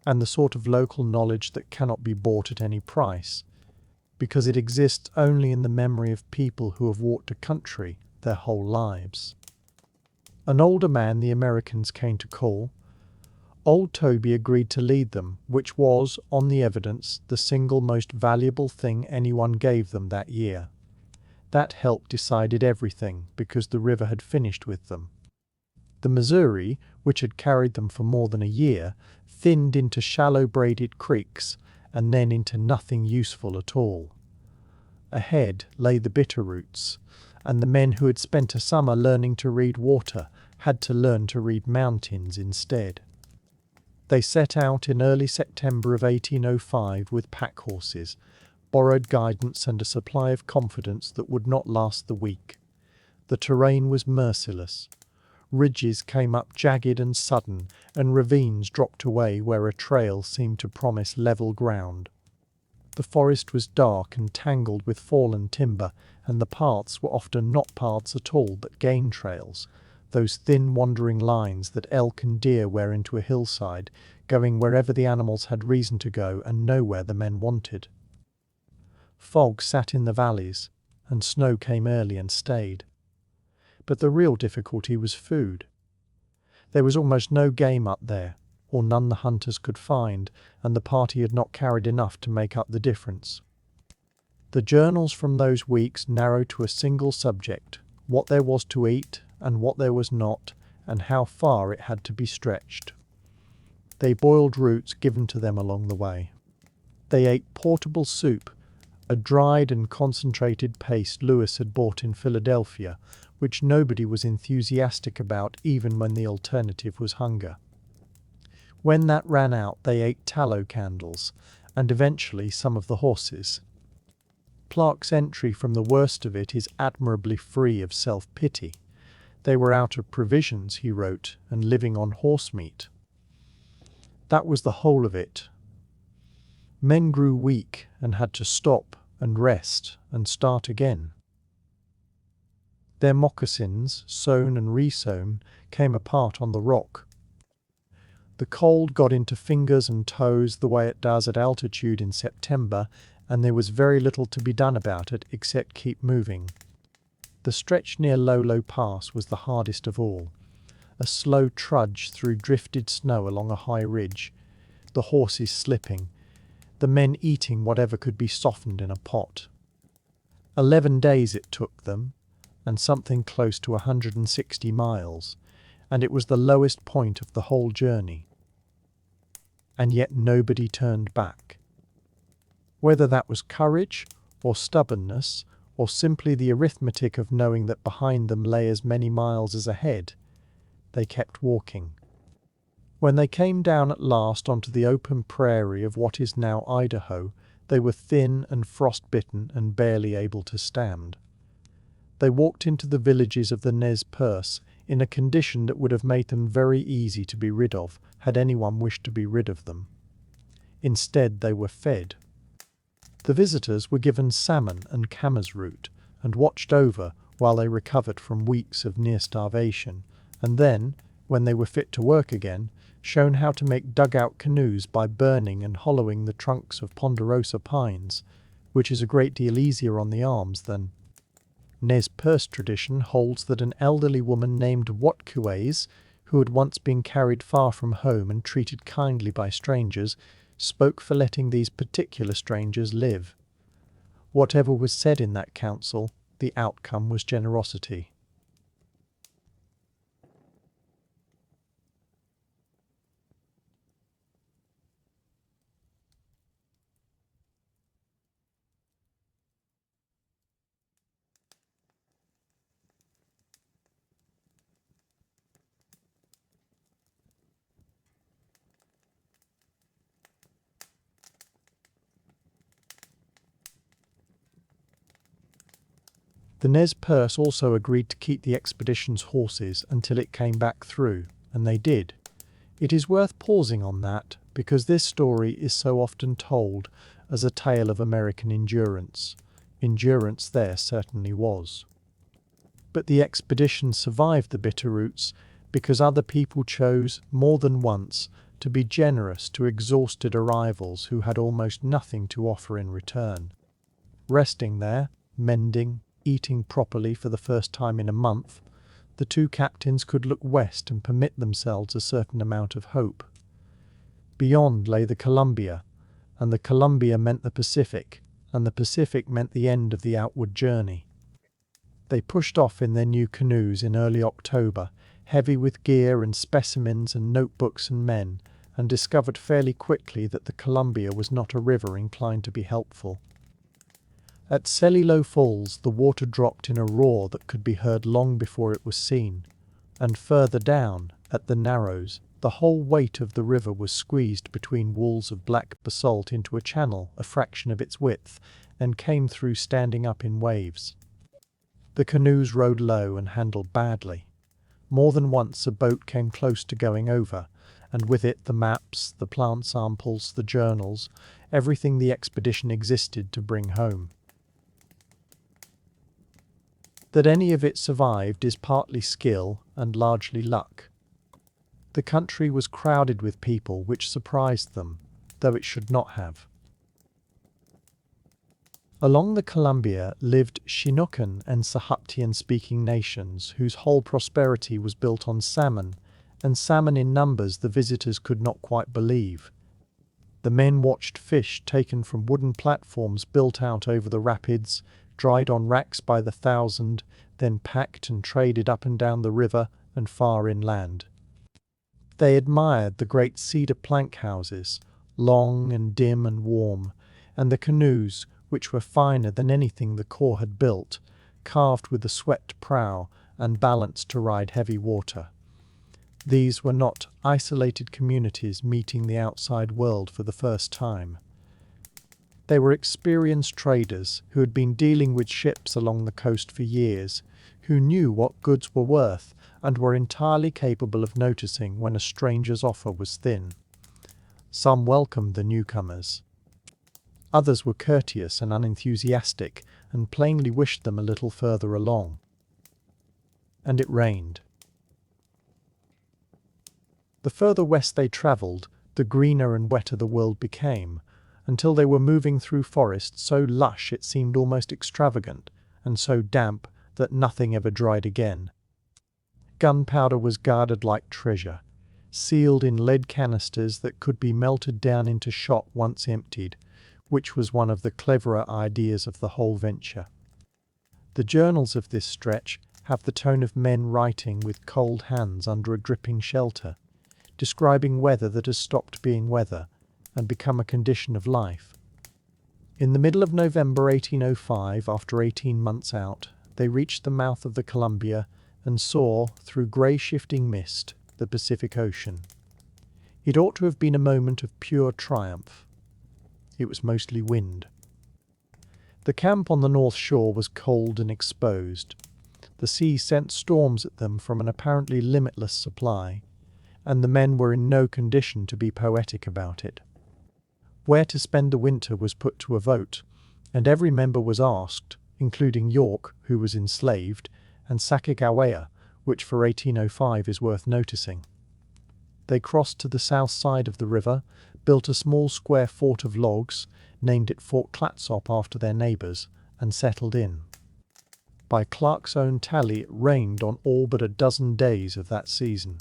[SPEAKER 1] and the sort of local knowledge that cannot be bought at any price, because it exists only in the memory of people who have walked a country their whole lives. An older man the Americans came to call. Old Toby agreed to lead them, which was, on the evidence, the single most valuable thing anyone gave them that year. That help decided everything, because the river had finished with them. The Missouri, which had carried them for more than a year, thinned into shallow braided creeks, and then into nothing useful at all. Ahead lay the bitter roots, and the men who had spent a summer learning to read water had to learn to read mountains instead. They set out in early September of 1805 with pack horses, borrowed guidance and a supply of confidence that would not last the week. The terrain was merciless. Ridges came up jagged and sudden, and ravines dropped away where a trail seemed to promise level ground. The forest was dark and tangled with fallen timber, and the paths were often not paths at all but game trails, those thin wandering lines that elk and deer wear into a hillside, going wherever the animals had reason to go and nowhere the men wanted. Fog sat in the valleys, and snow came early and stayed. But the real difficulty was food. There was almost no game up there, or none the hunters could find, and the party had not carried enough to make up the difference. The journals from those weeks narrowed to a single subject: what there was to eat and what there was not, and how far it had to be stretched. They boiled roots given to them along the way. They ate portable soup, a dried and concentrated paste Lewis had bought in Philadelphia, which nobody was enthusiastic about even when the alternative was hunger. When that ran out, they ate tallow candles, and eventually some of the horses. Clark's entry from the worst of it is admirably free of self-pity. They were out of provisions, he wrote, and living on horse meat. That was the whole of it. Men grew weak and had to stop and rest and start again. Their moccasins, sewn and resewn, came apart on the rock. The cold got into fingers and toes the way it does at altitude in September, and there was very little to be done about it except keep moving. The stretch near Lolo Pass was the hardest of all. A slow trudge through drifted snow along a high ridge, the horses slipping, the men eating whatever could be softened in a pot. 11 days it took them, and something close to 160 miles, and it was the lowest point of the whole journey. And yet nobody turned back. Whether that was courage, or stubbornness, or simply the arithmetic of knowing that behind them lay as many miles as ahead, they kept walking. When they came down at last onto the open prairie of what is now Idaho, they were thin and frost-bitten and barely able to stand. They walked into the villages of the Nez Perce in a condition that would have made them very easy to be rid of, had anyone wished to be rid of them. Instead, they were fed. The visitors were given salmon and camas root, and watched over while they recovered from weeks of near starvation, and then, when they were fit to work again, shown how to make dugout canoes by burning and hollowing the trunks of ponderosa pines, which is a great deal easier on the arms than. Nez Perce tradition holds that an elderly woman named Watkues, who had once been carried far from home and treated kindly by strangers, spoke for letting these particular strangers live. Whatever was said in that council, the outcome was generosity. The Nez Perce also agreed to keep the expedition's horses until it came back through, and they did. It is worth pausing on that, because this story is so often told as a tale of American endurance. Endurance there certainly was. But the expedition survived the bitter roots because other people chose, more than once, to be generous to exhausted arrivals who had almost nothing to offer in return. Resting there, mending, eating properly for the first time in a month, the two captains could look west and permit themselves a certain amount of hope. Beyond lay the Columbia, and the Columbia meant the Pacific, and the Pacific meant the end of the outward journey. They pushed off in their new canoes in early October, heavy with gear and specimens and notebooks and men, and discovered fairly quickly that the Columbia was not a river inclined to be helpful. At Celilo Falls the water dropped in a roar that could be heard long before it was seen, and further down, at the Narrows, the whole weight of the river was squeezed between walls of black basalt into a channel a fraction of its width, and came through standing up in waves. The canoes rode low and handled badly. More than once a boat came close to going over, and with it the maps, the plant samples, the journals, everything the expedition existed to bring home. That any of it survived is partly skill and largely luck. The country was crowded with people which surprised them, though it should not have. Along the Columbia lived Chinookan and Sahaptian-speaking nations whose whole prosperity was built on salmon, and salmon in numbers the visitors could not quite believe. The men watched fish taken from wooden platforms built out over the rapids, dried on racks by the thousand, then packed and traded up and down the river and far inland. They admired the great cedar plank houses, long and dim and warm, and the canoes, which were finer than anything the Corps had built, carved with a swept prow and balanced to ride heavy water. These were not isolated communities meeting the outside world for the first time. They were experienced traders who had been dealing with ships along the coast for years, who knew what goods were worth and were entirely capable of noticing when a stranger's offer was thin. Some welcomed the newcomers. Others were courteous and unenthusiastic and plainly wished them a little further along. And it rained. The further west they travelled, the greener and wetter the world became, until they were moving through forests so lush it seemed almost extravagant, and so damp that nothing ever dried again. Gunpowder was guarded like treasure, sealed in lead canisters that could be melted down into shot once emptied, which was one of the cleverer ideas of the whole venture. The journals of this stretch have the tone of men writing with cold hands under a dripping shelter, describing weather that has stopped being weather and become a condition of life. In the middle of November 1805, after 18 months out, they reached the mouth of the Columbia and saw, through grey shifting mist, the Pacific Ocean. It ought to have been a moment of pure triumph. It was mostly wind. The camp on the north shore was cold and exposed. The sea sent storms at them from an apparently limitless supply, and the men were in no condition to be poetic about it. Where to spend the winter was put to a vote, and every member was asked, including York, who was enslaved, and Sacagawea, which for 1805 is worth noticing. They crossed to the south side of the river, built a small square fort of logs, named it Fort Clatsop after their neighbours, and settled in. By Clark's own tally it rained on all but a dozen days of that season.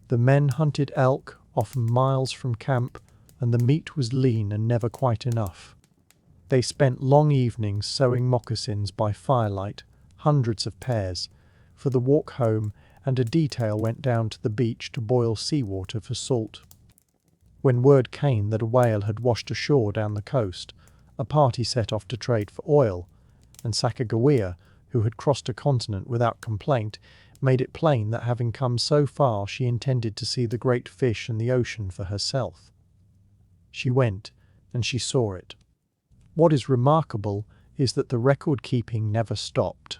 [SPEAKER 1] The men hunted elk, often miles from camp, and the meat was lean and never quite enough. They spent long evenings sewing moccasins by firelight, hundreds of pairs, for the walk home, and a detail went down to the beach to boil seawater for salt. When word came that a whale had washed ashore down the coast, a party set off to trade for oil, and Sacagawea, who had crossed a continent without complaint, made it plain that having come so far she intended to see the great fish and the ocean for herself. She went, and she saw it. What is remarkable is that the record-keeping never stopped.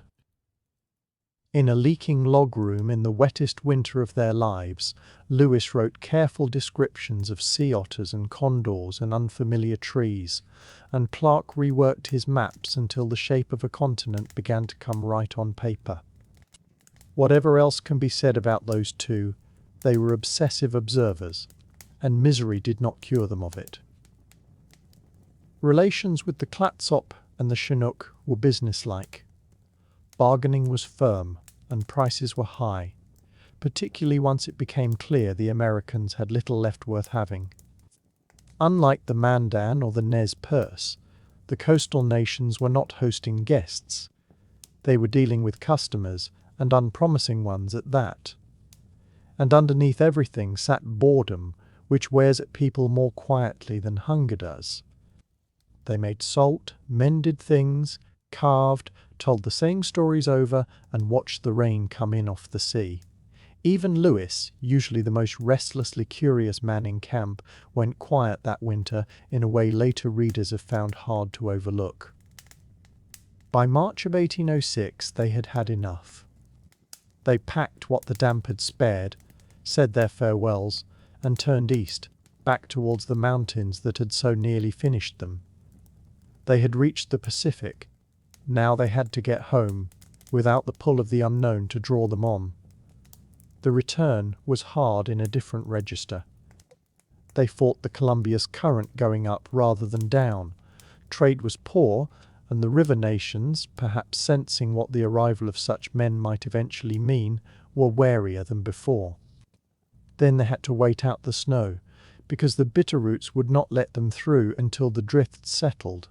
[SPEAKER 1] In a leaking log room in the wettest winter of their lives, Lewis wrote careful descriptions of sea otters and condors and unfamiliar trees, and Clark reworked his maps until the shape of a continent began to come right on paper. Whatever else can be said about those two, they were obsessive observers, and misery did not cure them of it. Relations with the Clatsop and the Chinook were businesslike. Bargaining was firm, and prices were high, particularly once it became clear the Americans had little left worth having. Unlike the Mandan or the Nez Perce, the coastal nations were not hosting guests. They were dealing with customers, and unpromising ones at that. And underneath everything sat boredom, which wears at people more quietly than hunger does. They made salt, mended things, carved, told the same stories over, and watched the rain come in off the sea. Even Lewis, usually the most restlessly curious man in camp, went quiet that winter in a way later readers have found hard to overlook. By March of 1806 they had had enough. They packed what the damp had spared, said their farewells, and turned east, back towards the mountains that had so nearly finished them. They had reached the Pacific. Now they had to get home, without the pull of the unknown to draw them on. The return was hard in a different register. They fought the Columbia's current going up rather than down. Trade was poor, and the river nations, perhaps sensing what the arrival of such men might eventually mean, were warier than before. Then they had to wait out the snow, because the Bitterroots would not let them through until the drifts settled.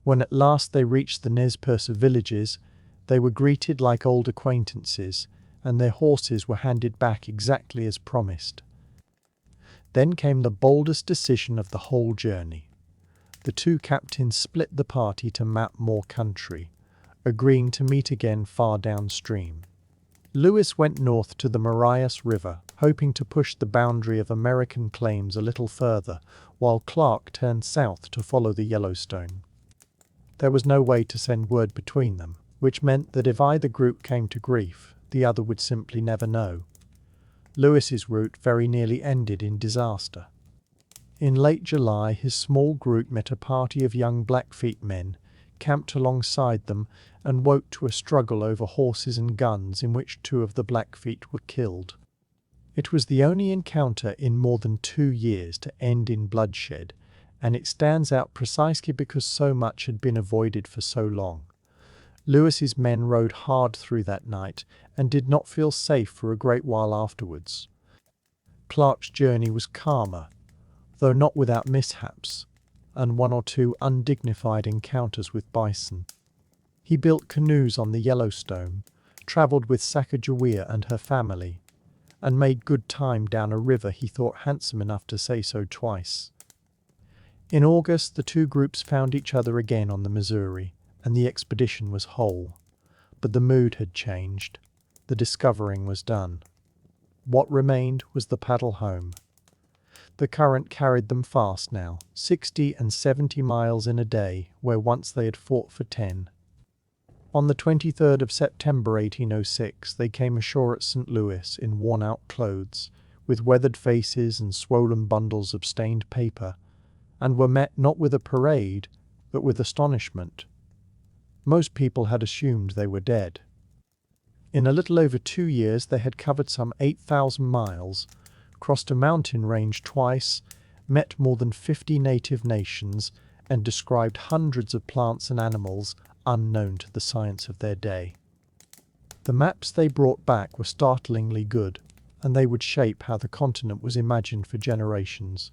[SPEAKER 1] When at last they reached the Nez Perce villages, they were greeted like old acquaintances, and their horses were handed back exactly as promised. Then came the boldest decision of the whole journey. The two captains split the party to map more country, agreeing to meet again far downstream. Lewis went north to the Marias River, hoping to push the boundary of American claims a little further, while Clark turned south to follow the Yellowstone. There was no way to send word between them, which meant that if either group came to grief, the other would simply never know. Lewis's route very nearly ended in disaster. In late July, his small group met a party of young Blackfeet men, camped alongside them, and woke to a struggle over horses and guns in which two of the Blackfeet were killed. It was the only encounter in more than 2 years to end in bloodshed, and it stands out precisely because so much had been avoided for so long. Lewis's men rode hard through that night and did not feel safe for a great while afterwards. Clark's journey was calmer, though not without mishaps, and 1 or 2 undignified encounters with bison. He built canoes on the Yellowstone, travelled with Sacagawea and her family, and made good time down a river he thought handsome enough to say so twice. In August, the two groups found each other again on the Missouri, and the expedition was whole. But the mood had changed. The discovering was done. What remained was the paddle home. The current carried them fast now, 60 and 70 miles in a day, where once they had fought for 10. On the 23rd of September 1806, they came ashore at St. Louis in worn-out clothes, with weathered faces and swollen bundles of stained paper, and were met not with a parade, but with astonishment. Most people had assumed they were dead. In a little over 2 years they had covered some 8,000 miles, crossed a mountain range twice, met more than 50 native nations, and described hundreds of plants and animals unknown to the science of their day. The maps they brought back were startlingly good, and they would shape how the continent was imagined for generations.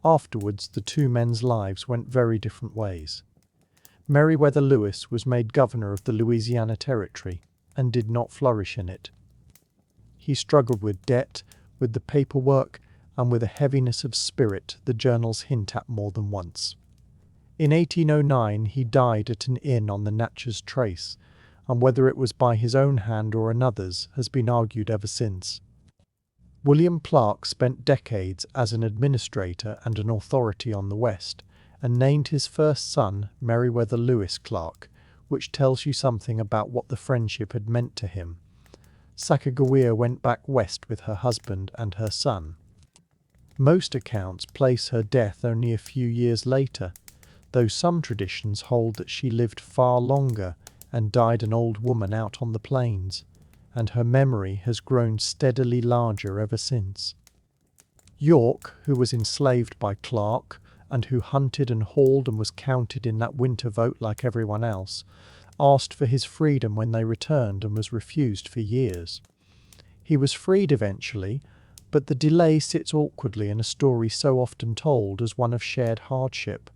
[SPEAKER 1] Afterwards, the two men's lives went very different ways. Meriwether Lewis was made governor of the Louisiana Territory, and did not flourish in it. He struggled with debt, with the paperwork, and with a heaviness of spirit the journals hint at more than once. In 1809 he died at an inn on the Natchez Trace, and whether it was by his own hand or another's has been argued ever since. William Clark spent decades as an administrator and an authority on the West, and named his first son Meriwether Lewis Clark, which tells you something about what the friendship had meant to him. Sacagawea went back west with her husband and her son. Most accounts place her death only a few years later, though some traditions hold that she lived far longer and died an old woman out on the plains, and her memory has grown steadily larger ever since. York, who was enslaved by Clark, and who hunted and hauled and was counted in that winter vote like everyone else, asked for his freedom when they returned and was refused for years. He was freed eventually, but the delay sits awkwardly in a story so often told as one of shared hardship.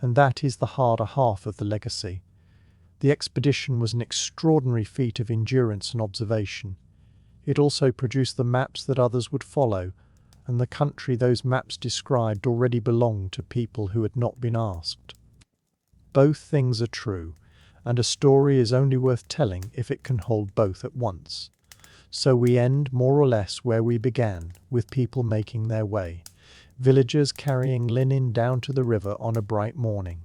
[SPEAKER 1] And that is the harder half of the legacy. The expedition was an extraordinary feat of endurance and observation. It also produced the maps that others would follow, and the country those maps described already belonged to people who had not been asked. Both things are true, and a story is only worth telling if it can hold both at once. So we end more or less where we began, with people making their way, villagers carrying linen down to the river on a bright morning,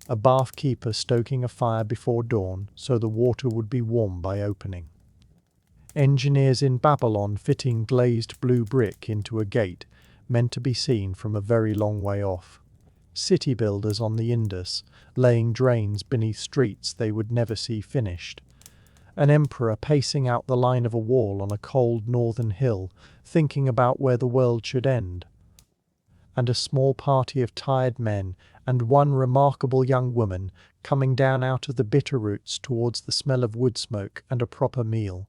[SPEAKER 1] a bath keeper stoking a fire before dawn so the water would be warm by opening, engineers in Babylon fitting glazed blue brick into a gate meant to be seen from a very long way off, city builders on the Indus laying drains beneath streets they would never see finished, an emperor pacing out the line of a wall on a cold northern hill thinking about where the world should end, and a small party of tired men and one remarkable young woman coming down out of the bitter roots towards the smell of wood smoke and a proper meal.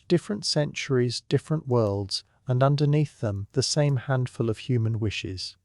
[SPEAKER 1] Different centuries, different worlds, and underneath them the same handful of human wishes.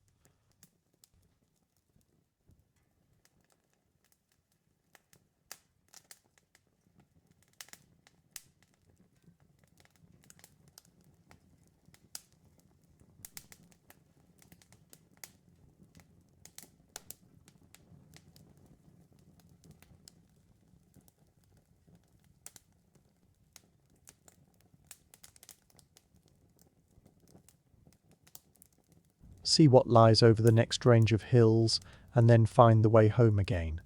[SPEAKER 1] See what lies over the next range of hills, and then find the way home again.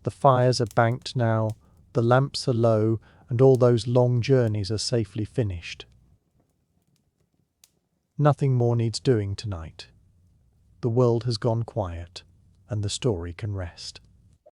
[SPEAKER 1] The fires are banked now, the lamps are low, and all those long journeys are safely finished. Nothing more needs doing tonight. The world has gone quiet, and the story can rest.